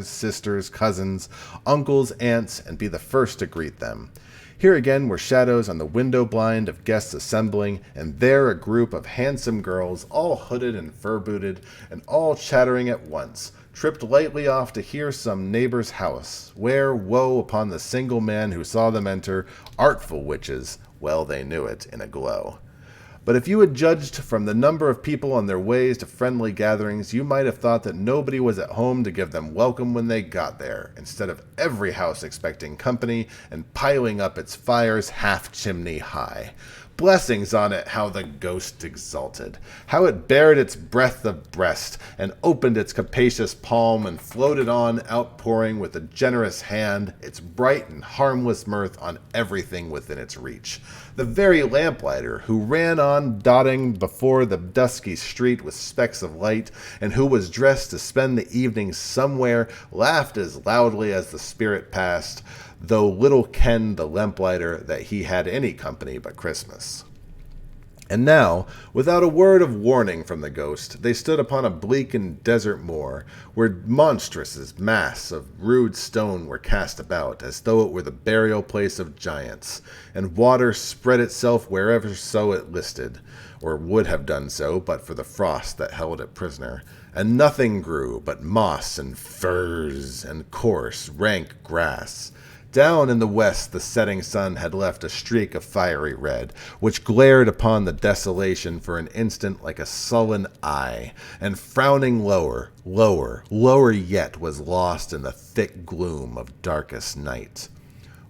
sisters, cousins, uncles, aunts, and be the first to greet them. Here again were shadows on the window blind of guests assembling, and there a group of handsome girls, all hooded and fur-booted, and all chattering at once, tripped lightly off to hear some neighbor's house, where, woe upon the single man who saw them enter, artful witches, well they knew it, in a glow. But if you had judged from the number of people on their ways to friendly gatherings, you might have thought that nobody was at home to give them welcome when they got there, instead of every house expecting company and piling up its fires half-chimney high. Blessings on it, how the ghost exulted, how it bared its breadth of breast, and opened its capacious palm, and floated on, outpouring with a generous hand its bright and harmless mirth on everything within its reach. The very lamplighter, who ran on dotting before the dusky street with specks of light, and who was dressed to spend the evening somewhere, laughed as loudly as the Spirit passed, though little kenned the lamplighter that he had any company but Christmas. And now, without a word of warning from the ghost, they stood upon a bleak and desert moor, where monstrous masses of rude stone were cast about, as though it were the burial place of giants, and water spread itself wherever so it listed, or would have done so but for the frost that held it prisoner, and nothing grew but moss and furze and coarse, rank grass. Down in the west the setting sun had left a streak of fiery red, which glared upon the desolation for an instant like a sullen eye, and frowning lower, lower yet was lost in the thick gloom of darkest night.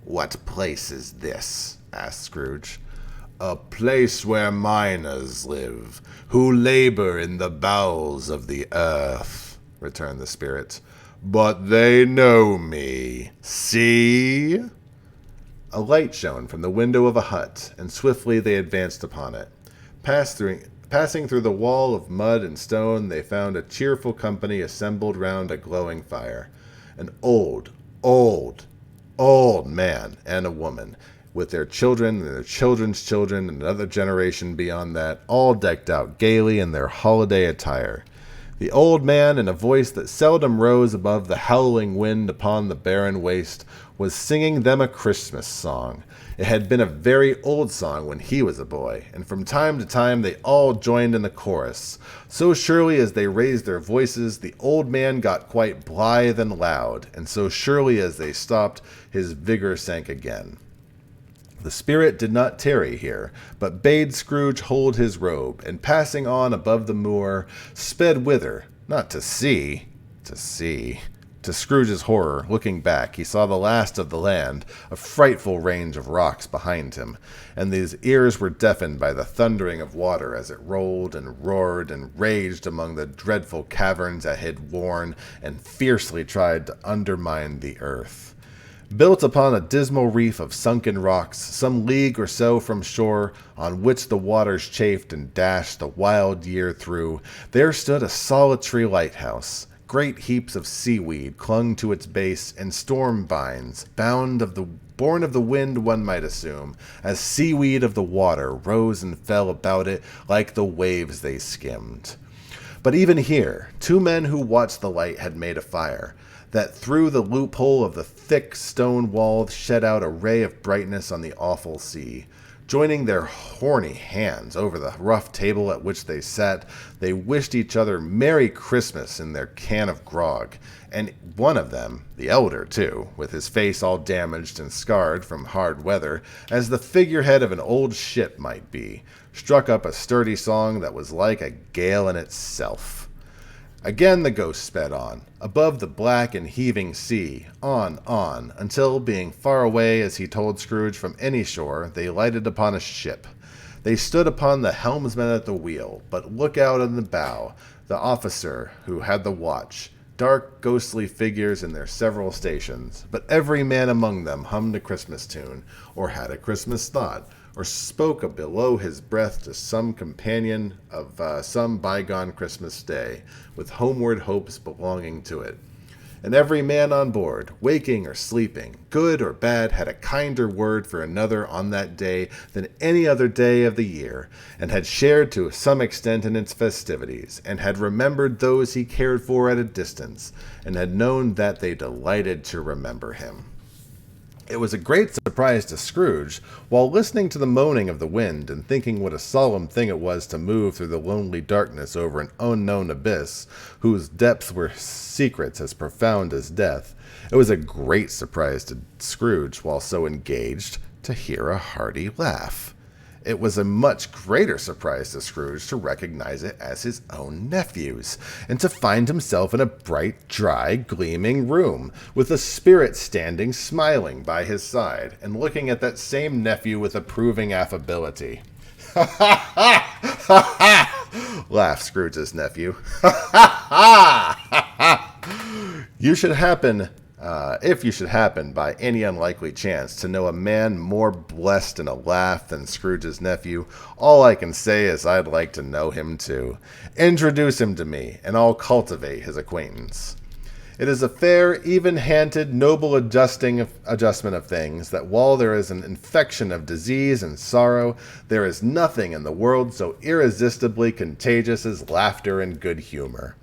"What place is this?" asked Scrooge. "A place where miners live, who labor in the bowels of the earth," returned the spirit. "But they know me. See?" A light shone from the window of a hut, and swiftly they advanced upon it. Passing through the wall of mud and stone, they found a cheerful company assembled round a glowing fire. An old, old man and a woman, with their children and their children's children and another generation beyond that, all decked out gaily in their holiday attire. The old man, in a voice that seldom rose above the howling wind upon the barren waste, was singing them a Christmas song. It had been a very old song when he was a boy, and from time to time they all joined in the chorus. So surely as they raised their voices, the old man got quite blithe and loud, and so surely as they stopped, his vigor sank again. The spirit did not tarry here, but bade Scrooge hold his robe, and passing on above the moor, sped whither? Not to see. To Scrooge's horror, looking back, he saw the last of the land, a frightful range of rocks behind him, and his ears were deafened by the thundering of water as it rolled and roared and raged among the dreadful caverns that had worn and fiercely tried to undermine the earth. Built upon a dismal reef of sunken rocks, some league or so from shore, on which the waters chafed and dashed the wild year through, there stood a solitary lighthouse. Great heaps of seaweed clung to its base, and storm vines, born of the wind, one might assume, as seaweed of the water, rose and fell about it like the waves they skimmed. But even here, two men who watched the light had made a fire, that through the loophole of the thick stone wall shed out a ray of brightness on the awful sea. Joining their horny hands over the rough table at which they sat, they wished each other Merry Christmas in their can of grog, and one of them, the elder too, with his face all damaged and scarred from hard weather, as the figurehead of an old ship might be, struck up a sturdy song that was like a gale in itself. Again the ghost sped on, above the black and heaving sea, on, until, being far away, as he told Scrooge, from any shore, they lighted upon a ship. They stood upon the helmsman at the wheel, but look out in the bow, the officer who had the watch, dark ghostly figures in their several stations, but every man among them hummed a Christmas tune, or had a Christmas thought, or spoke below his breath to some companion of some bygone Christmas day, with homeward hopes belonging to it. And every man on board, waking or sleeping, good or bad, had a kinder word for another on that day than any other day of the year, and had shared to some extent in its festivities, and had remembered those he cared for at a distance, and had known that they delighted to remember him. It was a great surprise to Scrooge, while listening to the moaning of the wind and thinking what a solemn thing it was to move through the lonely darkness over an unknown abyss, whose depths were secrets as profound as death. It was a great surprise to Scrooge, while so engaged, to hear a hearty laugh. It was a much greater surprise to Scrooge to recognize it as his own nephew's, and to find himself in a bright, dry, gleaming room, with a spirit standing smiling by his side, and looking at that same nephew with approving affability. "Ha ha ha! Ha ha!" laughed Scrooge's nephew. "Ha ha ha! If you should happen, by any unlikely chance, to know a man more blessed in a laugh than Scrooge's nephew, all I can say is I'd like to know him too. Introduce him to me, and I'll cultivate his acquaintance. It is a fair, even-handed, noble adjustment of things, that while there is an infection of disease and sorrow, there is nothing in the world so irresistibly contagious as laughter and good humor."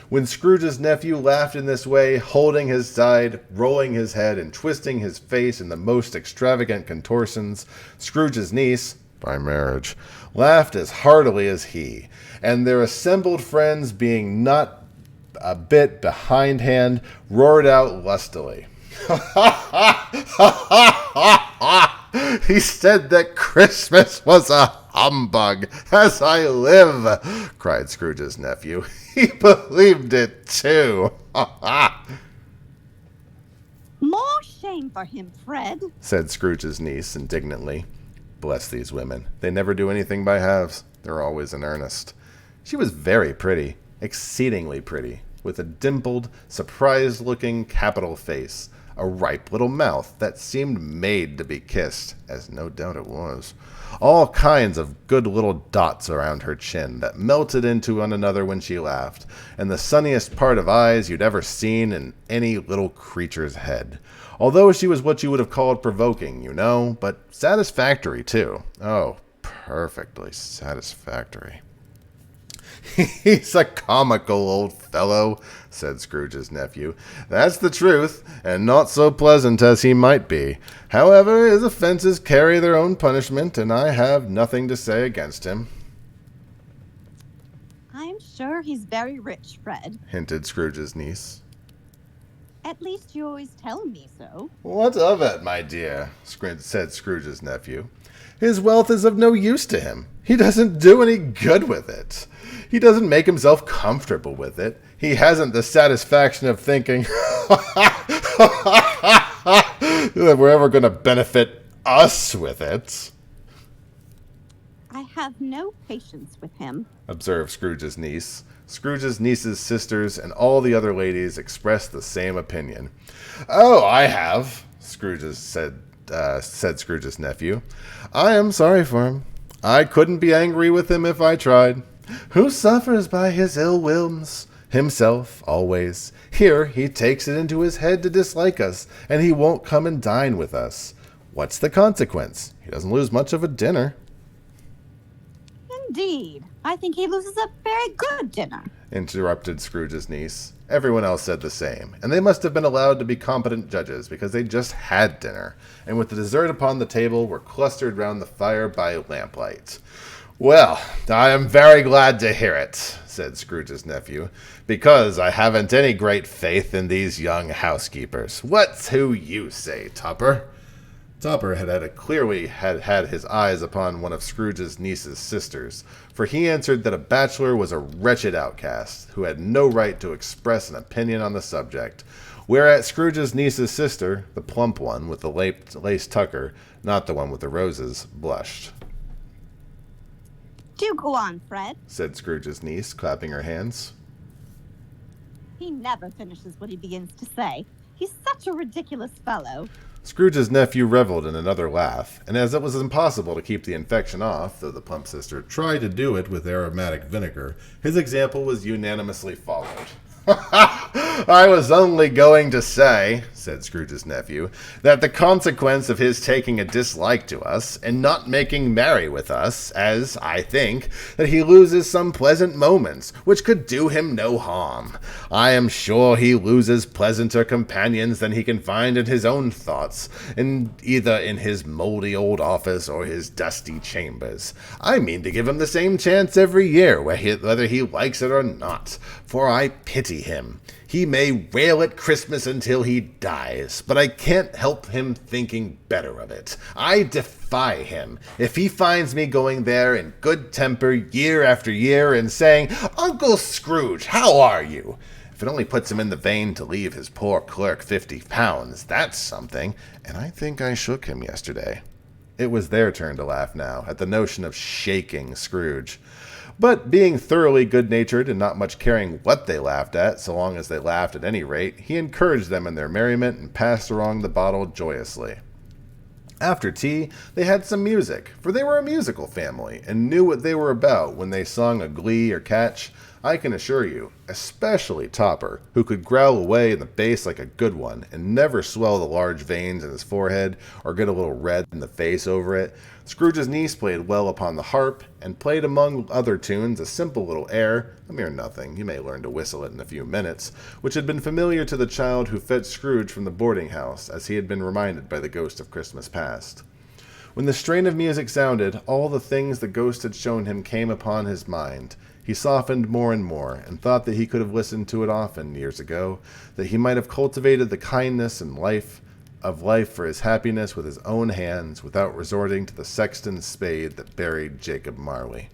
When Scrooge's nephew laughed in this way, holding his side, rolling his head, and twisting his face in the most extravagant contortions, Scrooge's niece, by marriage, laughed as heartily as he, and their assembled friends, being not a bit behindhand, roared out lustily. "He said that Christmas was a humbug, as I live!" cried Scrooge's nephew. "He believed it too." More shame anything for him, Fred. said Scrooge's niece indignantly. Bless these women. They never do anything by halves. They're always in earnest. She was very pretty, exceedingly pretty, with a dimpled, surprised-looking capital face, a ripe little mouth that seemed made to be kissed, as no doubt it was. All kinds of good little dots around her chin that melted into one another when she laughed, and the sunniest part of eyes you'd ever seen in any little creature's head. Although she was what you would have called provoking, you know, but satisfactory, too. Oh, perfectly satisfactory. He's a comical old fellow, said Scrooge's nephew. That's the truth, and not so pleasant as he might be. However, his offenses carry their own punishment, and I have nothing to say against him. I'm sure he's very rich, Fred. Hinted Scrooge's niece. At least you always tell me so. What of it, my dear? Said Scrooge's nephew. His wealth is of no use to him. He doesn't do any good with it. He doesn't make himself comfortable with it. He hasn't the satisfaction of thinking that we're ever going to benefit us with it. I have no patience with him, observed Scrooge's niece. Scrooge's niece's sisters and all the other ladies expressed the same opinion. Oh, I have, said Scrooge's nephew. I am sorry for him. I couldn't be angry with him if I tried. Who suffers by his ill wills? Himself, always. Here he takes it into his head to dislike us, and he won't come and dine with us. What's the consequence? He doesn't lose much of a dinner. Indeed. I think he loses a very good dinner, interrupted Scrooge's niece. Everyone else said the same, and they must have been allowed to be competent judges because they just had dinner, and with the dessert upon the table were clustered round the fire by lamplight. Well, I am very glad to hear it, said Scrooge's nephew, because I haven't any great faith in these young housekeepers. What's who you say, Topper? Topper clearly had his eyes upon one of Scrooge's niece's sisters, for he answered that a bachelor was a wretched outcast, who had no right to express an opinion on the subject, whereat Scrooge's niece's sister, the plump one with the lace tucker, not the one with the roses, blushed. Do go on, Fred, said Scrooge's niece, clapping her hands. He never finishes what he begins to say. He's such a ridiculous fellow. Scrooge's nephew reveled in another laugh, and as it was impossible to keep the infection off, though the plump sister tried to do it with aromatic vinegar, his example was unanimously followed. I was only going to say, said Scrooge's nephew, that the consequence of his taking a dislike to us and not making merry with us, as, I think, that he loses some pleasant moments, which could do him no harm. I am sure he loses pleasanter companions than he can find in his own thoughts, either in his mouldy old office or his dusty chambers. I mean to give him the same chance every year, whether he likes it or not, for I pity him. He may rail at Christmas until he dies, but I can't help him thinking better of it. I defy him. If he finds me going there in good temper year after year and saying, Uncle Scrooge, how are you? If it only puts him in the vein to leave his poor clerk £50, that's something, and I think I shook him yesterday. It was their turn to laugh now, at the notion of shaking Scrooge. But being thoroughly good-natured and not much caring what they laughed at, so long as they laughed at any rate, he encouraged them in their merriment and passed along the bottle joyously. After tea, they had some music, for they were a musical family, and knew what they were about when they sung a glee or catch. I can assure you, especially Topper, who could growl away in the bass like a good one, and never swell the large veins in his forehead, or get a little red in the face over it. Scrooge's niece played well upon the harp, and played among other tunes a simple little air, a mere nothing, you may learn to whistle it in a few minutes, which had been familiar to the child who fetched Scrooge from the boarding-house, as he had been reminded by the ghost of Christmas past. When the strain of music sounded, all the things the ghost had shown him came upon his mind. He softened more and more, and thought that he could have listened to it often, years ago, that he might have cultivated the kindness and life for his happiness with his own hands, without resorting to the sexton's spade that buried Jacob Marley.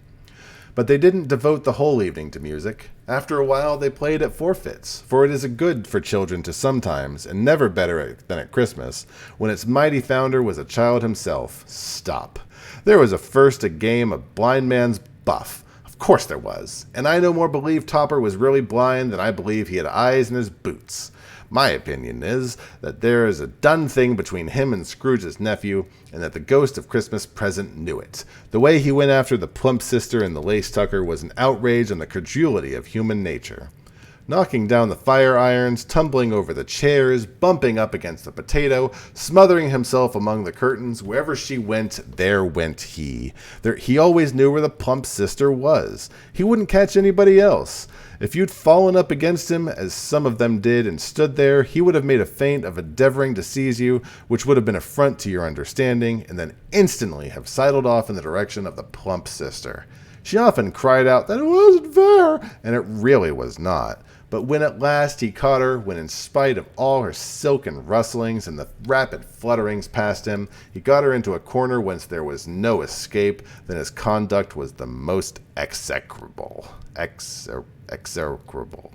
But they didn't devote the whole evening to music. After a while, they played at forfeits, for it is good for children to sometimes, and never better than at Christmas, when its mighty founder was a child himself, stop. There was first a game of blind man's buff. Of course there was, and I no more believe Topper was really blind than I believe he had eyes in his boots. My opinion is that there is a done thing between him and Scrooge's nephew, and that the ghost of Christmas present knew it. The way he went after the plump sister and the lace tucker was an outrage on the credulity of human nature. Knocking down the fire irons, tumbling over the chairs, bumping up against the potato, smothering himself among the curtains, wherever she went, there went he. He always knew where the plump sister was. He wouldn't catch anybody else. If you'd fallen up against him, as some of them did, and stood there, he would have made a feint of endeavoring to seize you, which would have been affront to your understanding, and then instantly have sidled off in the direction of the plump sister. She often cried out that it wasn't fair, and it really was not. But when at last he caught her, when in spite of all her silken rustlings and the rapid flutterings past him, he got her into a corner whence there was no escape, then his conduct was the most execrable. Execrable.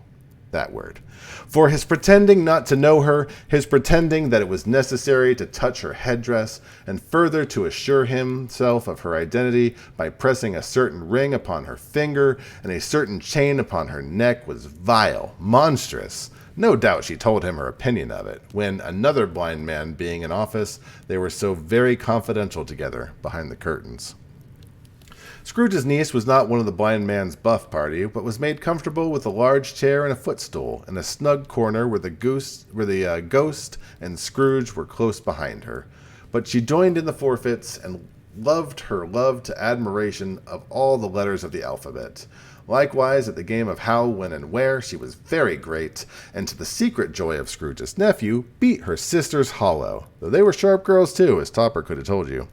That word. For his pretending not to know her, his pretending that it was necessary to touch her headdress, and further to assure himself of her identity by pressing a certain ring upon her finger and a certain chain upon her neck was vile, monstrous. No doubt she told him her opinion of it, when, another blind man being in office, they were so very confidential together behind the curtains. Scrooge's niece was not one of the blind man's buff party, but was made comfortable with a large chair and a footstool, in a snug corner where the ghost and Scrooge were close behind her. But she joined in the forfeits, and loved her love to admiration of all the letters of the alphabet. Likewise, at the game of how, when, and where, she was very great, and to the secret joy of Scrooge's nephew, beat her sisters hollow, though they were sharp girls too, as Topper could have told you.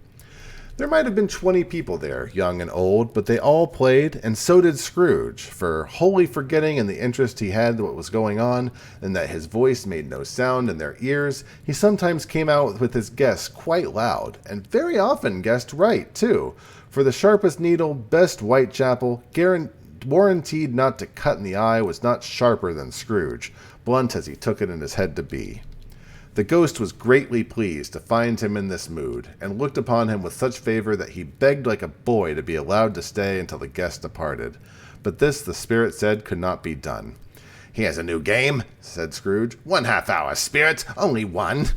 There might have been 20 people there, young and old, but they all played, and so did Scrooge, for wholly forgetting in the interest he had what was going on, and that his voice made no sound in their ears, he sometimes came out with his guess quite loud, and very often guessed right, too, for the sharpest needle, best Whitechapel, warranted not to cut in the eye, was not sharper than Scrooge, blunt as he took it in his head to be. The ghost was greatly pleased to find him in this mood, and looked upon him with such favor that he begged like a boy to be allowed to stay until the guest departed. But this, the spirit said, could not be done. "He has a new game," said Scrooge. "1 half-hour, spirit, only one."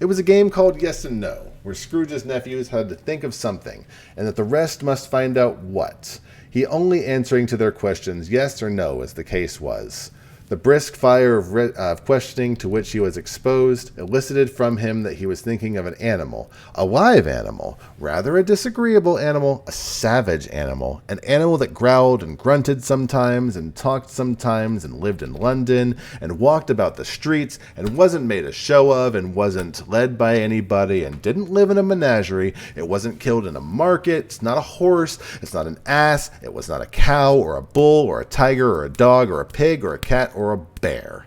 It was a game called Yes and No, where Scrooge's nephews had to think of something, and that the rest must find out what, he only answering to their questions yes or no, as the case was. The brisk fire of questioning to which he was exposed elicited from him that he was thinking of an animal, a live animal, rather a disagreeable animal, a savage animal, an animal that growled and grunted sometimes, and talked sometimes, and lived in London, and walked about the streets, and wasn't made a show of, and wasn't led by anybody, and didn't live in a menagerie, it wasn't killed in a market, it's not a horse, it's not an ass, it was not a cow, or a bull, or a tiger, or a dog, or a pig, or a cat, or a bear.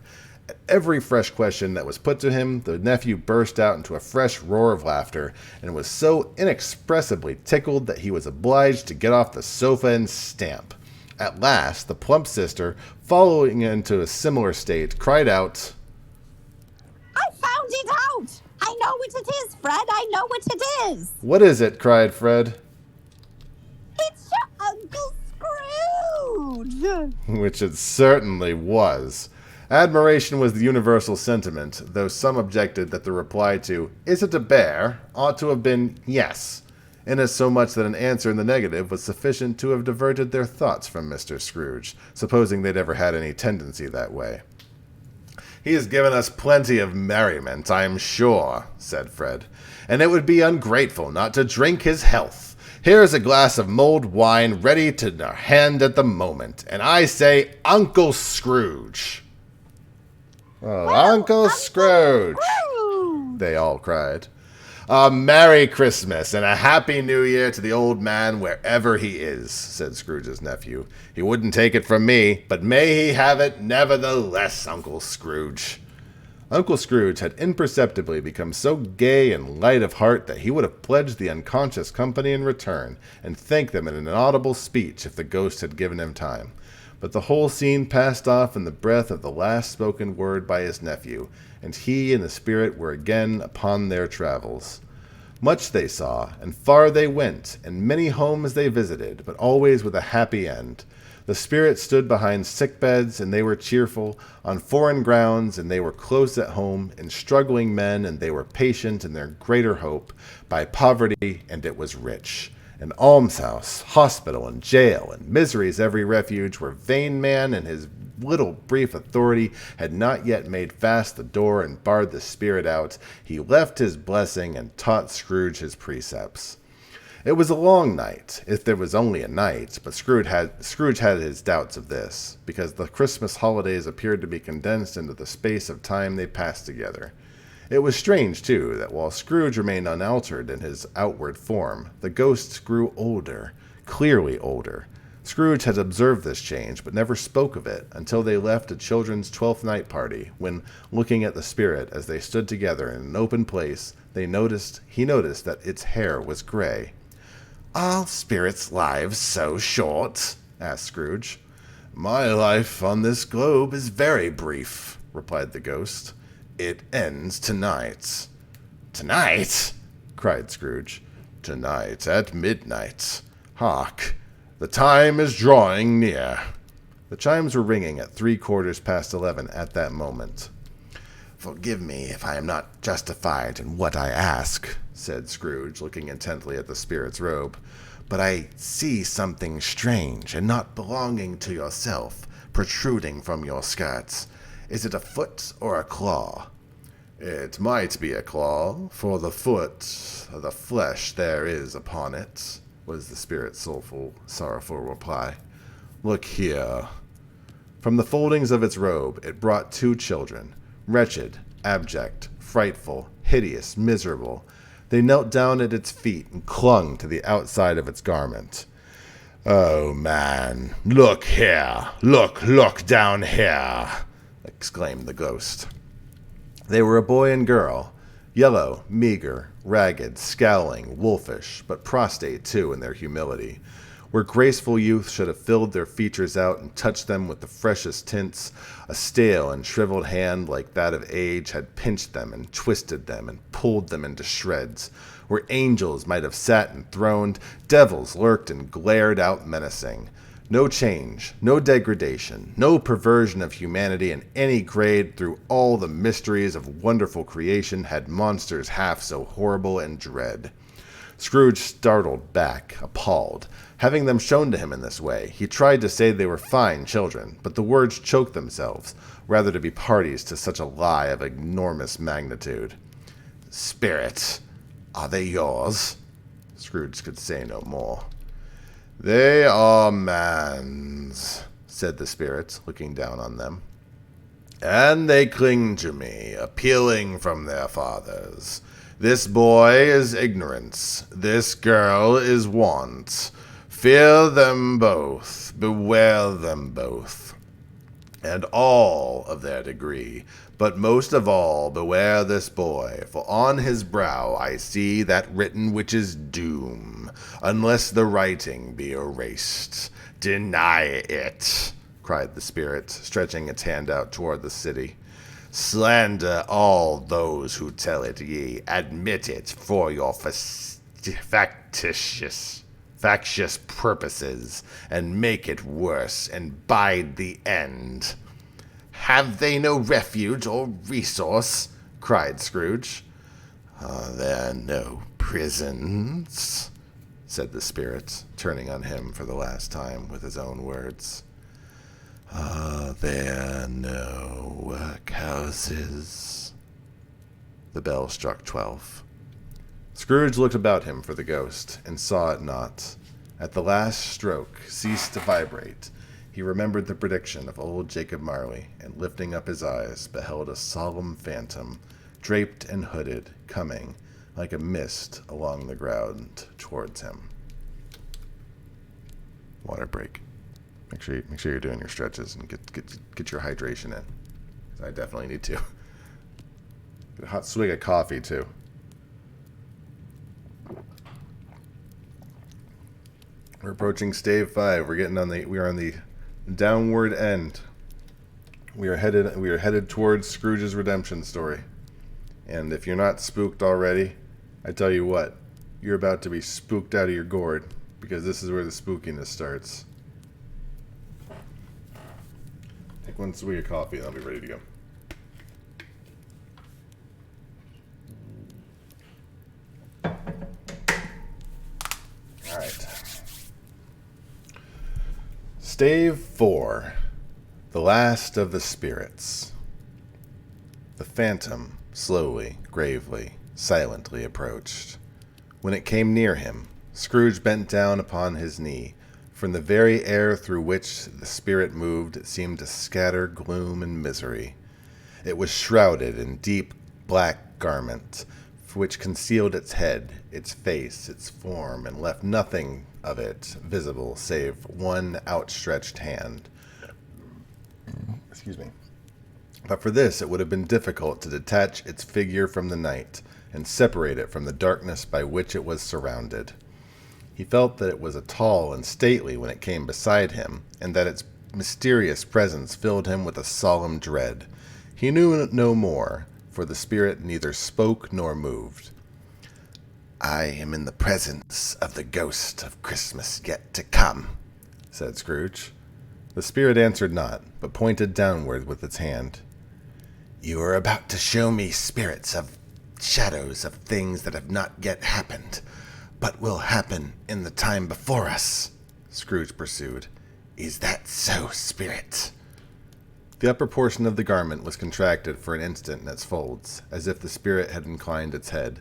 At every fresh question that was put to him, the nephew burst out into a fresh roar of laughter, and was so inexpressibly tickled that he was obliged to get off the sofa and stamp. At last, the plump sister, following into a similar state, cried out, I found it out! I know what it is, Fred, I know what it is! "What is it?" cried Fred. It's your Uncle Scrooge! Which it certainly was. Admiration was the universal sentiment, though some objected that the reply to, "Is it a bear?" ought to have been yes, inasmuch that an answer in the negative was sufficient to have diverted their thoughts from Mr. Scrooge, supposing they'd ever had any tendency that way. "He has given us plenty of merriment, I'm sure," said Fred, "and it would be ungrateful not to drink his health. Here is a glass of mulled wine ready to our hand at the moment, and I say Uncle Scrooge." "Oh, Well, Uncle Scrooge!" they all cried. "A Merry Christmas and a Happy New Year to the old man wherever he is," said Scrooge's nephew. "He wouldn't take it from me, but may he have it nevertheless, Uncle Scrooge." Uncle Scrooge had imperceptibly become so gay and light of heart that he would have pledged the unconscious company in return, and thanked them in an audible speech if the ghost had given him time. But the whole scene passed off in the breath of the last spoken word by his nephew, and he and the spirit were again upon their travels. Much they saw, and far they went, and many homes they visited, but always with a happy end. The spirit stood behind sick beds, and they were cheerful, on foreign grounds, and they were close at home, in struggling men, and they were patient in their greater hope, by poverty, and it was rich. An almshouse, hospital, and jail, and misery's every refuge, where vain man and his little brief authority had not yet made fast the door and barred the spirit out, he left his blessing and taught Scrooge his precepts. It was a long night, if there was only a night, but Scrooge had his doubts of this, because the Christmas holidays appeared to be condensed into the space of time they passed together. It was strange, too, that while Scrooge remained unaltered in his outward form, the ghosts grew older, clearly older. Scrooge had observed this change, but never spoke of it until they left a children's 12th night party, when, looking at the spirit as they stood together in an open place, he noticed that its hair was gray. "Are spirits' lives so short?" asked Scrooge. "My life on this globe is very brief," replied the ghost. "It ends tonight." "Tonight?" cried Scrooge. "Tonight at midnight. Hark! The time is drawing near." The chimes were ringing at 11:15 at that moment. "Forgive me if I am not justified in what I ask," said Scrooge, looking intently at the spirit's robe, "but I see something strange and not belonging to yourself protruding from your skirts. Is it a foot or a claw?" "It might be a claw, for the foot, the flesh there is upon it," was the spirit's soulful, sorrowful reply. "Look here." From the foldings of its robe it brought 2 children, wretched, abject, frightful, hideous, miserable. They knelt down at its feet and clung to the outside of its garment. "Oh, man, look here! Look down here!" exclaimed the ghost. They were a boy and girl, yellow, meager, ragged, scowling, wolfish, but prostrate, too, in their humility. Where graceful youth should have filled their features out and touched them with the freshest tints, a stale and shriveled hand like that of age had pinched them and twisted them and pulled them into shreds. Where angels might have sat enthroned, devils lurked and glared out menacing. No change, no degradation, no perversion of humanity in any grade through all the mysteries of wonderful creation had monsters half so horrible and dread. Scrooge startled back, appalled. Having them shown to him in this way, he tried to say they were fine children, but the words choked themselves, rather to be parties to such a lie of enormous magnitude. "Spirit, are they yours?" Scrooge could say no more. "They are man's," said the spirit, looking down on them. "And they cling to me, appealing from their fathers. This boy is ignorance, this girl is want. Fear them both, beware them both, and all of their degree. But most of all, beware this boy, for on his brow I see that written which is doom, unless the writing be erased. Deny it," cried the spirit, stretching its hand out toward the city. "Slander all those who tell it ye. Admit it for your factious purposes, and make it worse, and bide the end." "Have they no refuge or resource?" cried Scrooge. "Are there no prisons?" said the spirit, turning on him for the last time with his own words. "Are there no workhouses?" The bell struck 12. Scrooge looked about him for the ghost, and saw it not. At the last stroke ceased to vibrate. He remembered the prediction of old Jacob Marley, and lifting up his eyes, beheld a solemn phantom, draped and hooded, coming, like a mist, along the ground towards him. Water break. Make sure you're doing your stretches and get your hydration in. I definitely need to. Get a hot swig of coffee, too. We're approaching stave 5. We are on the downward end. We are headed towards Scrooge's redemption story. And if you're not spooked already, I tell you what, you're about to be spooked out of your gourd, because this is where the spookiness starts. Take one swig of coffee and I'll be ready to go. Alright. Stave 4. The Last of the Spirits. The phantom slowly, gravely, silently approached. When it came near him, Scrooge bent down upon his knee. From the very air through which the spirit moved, it seemed to scatter gloom and misery. It was shrouded in deep black garment, which concealed its head, its face, its form, and left nothing of it visible save one outstretched hand. Excuse me. But for this, it would have been difficult to detach its figure from the night and separate it from the darkness by which it was surrounded. He felt that it was tall and stately when it came beside him, and that its mysterious presence filled him with a solemn dread. He knew no more, for the spirit neither spoke nor moved. "I am in the presence of the ghost of Christmas yet to come," said Scrooge. The spirit answered not, but pointed downward with its hand. "You are about to show me spirits of shadows of things that have not yet happened, but will happen in the time before us," Scrooge pursued. "Is that so, spirit?" The upper portion of the garment was contracted for an instant in its folds, as if the spirit had inclined its head.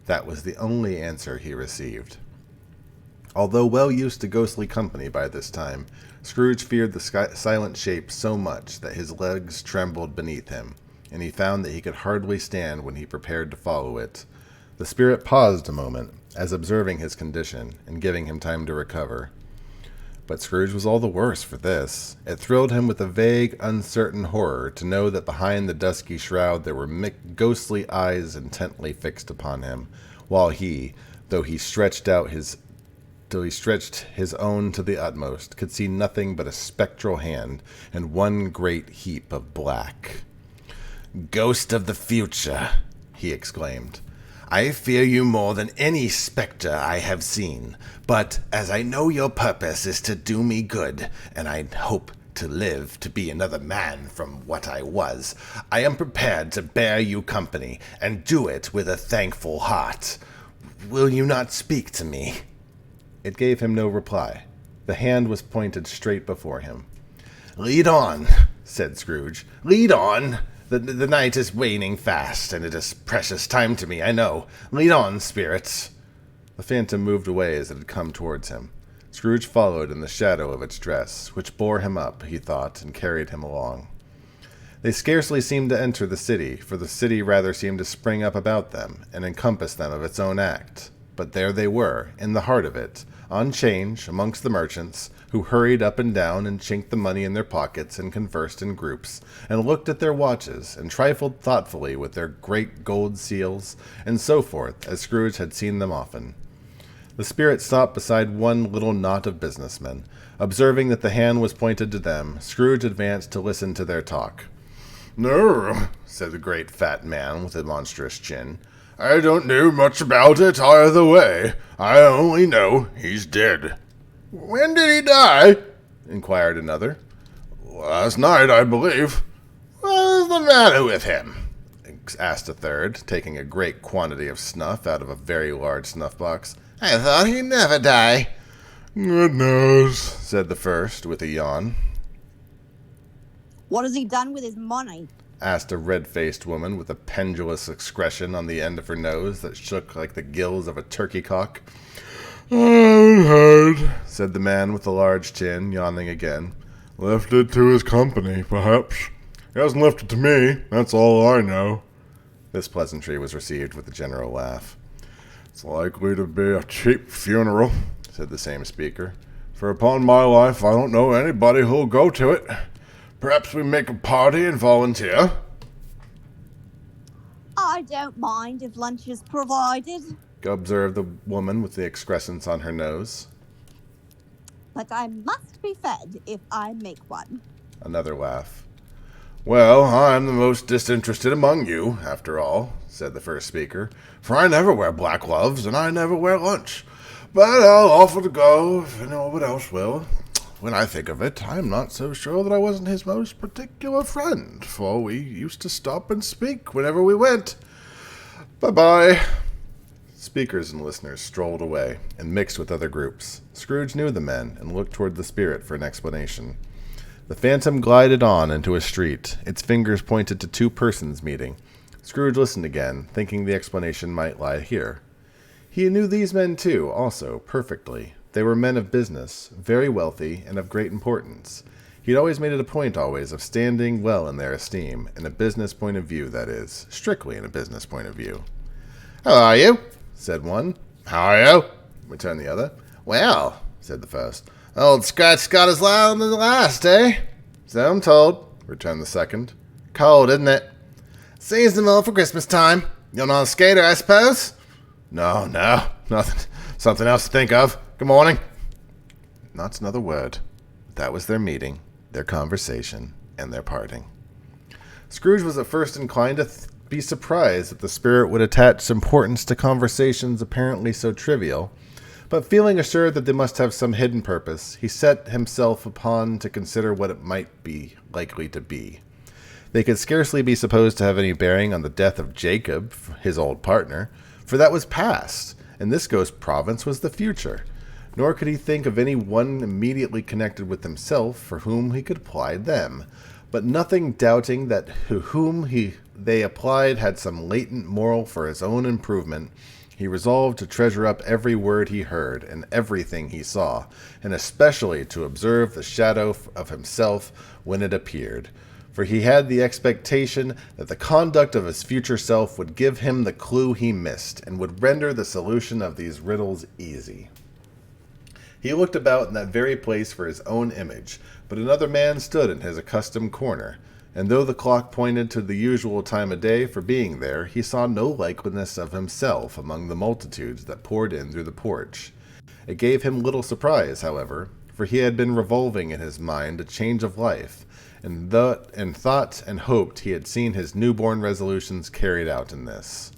That was the only answer he received. Although well used to ghostly company by this time, Scrooge feared the silent shape so much that his legs trembled beneath him, and he found that he could hardly stand when he prepared to follow it. The spirit paused a moment, as observing his condition, and giving him time to recover. But Scrooge was all the worse for this. It thrilled him with a vague, uncertain horror to know that behind the dusky shroud there were ghostly eyes intently fixed upon him, while he, though he stretched his own to the utmost, could see nothing but a spectral hand and one great heap of black. "Ghost of the future," he exclaimed, "I fear you more than any spectre I have seen, but as I know your purpose is to do me good, and I hope to live to be another man from what I was, I am prepared to bear you company, and do it with a thankful heart. Will you not speak to me?" It gave him no reply. The hand was pointed straight before him. "Lead on," said Scrooge. "Lead on. The night is waning fast, and it is precious time to me, I know. Lead on, spirits." The phantom moved away as it had come towards him. Scrooge followed in the shadow of its dress, which bore him up, he thought, and carried him along. They scarcely seemed to enter the city, for the city rather seemed to spring up about them, and encompass them of its own act. But there they were, in the heart of it, on 'change, amongst the merchants, who hurried up and down and chinked the money in their pockets and conversed in groups, and looked at their watches, and trifled thoughtfully with their great gold seals, and so forth, as Scrooge had seen them often. The spirit stopped beside one little knot of businessmen. Observing that the hand was pointed to them, Scrooge advanced to listen to their talk. "No," said the great fat man with a monstrous chin. "I don't know much about it either way. I only know he's dead." "When did he die?" inquired another. "Last night, I believe." "What is the matter with him?" asked a third, taking a great quantity of snuff out of a very large snuff-box. "I thought he'd never die." "God knows," said the first, with a yawn. What has he done with his money? Asked a red-faced woman with a pendulous excretion on the end of her nose that shook like the gills of a turkey cock. "I haven't heard," said the man with the large chin, yawning again. "Left it to his company, perhaps. He hasn't left it to me, that's all I know." This pleasantry was received with a general laugh. "It's likely to be a cheap funeral," said the same speaker, "for upon my life I don't know anybody who'll go to it. Perhaps we make a party and volunteer." I don't mind if lunch is provided, observed the woman with the excrescence on her nose. but I must be fed if I make one. Another laugh. Well, I'm the most disinterested among you, after all, said the first speaker, for I never wear black gloves and I never wear lunch. But I'll offer to go if anyone else will. When I think of it, I'm not so sure that I wasn't his most particular friend, for we used to stop and speak whenever we went. Bye-bye. Speakers and listeners strolled away and mixed with other groups. Scrooge knew the men and looked toward the spirit for an explanation. The phantom glided on into a street. Its fingers pointed to two persons meeting. Scrooge listened again, thinking the explanation might lie here. He knew these men, too, also, perfectly. They were men of business, very wealthy, and of great importance. He'd always made it a point, of standing well in their esteem, in a business point of view, that is, strictly in a business point of view. "How are you?" said one. "How are you?" returned the other. "Well," said the first, "old Scratch got as loud as the last, eh?" "So I'm told," returned the second. "Cold, isn't it?" "Seasonable for Christmas time. You're not a skater, I suppose?" No, nothing. Something else to think of. Good morning." Not another word. That was their meeting, their conversation, and their parting. Scrooge was at first inclined to be surprised that the spirit would attach importance to conversations apparently so trivial, but feeling assured that they must have some hidden purpose, he set himself upon to consider what it might be likely to be. They could scarcely be supposed to have any bearing on the death of Jacob, his old partner, for that was past, and this ghost province was the future. Nor could he think of any one immediately connected with himself for whom he could apply them. But nothing doubting that they applied had some latent moral for his own improvement, he resolved to treasure up every word he heard and everything he saw, and especially to observe the shadow of himself when it appeared. For he had the expectation that the conduct of his future self would give him the clue he missed, and would render the solution of these riddles easy. He looked about in that very place for his own image, but another man stood in his accustomed corner, and though the clock pointed to the usual time of day for being there, he saw no likeness of himself among the multitudes that poured in through the porch. It gave him little surprise, however, for he had been revolving in his mind a change of life, and thought and hoped he had seen his newborn resolutions carried out in this.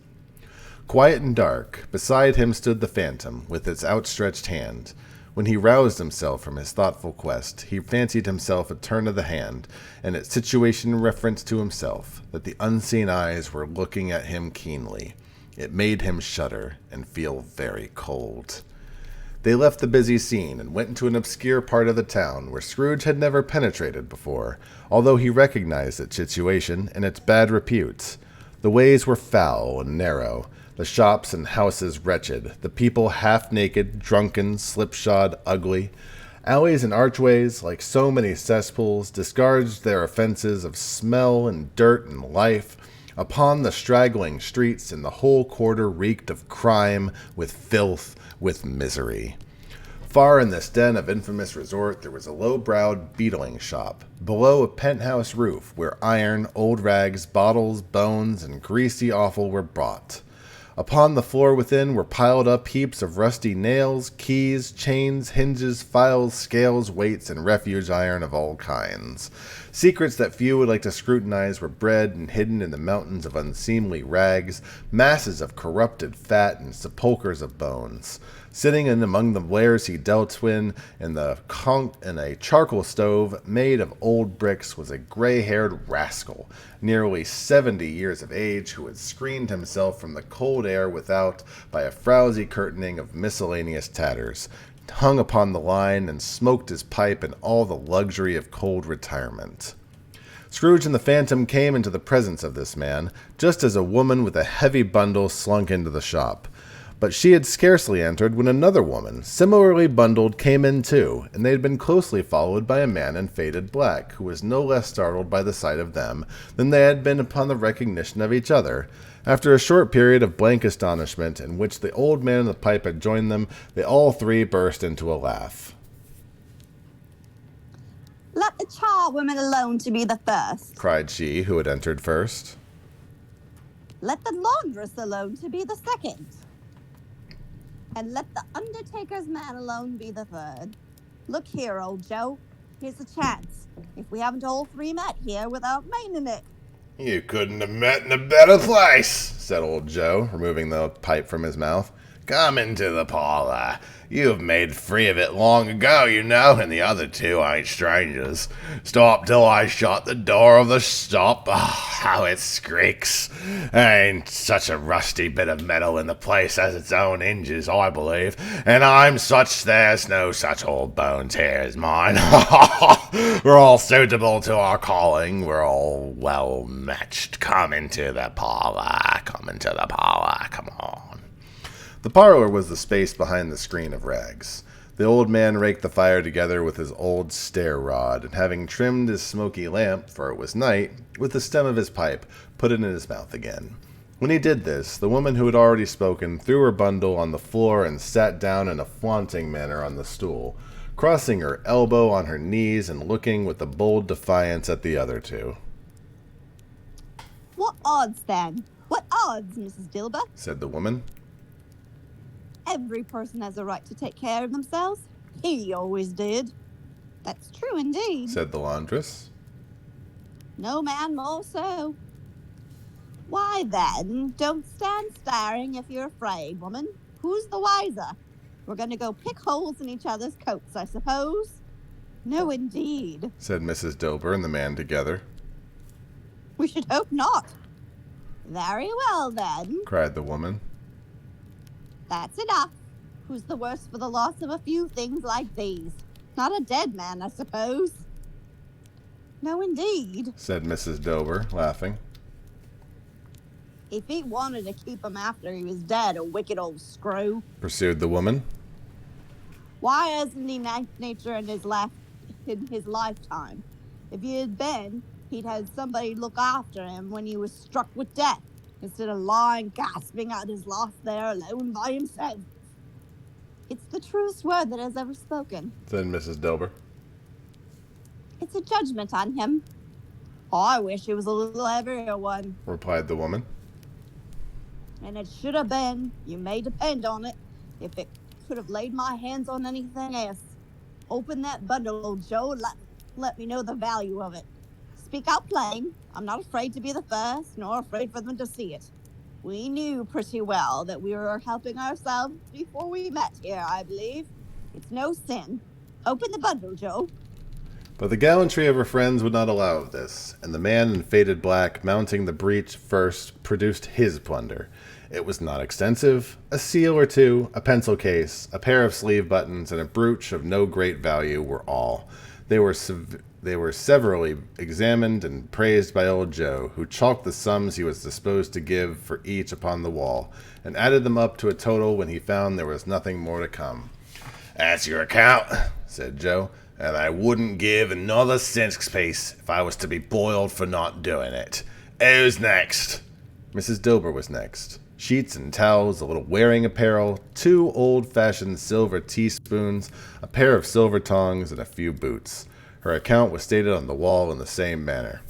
Quiet and dark, beside him stood the phantom, with its outstretched hand. When he roused himself from his thoughtful quest, he fancied himself a turn of the hand, and its situation in reference to himself, that the unseen eyes were looking at him keenly. It made him shudder and feel very cold. They left the busy scene and went into an obscure part of the town where Scrooge had never penetrated before, although he recognized its situation and its bad repute. The ways were foul and narrow, the shops and houses wretched, the people half-naked, drunken, slipshod, ugly. Alleys and archways, like so many cesspools, disgorged their offenses of smell and dirt and life upon the straggling streets, and the whole quarter reeked of crime, with filth, with misery. Far in this den of infamous resort there was a low-browed beetling shop, below a penthouse roof, where iron, old rags, bottles, bones, and greasy offal were bought. Upon the floor within were piled up heaps of rusty nails, keys, chains, hinges, files, scales, weights, and refuge iron of all kinds. Secrets that few would like to scrutinize were bred and hidden in the mountains of unseemly rags, masses of corrupted fat, and sepulchres of bones. Sitting in among the wares he dealt in a charcoal stove made of old bricks was a gray-haired rascal, nearly 70 years of age, who had screened himself from the cold air without by a frowsy curtaining of miscellaneous tatters, hung upon the line, and smoked his pipe in all the luxury of cold retirement. Scrooge and the Phantom came into the presence of this man, just as a woman with a heavy bundle slunk into the shop. But she had scarcely entered when another woman, similarly bundled, came in too, and they had been closely followed by a man in faded black, who was no less startled by the sight of them than they had been upon the recognition of each other. After a short period of blank astonishment, in which the old man in the pipe had joined them, they all three burst into a laugh. "Let the charwoman alone to be the first," cried she, who had entered first. Let the laundress alone to be the second. And let the undertaker's man alone be the third. Look here, old Joe. Here's a chance. If we haven't all three met here without meaning it. You couldn't have met in a better place, said old Joe, removing the pipe from his mouth. Come into the parlor. You have made free of it long ago, you know, and the other two ain't strangers. Stop till I shut the door of the shop. Oh, how it squeaks. Ain't such a rusty bit of metal in the place as its own hinges, I believe. And I'm such there's no such old bones here as mine. We're all suitable to our calling. We're all well matched. Come into the parlor. Come into the parlor. Come on. The parlor was the space behind the screen of rags. The old man raked the fire together with his old stair rod, and having trimmed his smoky lamp, for it was night, with the stem of his pipe, put it in his mouth again. When he did this, the woman who had already spoken threw her bundle on the floor and sat down in a flaunting manner on the stool, crossing her elbow on her knees and looking with a bold defiance at the other two. What odds, then? What odds, Mrs. Dilber? Said the woman. Every person has a right to take care of themselves. He always did. That's true indeed. Said the laundress. No man more so. Why then, don't stand staring if you're afraid, woman. Who's the wiser? We're going to go pick holes in each other's coats, I suppose. No, indeed. Said Mrs. Dilber and the man together. We should hope not. Very well, then. Cried the woman. That's enough. Who's the worse for the loss of a few things like these? Not a dead man, I suppose. No, indeed. Said Mrs. Dilber, laughing. If he wanted to keep him after he was dead, a wicked old screw. Pursued the woman. Why hasn't he nature in his lifetime? If he had been, he'd had somebody look after him when he was struck with death, instead of lying gasping out his loss there alone by himself. It's the truest word that has ever spoken, said Mrs. Dilber. It's a judgment on him. I wish it was a little heavier one, replied the woman. And it should have been, you may depend on it, if it could have laid my hands on anything else. Open that bundle, old Joe, let me know the value of it. Speak out plain. I'm not afraid to be the first, nor afraid for them to see it. We knew pretty well that we were helping ourselves before we met here, I believe. It's no sin. Open the bundle, Joe. But the gallantry of her friends would not allow of this, and the man in faded black, mounting the breech first, produced his plunder. It was not extensive. A seal or two, a pencil case, a pair of sleeve buttons, and a brooch of no great value were all. They were severally examined and praised by old Joe, who chalked the sums he was disposed to give for each upon the wall, and added them up to a total when he found there was nothing more to come. That's your account, said Joe, and I wouldn't give another cent's piece if I was to be boiled for not doing it. Who's next? Mrs. Dilber was next. Sheets and towels, a little wearing apparel, 2 old-fashioned silver teaspoons, a pair of silver tongs, and a few boots. Her account was stated on the wall in the same manner.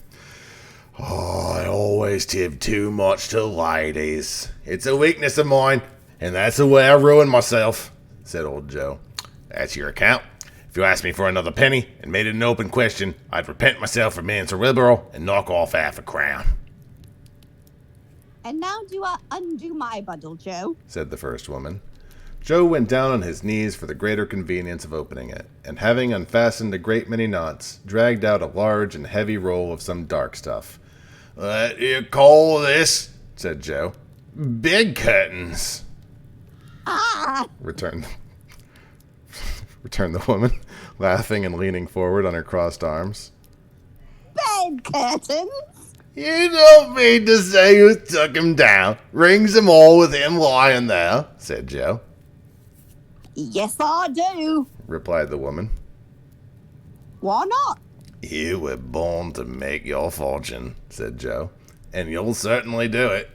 Oh, I always give too much to ladies. It's a weakness of mine, and that's the way I ruin myself, said old Joe. That's your account. If you asked me for another penny and made it an open question, I'd repent myself for being so liberal and knock off half a crown. And now do I undo my bundle, Joe, said the first woman. Joe went down on his knees for the greater convenience of opening it, and having unfastened a great many knots, dragged out a large and heavy roll of some dark stuff. What do you call this? Said Joe. Big curtains. Ah! Returned the woman, laughing and leaning forward on her crossed arms. Bed curtains? You don't mean to say you took him down, rings them all with him lying there, said Joe. Yes, I do, replied the woman. Why not? You were born to make your fortune, said Joe, and you'll certainly do it.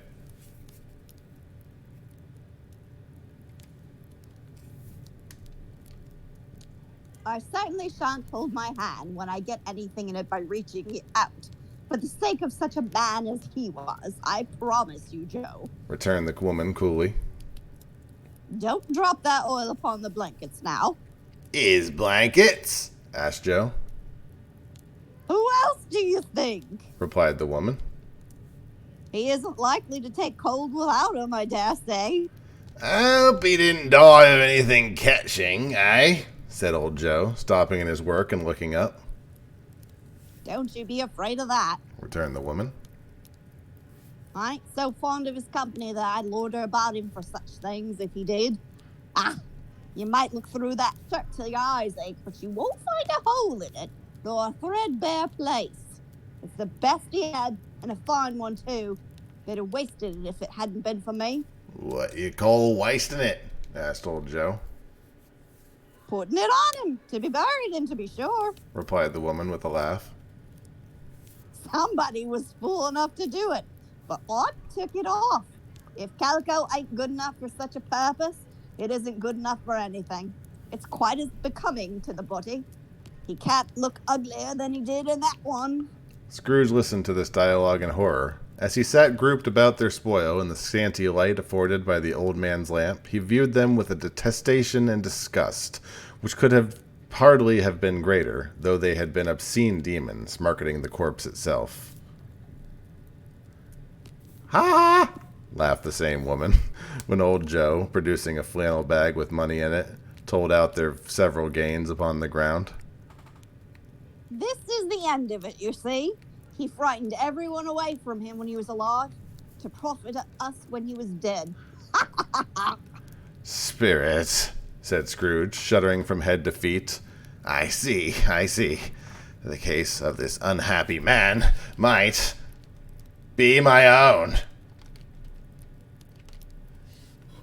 I certainly shan't hold my hand when I get anything in it by reaching it out. For the sake of such a man as he was, I promise you, Joe. returned the woman coolly. Don't drop that oil upon the blankets now. Is blankets? Asked Joe. Who else do you think? Replied the woman. He isn't likely to take cold without 'em, I dare say. I hope he didn't die of anything catching, eh? Said old Joe, stopping in his work and looking up. Don't you be afraid of that. Returned the woman. I ain't so fond of his company that I'd loiter about him for such things if he did. You might look through that shirt till your eyes ache, but you won't find a hole in it, nor a threadbare place. It's the best he had, and a fine one, too. They'd have wasted it if it hadn't been for me. What you call wasting it? Asked old Joe. Putting it on him, to be buried in, to be sure. Replied the woman with a laugh. Somebody was fool enough to do it, but I took it off. If calico ain't good enough for such a purpose, it isn't good enough for anything. It's quite as becoming to the body. He can't look uglier than he did in that one. Scrooge listened to this dialogue in horror. As he sat grouped about their spoil in the scanty light afforded by the old man's lamp, he viewed them with a detestation and disgust, which could have hardly have been greater, though they had been obscene demons marketing the corpse itself. Ha! Laughed the same woman, when old Joe, producing a flannel bag with money in it, told out their several gains upon the ground. This is the end of it, you see. He frightened everyone away from him when he was alive, to profit us when he was dead. Spirit, said Scrooge, shuddering from head to feet. I see. The case of this unhappy man might be my own.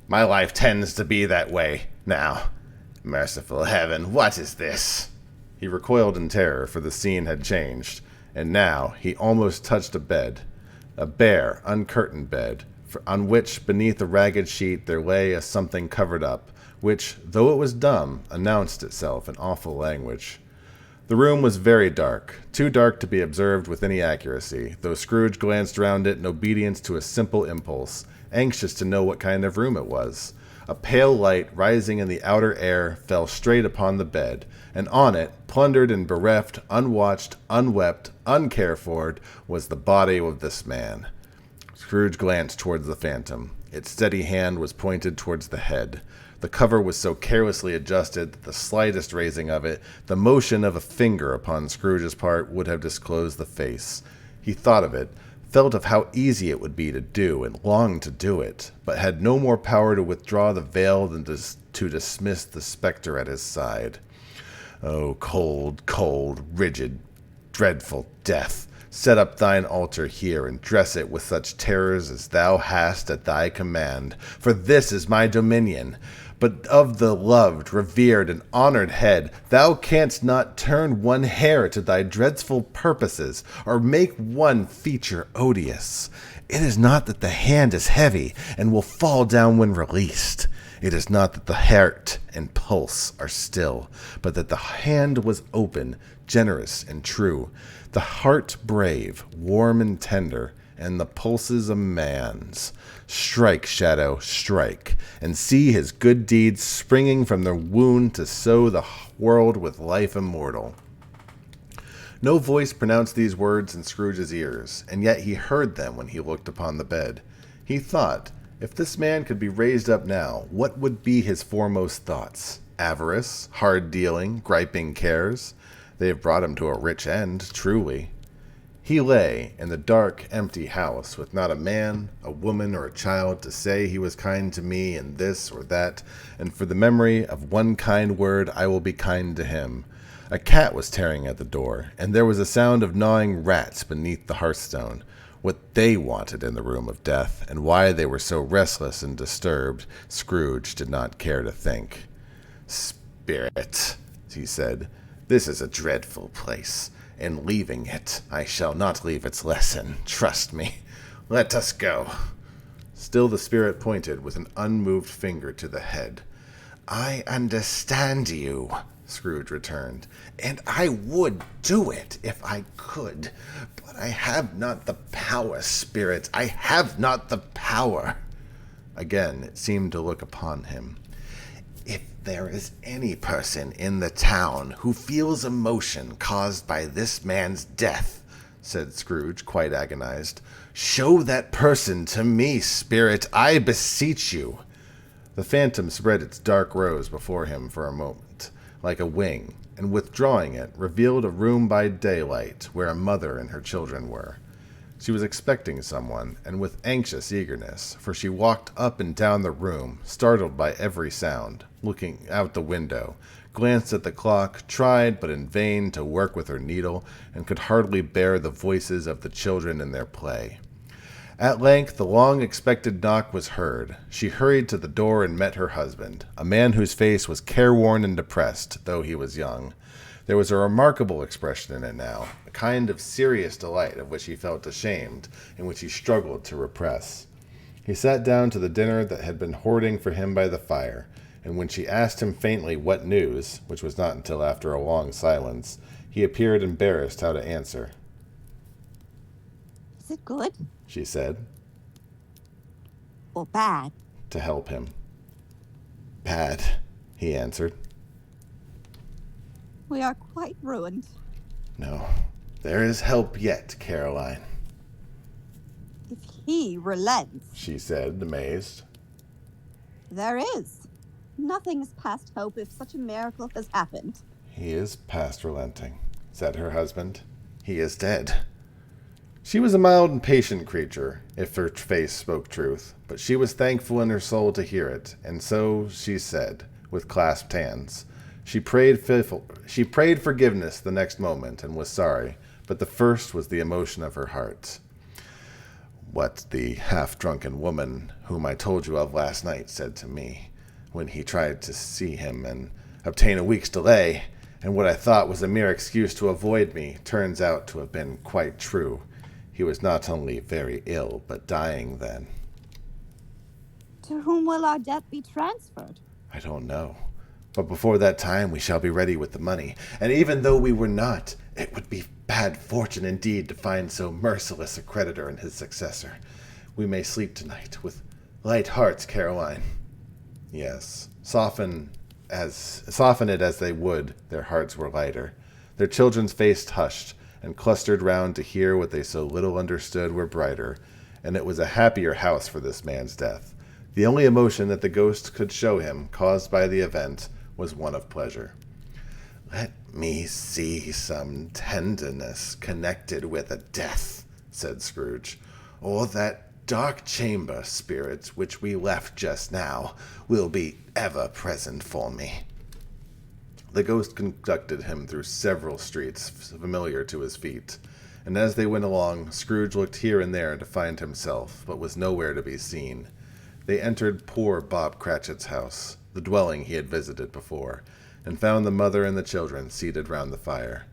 My life tends to be that way now. Merciful heaven, what is this? He recoiled in terror, for the scene had changed, and now he almost touched a bed, a bare, uncurtained bed, on which, beneath a ragged sheet, there lay a something covered up, which, though it was dumb, announced itself in awful language. The room was very dark, too dark to be observed with any accuracy, though Scrooge glanced round it in obedience to a simple impulse, anxious to know what kind of room it was. A pale light, rising in the outer air, fell straight upon the bed, and on it, plundered and bereft, unwatched, unwept, uncared for, was the body of this man. Scrooge glanced towards the phantom. Its steady hand was pointed towards the head. The cover was so carelessly adjusted that the slightest raising of it, the motion of a finger upon Scrooge's part, would have disclosed the face. He thought of it, felt of how easy it would be to do, and longed to do it, but had no more power to withdraw the veil than to dismiss the spectre at his side. O cold, cold, rigid, dreadful death, set up thine altar here, and dress it with such terrors as thou hast at thy command, for this is my dominion. But of the loved, revered, and honored head, thou canst not turn one hair to thy dreadful purposes, or make one feature odious. It is not that the hand is heavy, and will fall down when released. It is not that the heart and pulse are still, but that the hand was open, generous, and true, the heart brave, warm, and tender, and the pulses a man's. Strike, shadow, strike, and see his good deeds springing from the wound to sow the world with life immortal. No voice pronounced these words in Scrooge's ears, and yet he heard them when he looked upon the bed. He thought, if this man could be raised up now, what would be his foremost thoughts? Avarice, hard dealing, griping cares? They have brought him to a rich end, truly. He lay in the dark, empty house, with not a man, a woman, or a child to say he was kind to me in this or that, and for the memory of one kind word I will be kind to him. A cat was tearing at the door, and there was a sound of gnawing rats beneath the hearthstone. What they wanted in the room of death, and why they were so restless and disturbed, Scrooge did not care to think. "Spirit," he said, "this is a dreadful place. In leaving it, I shall not leave its lesson. Trust me. Let us go." Still the spirit pointed with an unmoved finger to the head. "I understand you," Scrooge returned, "and I would do it if I could. But I have not the power, Spirit. I have not the power." Again it seemed to look upon him. "If there is any person in the town who feels emotion caused by this man's death," said Scrooge, quite agonized, "show that person to me, Spirit, I beseech you." The phantom spread its dark rose before him for a moment, like a wing, and withdrawing it, revealed a room by daylight where a mother and her children were. She was expecting someone, and with anxious eagerness, for she walked up and down the room, startled by every sound, looking out the window, glanced at the clock, tried, but in vain, to work with her needle, and could hardly bear the voices of the children in their play. At length the long-expected knock was heard. She hurried to the door and met her husband, a man whose face was careworn and depressed, though he was young. There was a remarkable expression in it now, a kind of serious delight of which he felt ashamed, and which he struggled to repress. He sat down to the dinner that had been hoarding for him by the fire, and when she asked him faintly what news, which was not until after a long silence, he appeared embarrassed how to answer. Is it good She said, or bad? to help him. "Bad," he answered. We are quite ruined. "No, there is help yet, Caroline," If he relents, she said, amazed. there is. Nothing is past hope if such a miracle has happened. "He is past relenting," said her husband. "He is dead." She was a mild and patient creature, if her face spoke truth, but she was thankful in her soul to hear it, and so she said, with clasped hands. She prayed forgiveness the next moment, and was sorry, but the first was the emotion of her heart. "What the half-drunken woman whom I told you of last night said to me, when he tried to see him and obtain a week's delay, and what I thought was a mere excuse to avoid me, turns out to have been quite true. He was not only very ill, but dying then." To whom will our debt be transferred? "I don't know. But before that time we shall be ready with the money. And even though we were not, it would be bad fortune indeed to find so merciless a creditor and his successor. We may sleep tonight with light hearts, Caroline." Yes, soften it as they would, their hearts were lighter. Their children's faces hushed, and clustered round to hear what they so little understood were brighter, and it was a happier house for this man's death. The only emotion that the ghost could show him, caused by the event, was one of pleasure. "Let me see some tenderness connected with a death," said Scrooge, "or that dark chamber, Spirit, which we left just now, will be ever present for me." The ghost conducted him through several streets familiar to his feet, and as they went along, Scrooge looked here and there to find himself, but was nowhere to be seen. They entered poor Bob Cratchit's house, the dwelling he had visited before, and found the mother and the children seated round the fire.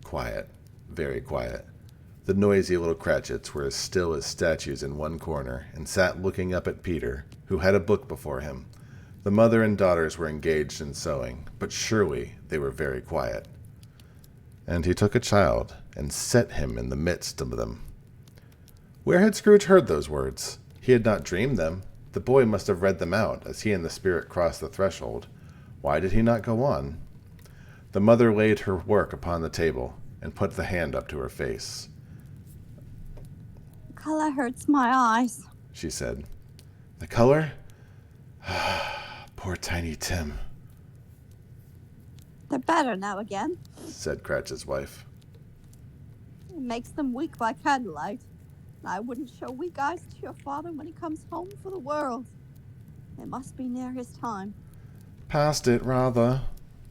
Quiet, very quiet. The noisy little Cratchits were as still as statues in one corner, and sat looking up at Peter, who had a book before him. The mother and daughters were engaged in sewing, but surely they were very quiet. And he took a child, and set him in the midst of them. Where had Scrooge heard those words? He had not dreamed them. The boy must have read them out, as he and the spirit crossed the threshold. Why did he not go on? The mother laid her work upon the table, and put the hand up to her face. The color hurts my eyes, she said. "The color? Poor Tiny Tim," They're better now again. said Cratchit's wife. It makes them weak by candlelight. I wouldn't show weak eyes to your father when he comes home for the world. It must be near his time. "Past it, rather,"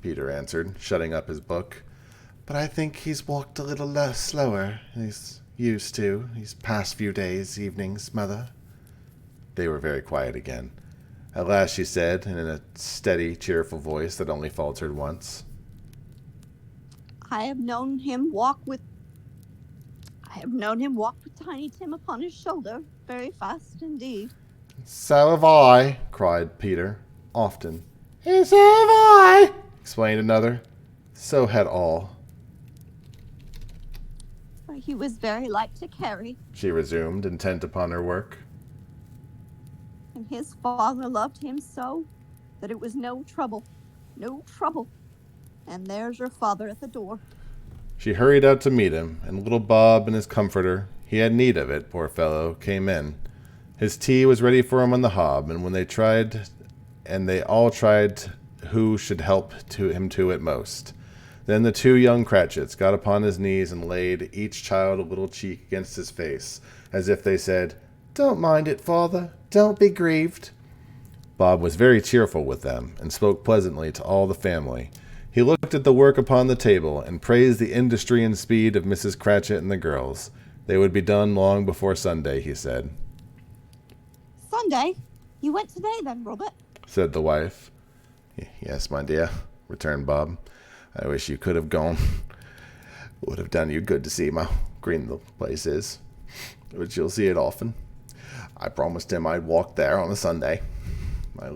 Peter answered, shutting up his book. "But I think he's walked a little less slower than he's used to these past few days, evenings, Mother." They were very quiet again. At last she said, in a steady, cheerful voice that only faltered once, I have known him walk with Tiny Tim upon his shoulder, very fast indeed. "So have I," cried Peter, often. "So have I." explained another. So had all, He was very light to carry, she resumed, intent upon her work. and his father loved him so that it was no trouble. No trouble. And there's your father at the door. She hurried out to meet him, and little Bob and his comforter, he had need of it, poor fellow, came in. His tea was ready for him on the hob, and when they all tried who should help him to it most. Then the two young Cratchits got upon his knees and laid each child a little cheek against his face, as if they said, "Don't mind it, father. Don't be grieved." Bob was very cheerful with them, and spoke pleasantly to all the family. He looked at the work upon the table, and praised the industry and speed of Mrs. Cratchit and the girls. They would be done long before Sunday, he said. Sunday? You went today then, Robert? Said the wife. "Yes, my dear," returned Bob. "I wish you could have gone. It would have done you good to see how green the place is. But you'll see it often. I promised him I'd walk there on a Sunday." My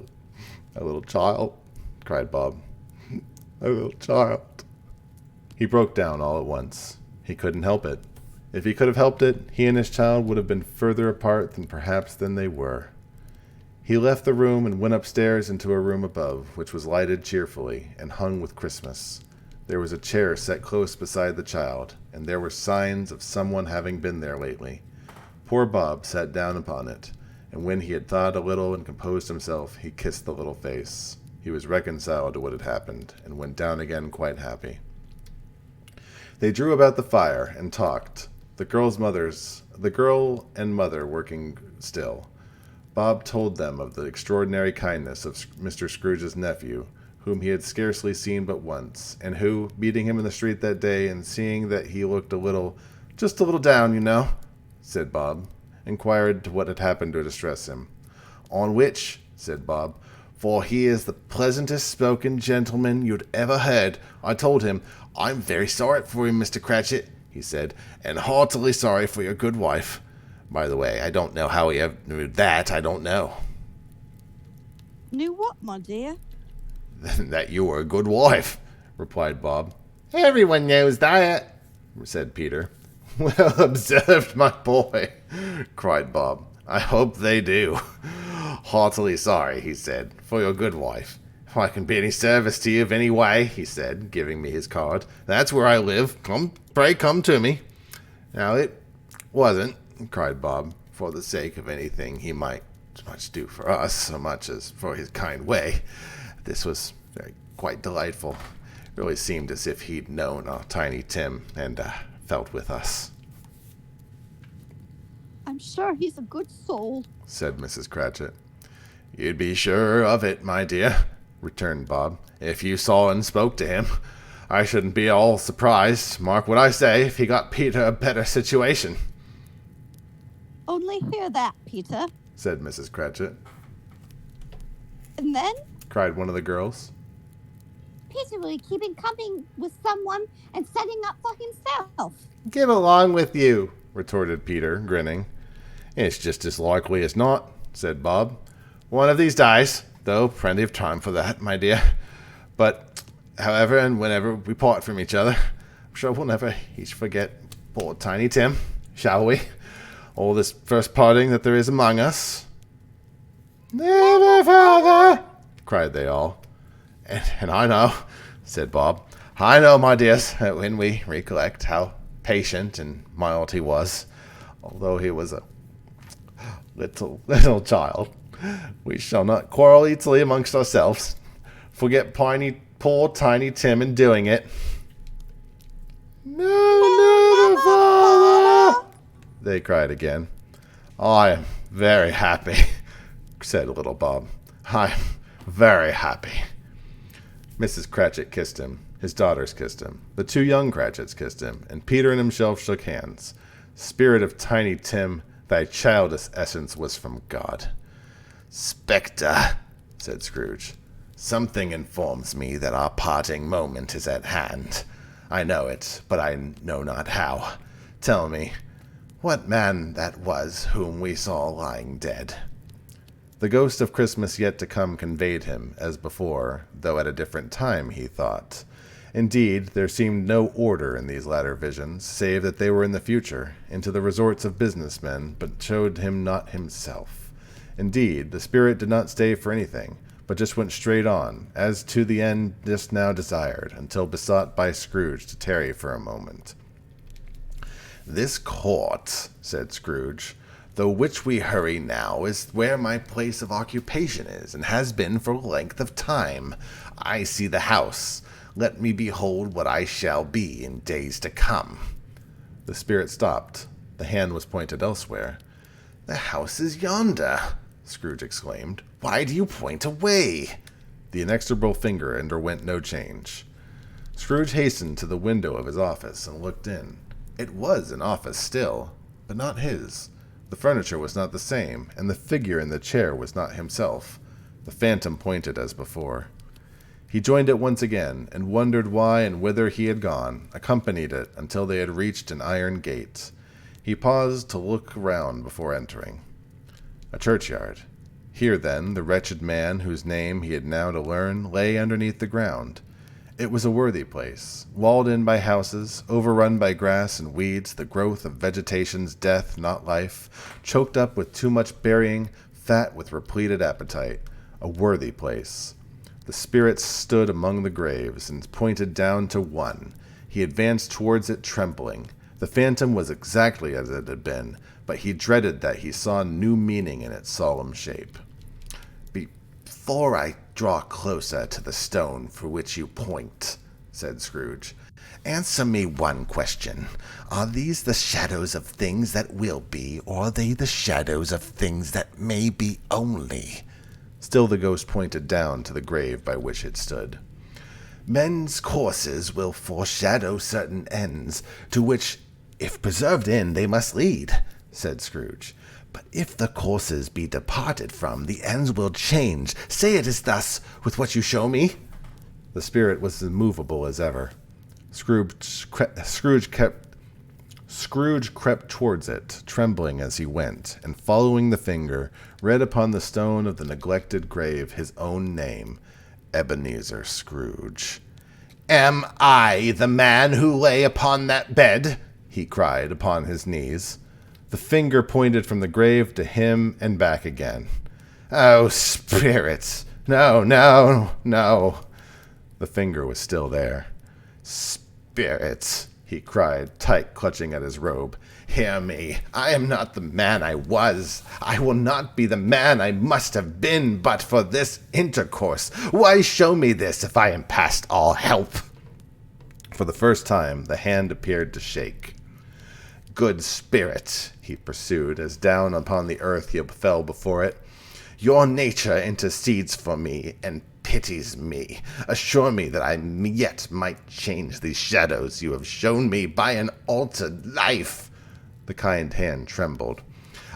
little child," cried Bob. "My little child." He broke down all at once. He couldn't help it. If he could have helped it, he and his child would have been further apart than they were. He left the room and went upstairs into a room above, which was lighted cheerfully and hung with Christmas. There was a chair set close beside the child, and there were signs of someone having been there lately. Poor Bob sat down upon it, and when he had thought a little and composed himself, he kissed the little face. He was reconciled to what had happened, and went down again quite happy. They drew about the fire and talked, the girl and mother working still. Bob told them of the extraordinary kindness of Mr. Scrooge's nephew, whom he had scarcely seen but once, and who, meeting him in the street that day, and seeing that he looked just a little down, you know, said Bob, inquired what had happened to distress him. "On which," said Bob, "for he is the pleasantest spoken gentleman you'd ever heard, I told him, 'I'm very sorry for you, Mr. Cratchit,' he said, 'and heartily sorry for your good wife.' By the way, I don't know how he ever knew that, I don't know." Knew what, my dear? "That you were a good wife," replied Bob. "Everyone knows that," said Peter. "Well observed, my boy," cried Bob. "I hope they do. Heartily sorry," he said, "for your good wife. If I can be any service to you of any way," he said, giving me his card, "that's where I live. Pray come to me." Now it wasn't, cried Bob, for the sake of anything he might as much do for us, so much as for his kind way. This was quite delightful. It really seemed as if he'd known our Tiny Tim and felt with us. "I'm sure he's a good soul," said Mrs. Cratchit. "You'd be sure of it, my dear," returned Bob, "if you saw and spoke to him. I shouldn't be all surprised, mark what I say, if he got Peter a better situation." "Only hear that, Peter." said Mrs. Cratchit. "And then Cried one of the girls. Peter will be keeping company with someone and setting up for himself." "Give along with you," retorted Peter, grinning. "It's just as likely as not," said Bob. "One of these days, though plenty of time for that, my dear. But, however and whenever we part from each other, I'm sure we'll never each forget poor Tiny Tim, shall we? All this first parting that there is among us." "Never, father!" cried they all. And I know," said Bob, "I know, my dears, that when we recollect how patient and mild he was, although he was a little child, we shall not quarrel easily amongst ourselves. Forget poor Tiny Tim in doing it." "No, father!" they cried again. "I am very happy," said little Bob. "I am very happy." Mrs. Cratchit kissed him. His daughters kissed him. The two young Cratchits kissed him, and Peter and himself shook hands. "Spirit of Tiny Tim, thy childish essence was from God." "Spectre," said Scrooge, "something informs me that our parting moment is at hand. I know it, but I know not how. Tell me, what man that was whom we saw lying dead?" The ghost of Christmas yet to come conveyed him, as before, though at a different time, he thought. Indeed, there seemed no order in these latter visions, save that they were in the future, into the resorts of businessmen, but showed him not himself. Indeed, the spirit did not stay for anything, but just went straight on, as to the end just now desired, until besought by Scrooge to tarry for a moment. "This court," said Scrooge, "though which we hurry now, is where my place of occupation is, and has been for length of time. I see the house. Let me behold what I shall be in days to come." The spirit stopped. The hand was pointed elsewhere. "The house is yonder," Scrooge exclaimed. "Why do you point away?" The inexorable finger underwent no change. Scrooge hastened to the window of his office and looked in. It was an office still, but not his. The furniture was not the same, and the figure in the chair was not himself. The phantom pointed as before. He joined it once again, and wondered why and whither he had gone, accompanied it until they had reached an iron gate. He paused to look round before entering. A churchyard. Here, then, the wretched man whose name he had now to learn lay underneath the ground. It was a worthy place, walled in by houses, overrun by grass and weeds, the growth of vegetation's death, not life, choked up with too much burying, fat with repleted appetite. A worthy place. The spirit stood among the graves, and pointed down to one. He advanced towards it trembling. The phantom was exactly as it had been, but he dreaded that he saw new meaning in its solemn shape. "Before I draw closer to the stone for which you point," said Scrooge, "answer me one question. Are these the shadows of things that will be, or are they the shadows of things that may be only?" Still the ghost pointed down to the grave by which it stood. "Men's courses will foreshadow certain ends, to which, if preserved in, they must lead," said Scrooge. "But if the courses be departed from, the ends will change. Say it is thus, with what you show me." The spirit was immovable as ever. Scrooge crept towards it, trembling as he went, and following the finger, read upon the stone of the neglected grave his own name, Ebenezer Scrooge. "Am I the man who lay upon that bed?" he cried upon his knees. The finger pointed from the grave to him and back again. "Oh, spirits! No, no, no!" The finger was still there. "Spirits!" he cried, tight clutching at his robe. "Hear me. I am not the man I was. I will not be the man I must have been but for this intercourse. Why show me this if I am past all help?" For the first time, the hand appeared to shake. "Good spirit," he pursued, as down upon the earth he fell before it, "your nature intercedes for me and pities me. Assure me that I yet might change these shadows you have shown me by an altered life." The kind hand trembled.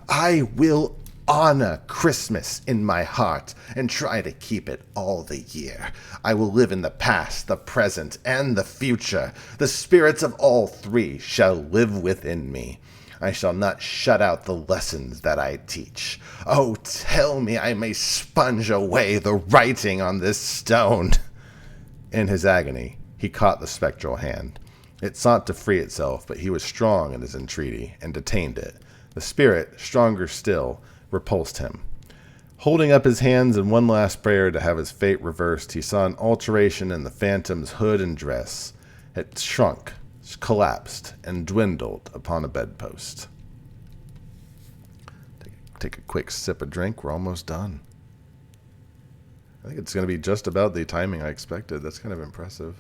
"I will honor Christmas in my heart and try to keep it all the year. I will live in the past, the present, and the future. The spirits of all three shall live within me. I shall not shut out the lessons that I teach. Oh, tell me I may sponge away the writing on this stone." In his agony, he caught the spectral hand. It sought to free itself, but he was strong in his entreaty, and detained it. The spirit, stronger still, repulsed him. Holding up his hands in one last prayer to have his fate reversed, he saw an alteration in the phantom's hood and dress. It shrunk, collapsed, and dwindled upon a bedpost. Take a quick sip of drink. We're almost done. I think it's going to be just about the timing I expected. That's kind of impressive.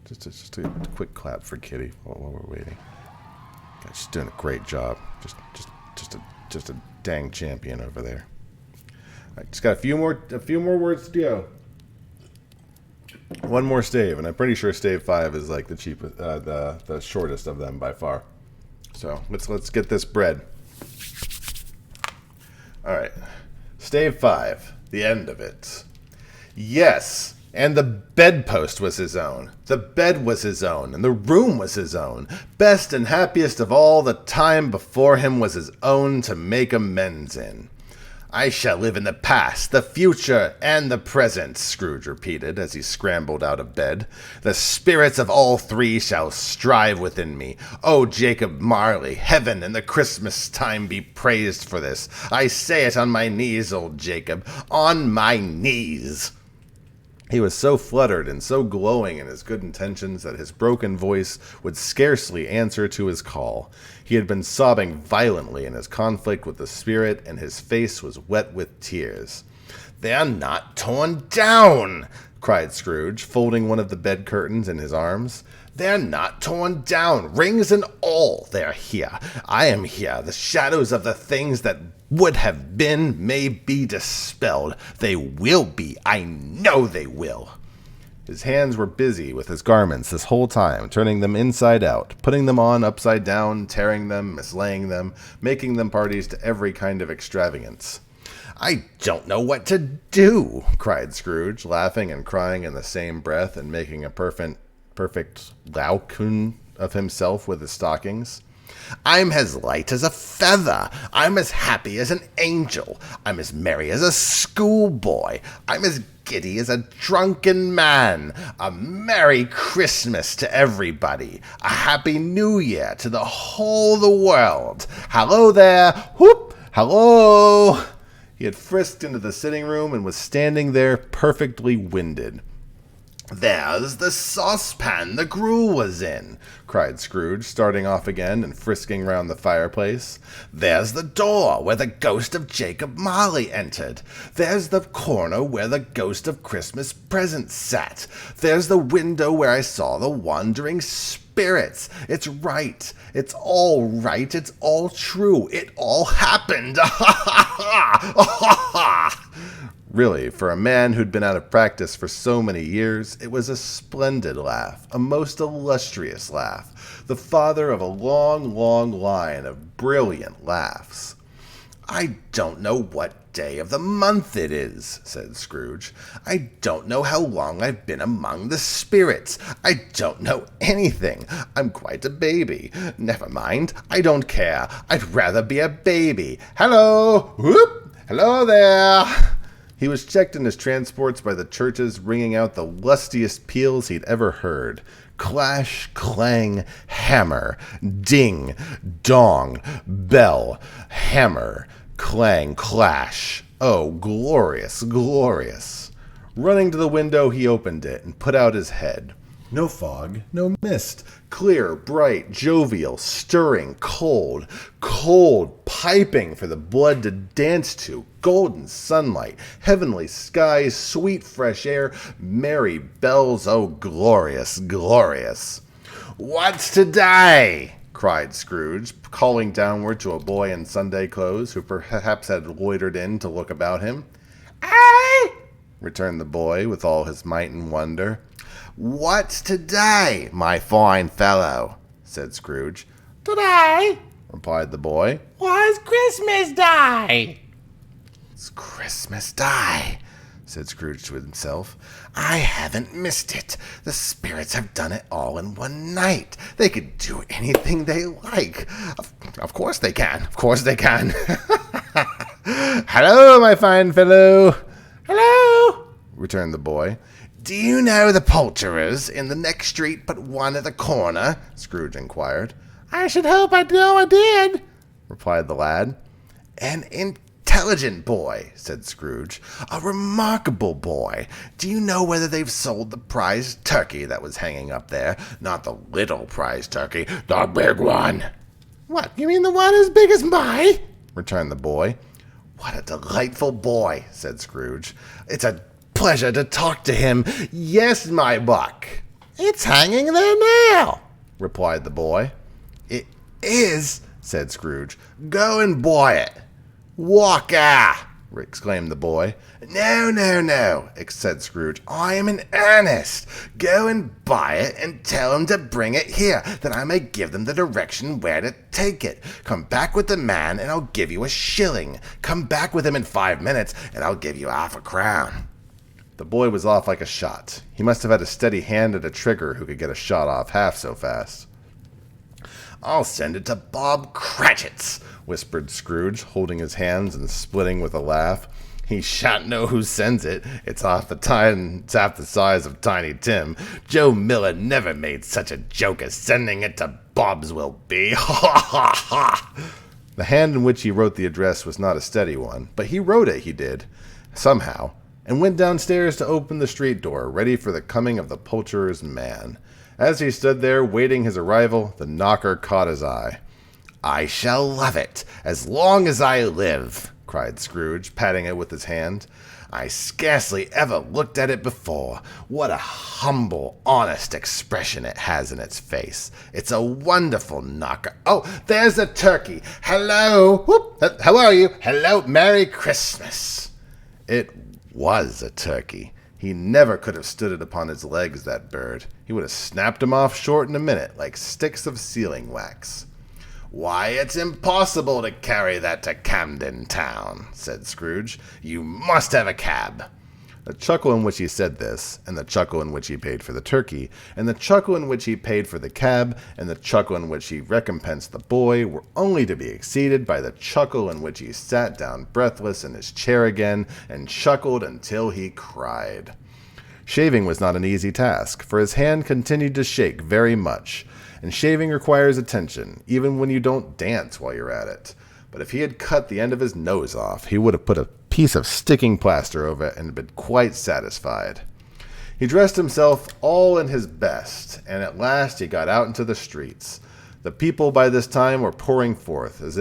Just a quick clap for Kitty while we're waiting. God, she's doing a great job. Just a dang champion over there. I just got a few more words to go. One more stave, and I'm pretty sure stave 5 is like the cheapest, the shortest of them by far. So let's get this bread. All right, stave 5, the end of it. Yes, and the bedpost was his own. The bed was his own, and the room was his own. Best and happiest of all, the time before him was his own to make amends in. I shall live in the past, the future, and the present, Scrooge repeated as he scrambled out of bed. The spirits of all three shall strive within me. Oh, Jacob Marley, heaven and the Christmas time be praised for this. I say it on my knees, old Jacob, on my knees. He was so fluttered and so glowing in his good intentions that his broken voice would scarcely answer to his call. He had been sobbing violently in his conflict with the spirit, and his face was wet with tears. "They're not torn down!" cried Scrooge, folding one of the bed curtains in his arms. "They're not torn down, rings and all. They're here. I am here. The shadows of the things that would have been may be dispelled. They will be. I know they will." His hands were busy with his garments this whole time, turning them inside out, putting them on upside down, tearing them, mislaying them, making them parties to every kind of extravagance. "I don't know what to do," cried Scrooge, laughing and crying in the same breath and making a perfect laocoon of himself with his stockings. "I'm as light as a feather. I'm as happy as an angel. I'm as merry as a schoolboy. I'm as giddy as a drunken man. A Merry Christmas to everybody. A Happy New Year to the whole the world. Hello there. Whoop! Hello!" He had frisked into the sitting room and was standing there perfectly winded. "There's the saucepan the gruel was in," cried Scrooge, starting off again and frisking round the fireplace. "There's the door where the ghost of Jacob Marley entered. There's the corner where the ghost of Christmas Present sat. There's the window where I saw the wandering spirits. It's right. It's all right. It's all true. It all happened. Really, for a man who'd been out of practice for so many years, it was a splendid laugh, a most illustrious laugh, the father of a long, long line of brilliant laughs. "I don't know what day of the month it is," said Scrooge. "I don't know how long I've been among the spirits. I don't know anything. I'm quite a baby. Never mind. I don't care. I'd rather be a baby. Hello! Whoop! Hello there!" He was checked in his transports by the churches ringing out the lustiest peals he'd ever heard. Clash, clang, hammer, ding, dong, bell, hammer, clang, clash. Oh, glorious, glorious. Running to the window, he opened it and put out his head. No fog, no mist. Clear, bright, jovial, stirring, cold, cold, piping for the blood to dance to. Golden sunlight, heavenly skies, sweet fresh air, merry bells. Oh, glorious, glorious. "What's today?" cried Scrooge, calling downward to a boy in Sunday clothes who perhaps had loitered in to look about him. "Aye," returned the boy with all his might and wonder. "What's today, my fine fellow?" said Scrooge. "Today," replied the boy, "was Christmas Day." "It's Christmas Day," said Scrooge to himself. "I haven't missed it. The spirits have done it all in one night. They could do anything they like. Of course they can. Of course they can." "Hello, my fine fellow." "Hello," returned the boy. "Do you know the poulterers in the next street but one at the corner?" Scrooge inquired. "I should hope I know I did," replied the lad. "An intelligent boy," said Scrooge. "A remarkable boy. Do you know whether they've sold the prize turkey that was hanging up there? Not the little prize turkey, the big one." "What, you mean the one as big as mine?" returned the boy. "What a delightful boy," said Scrooge. "It's a pleasure to talk to him. Yes, my buck." "It's hanging there now," replied the boy. "It is," said Scrooge. "Go and buy it." "Walker!" exclaimed the boy. "No, no, no," said Scrooge. "I am in earnest. Go and buy it and tell them to bring it here, that I may give them the direction where to take it. Come back with the man, and I'll give you a shilling. Come back with him in 5 minutes, and I'll give you half a crown." The boy was off like a shot. He must have had a steady hand at a trigger who could get a shot off half so fast. I'll send it to Bob Cratchit's, whispered Scrooge, holding his hands and splitting with a laugh. He shan't know who sends it. It's half the size of Tiny Tim. Joe Miller never made such a joke as sending it to Bob's will be. Ha ha ha! The hand in which he wrote the address was not a steady one, but he wrote it, he did, somehow, and went downstairs to open the street door, ready for the coming of the poulterer's man. As he stood there, waiting his arrival, the knocker caught his eye. I shall love it, as long as I live, cried Scrooge, patting it with his hand. I scarcely ever looked at it before. What a humble, honest expression it has in its face. It's a wonderful knocker. Oh, there's a turkey. Hello. Whoop. How are you? Hello. Merry Christmas. It was a turkey. He never could have stood it upon his legs, that bird. He would have snapped him off short in a minute, like sticks of sealing wax. Why, it's impossible to carry that to Camden Town, said Scrooge. You must have a cab. The chuckle in which he said this, and the chuckle in which he paid for the turkey, and the chuckle in which he paid for the cab, and the chuckle in which he recompensed the boy were only to be exceeded by the chuckle in which he sat down breathless in his chair again and chuckled until he cried. Shaving was not an easy task, for his hand continued to shake very much, and shaving requires attention, even when you don't dance while you're at it. But if he had cut the end of his nose off, he would have put a piece of sticking plaster over it and been quite satisfied. He dressed himself all in his best, and at last he got out into the streets. The people by this time were pouring forth, as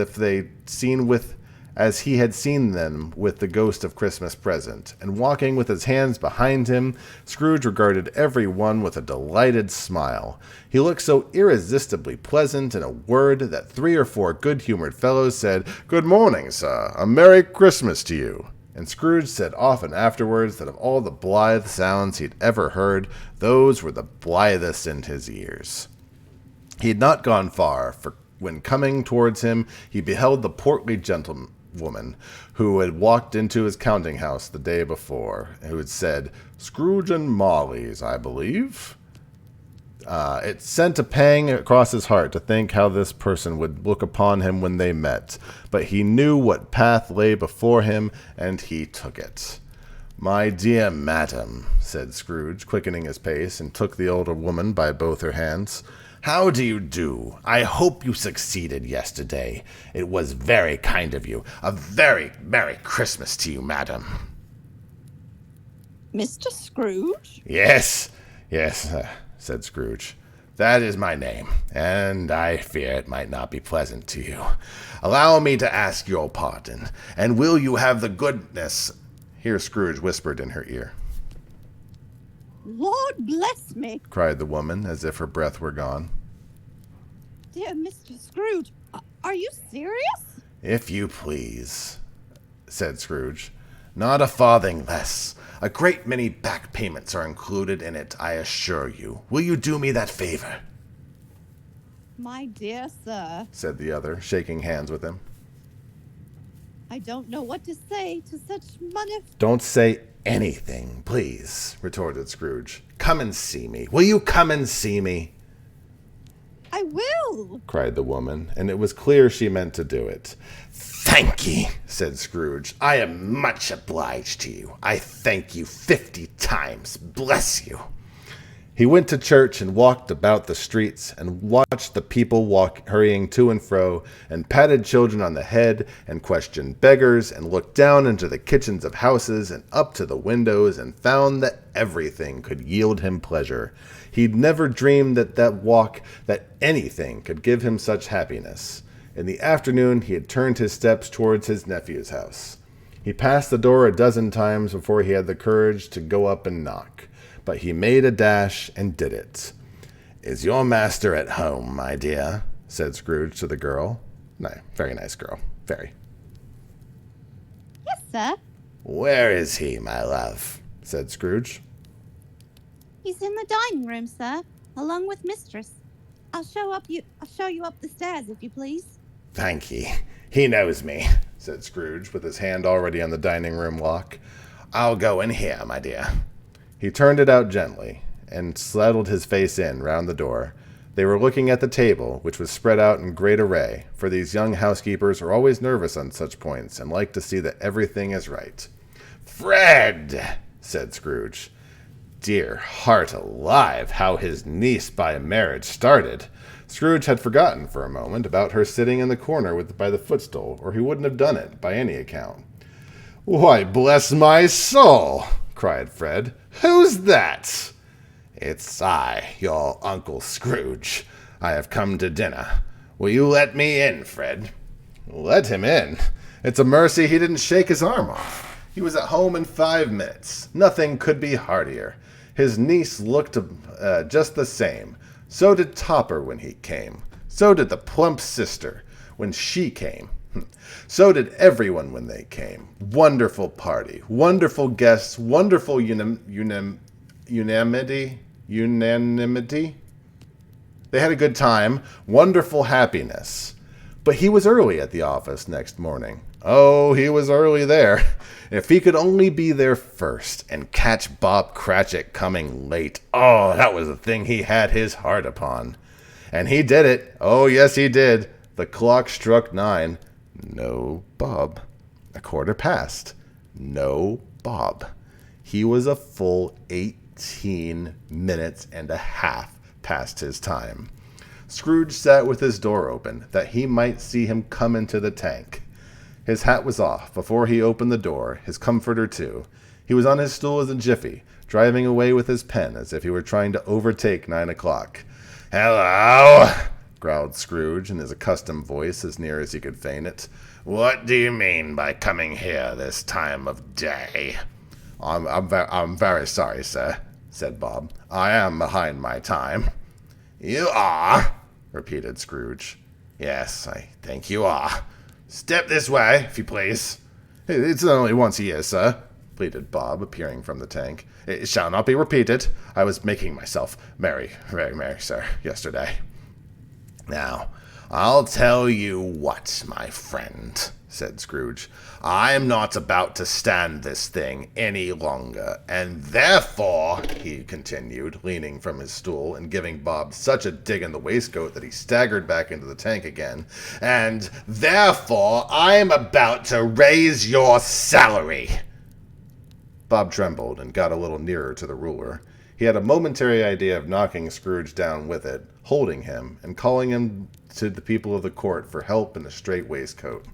he had seen them with the ghost of Christmas present, and walking with his hands behind him, Scrooge regarded every one with a delighted smile. He looked so irresistibly pleasant in a word that 3 or 4 good-humored fellows said, "Good morning, sir. A Merry Christmas to you." And Scrooge said often afterwards that of all the blithe sounds he'd ever heard, those were the blithest in his ears. He had not gone far, for when coming towards him, he beheld the portly gentlewoman who had walked into his counting-house the day before, and who had said, "Scrooge and Marley's, I believe." It sent a pang across his heart to think how this person would look upon him when they met, but he knew what path lay before him, and he took it. "My dear madam," said Scrooge, quickening his pace, and took the older woman by both her hands. "How do you do? I hope you succeeded yesterday. It was very kind of you. A very Merry Christmas to you, madam." Mr. Scrooge? Yes, said Scrooge. "That is my name, and I fear it might not be pleasant to you. Allow me to ask your pardon, and will you have the goodness—" Here Scrooge whispered in her ear. Lord bless me, cried the woman, as if her breath were gone. Dear Mr. Scrooge, are you serious? "If you please," said Scrooge. "Not a farthing less. A great many back payments are included in it, I assure you. Will you do me that favor?" My dear sir, said the other, shaking hands with him. I don't know what to say to such money. "Don't say anything, please," retorted Scrooge. "Come and see me. Will you come and see me?" I will, cried the woman, and it was clear she meant to do it. "Thank ye," said Scrooge. "I am much obliged to you. I thank you 50 times. Bless you." He went to church and walked about the streets and watched the people hurrying to and fro, and patted children on the head and questioned beggars and looked down into the kitchens of houses and up to the windows and found that everything could yield him pleasure. He'd never dreamed that anything could give him such happiness. In the afternoon he had turned his steps towards his nephew's house. He passed the door a dozen times before he had the courage to go up and knock. But he made a dash and did it. "Is your master at home, my dear?" said Scrooge to the girl. Very nice girl. Very. Yes, sir. "Where is he, my love?" said Scrooge. He's in the dining room, sir, along with mistress. I'll show you up the stairs, if you please. "Thank ye. He knows me," said Scrooge, with his hand already on the dining room lock. "I'll go in here, my dear." He turned it out gently, and settled his face in round the door. They were looking at the table, which was spread out in great array, for these young housekeepers are always nervous on such points and like to see that everything is right. "Fred!" said Scrooge. Dear heart alive, how his niece by marriage started! Scrooge had forgotten for a moment about her sitting in the corner by the footstool, or he wouldn't have done it, by any account. "Why, bless my soul!" cried Fred. "Who's that?" "It's I, your Uncle Scrooge. I have come to dinner. Will you let me in, Fred?" "Let him in? It's a mercy he didn't shake his arm off. He was at home in 5 minutes. Nothing could be heartier. His niece looked just the same. So did Topper when he came. So did the plump sister when she came. So did everyone when they came. Wonderful party. Wonderful guests. Wonderful unanimity. They had a good time. Wonderful happiness. But he was early at the office next morning. Oh, he was early there. If he could only be there first and catch Bob Cratchit coming late. Oh, that was the thing he had his heart upon. And he did it. Oh, yes, he did. The clock struck 9. No Bob. 1:15. No Bob. He was a full 18 minutes and a half past his time. Scrooge sat with his door open, that he might see him come into the tank. His hat was off before he opened the door, his comforter too. He was on his stool as a jiffy, driving away with his pen as if he were trying to overtake 9 o'clock. "Hello," growled Scrooge in his accustomed voice as near as he could feign it. "What do you mean by coming here this time of day?" I'm very sorry, sir," said Bob. "I am behind my time." "You are?" repeated Scrooge. "Yes, I think you are. Step this way, if you please." "It's only once a year, sir," pleaded Bob, appearing from the tank. "It shall not be repeated. I was making myself very merry, sir, yesterday." "Now, I'll tell you what, my friend," said Scrooge. "I'm not about to stand this thing any longer, and therefore," he continued, leaning from his stool and giving Bob such a dig in the waistcoat that he staggered back into the tank again, "and therefore I'm about to raise your salary." Bob trembled and got a little nearer to the ruler. He had a momentary idea of knocking Scrooge down with it, holding him, and calling him to the people of the court for help in a straight waistcoat.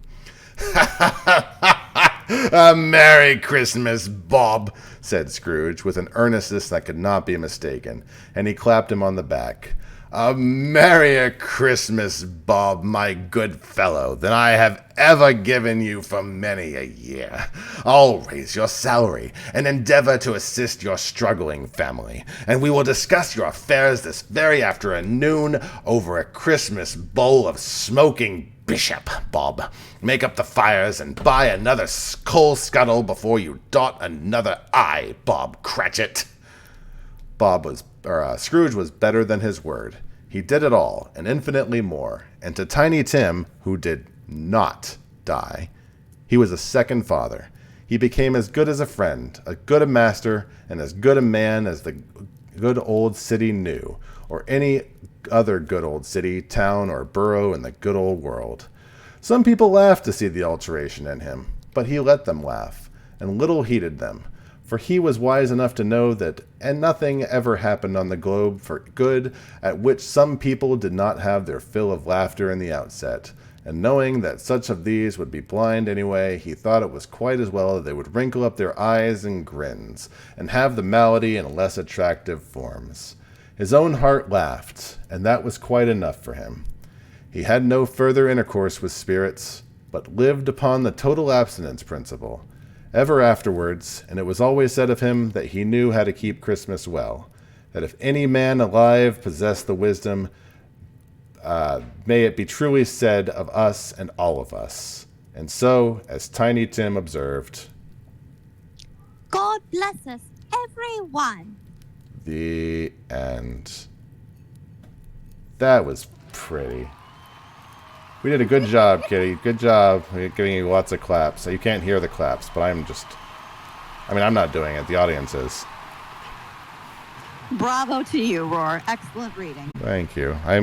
"A Merry Christmas, Bob," said Scrooge, with an earnestness that could not be mistaken, and he clapped him on the back. "A merrier Christmas, Bob, my good fellow, than I have ever given you for many a year. I'll raise your salary and endeavor to assist your struggling family, and we will discuss your affairs this very afternoon over a Christmas bowl of smoking bishop, Bob. Make up the fires and buy another coal scuttle before you dot another I, Bob Cratchit." Scrooge was better than his word. He did it all, and infinitely more. And to Tiny Tim, who did not die, he was a second father. He became as good as a friend, as good a master, and as good a man as the good old city knew, or any other good old city, town, or borough in the good old world. Some people laughed to see the alteration in him, but he let them laugh, and little heeded them, for he was wise enough to know that nothing ever happened on the globe for good at which some people did not have their fill of laughter in the outset, and knowing that such of these would be blind anyway, he thought it was quite as well that they would wrinkle up their eyes and grins, and have the malady in less attractive forms. His own heart laughed, and that was quite enough for him. He had no further intercourse with spirits, but lived upon the total abstinence principle, ever afterwards, and it was always said of him that he knew how to keep Christmas well, that if any man alive possessed the wisdom, may it be truly said of us and all of us. And so, as Tiny Tim observed, God bless us, everyone. The end. That was pretty. We did a good job, Kitty. Good job. We're giving you lots of claps. So you can't hear the claps, but I'm not doing it. The audience is. Bravo to you, Roar. Excellent reading. Thank you. I'm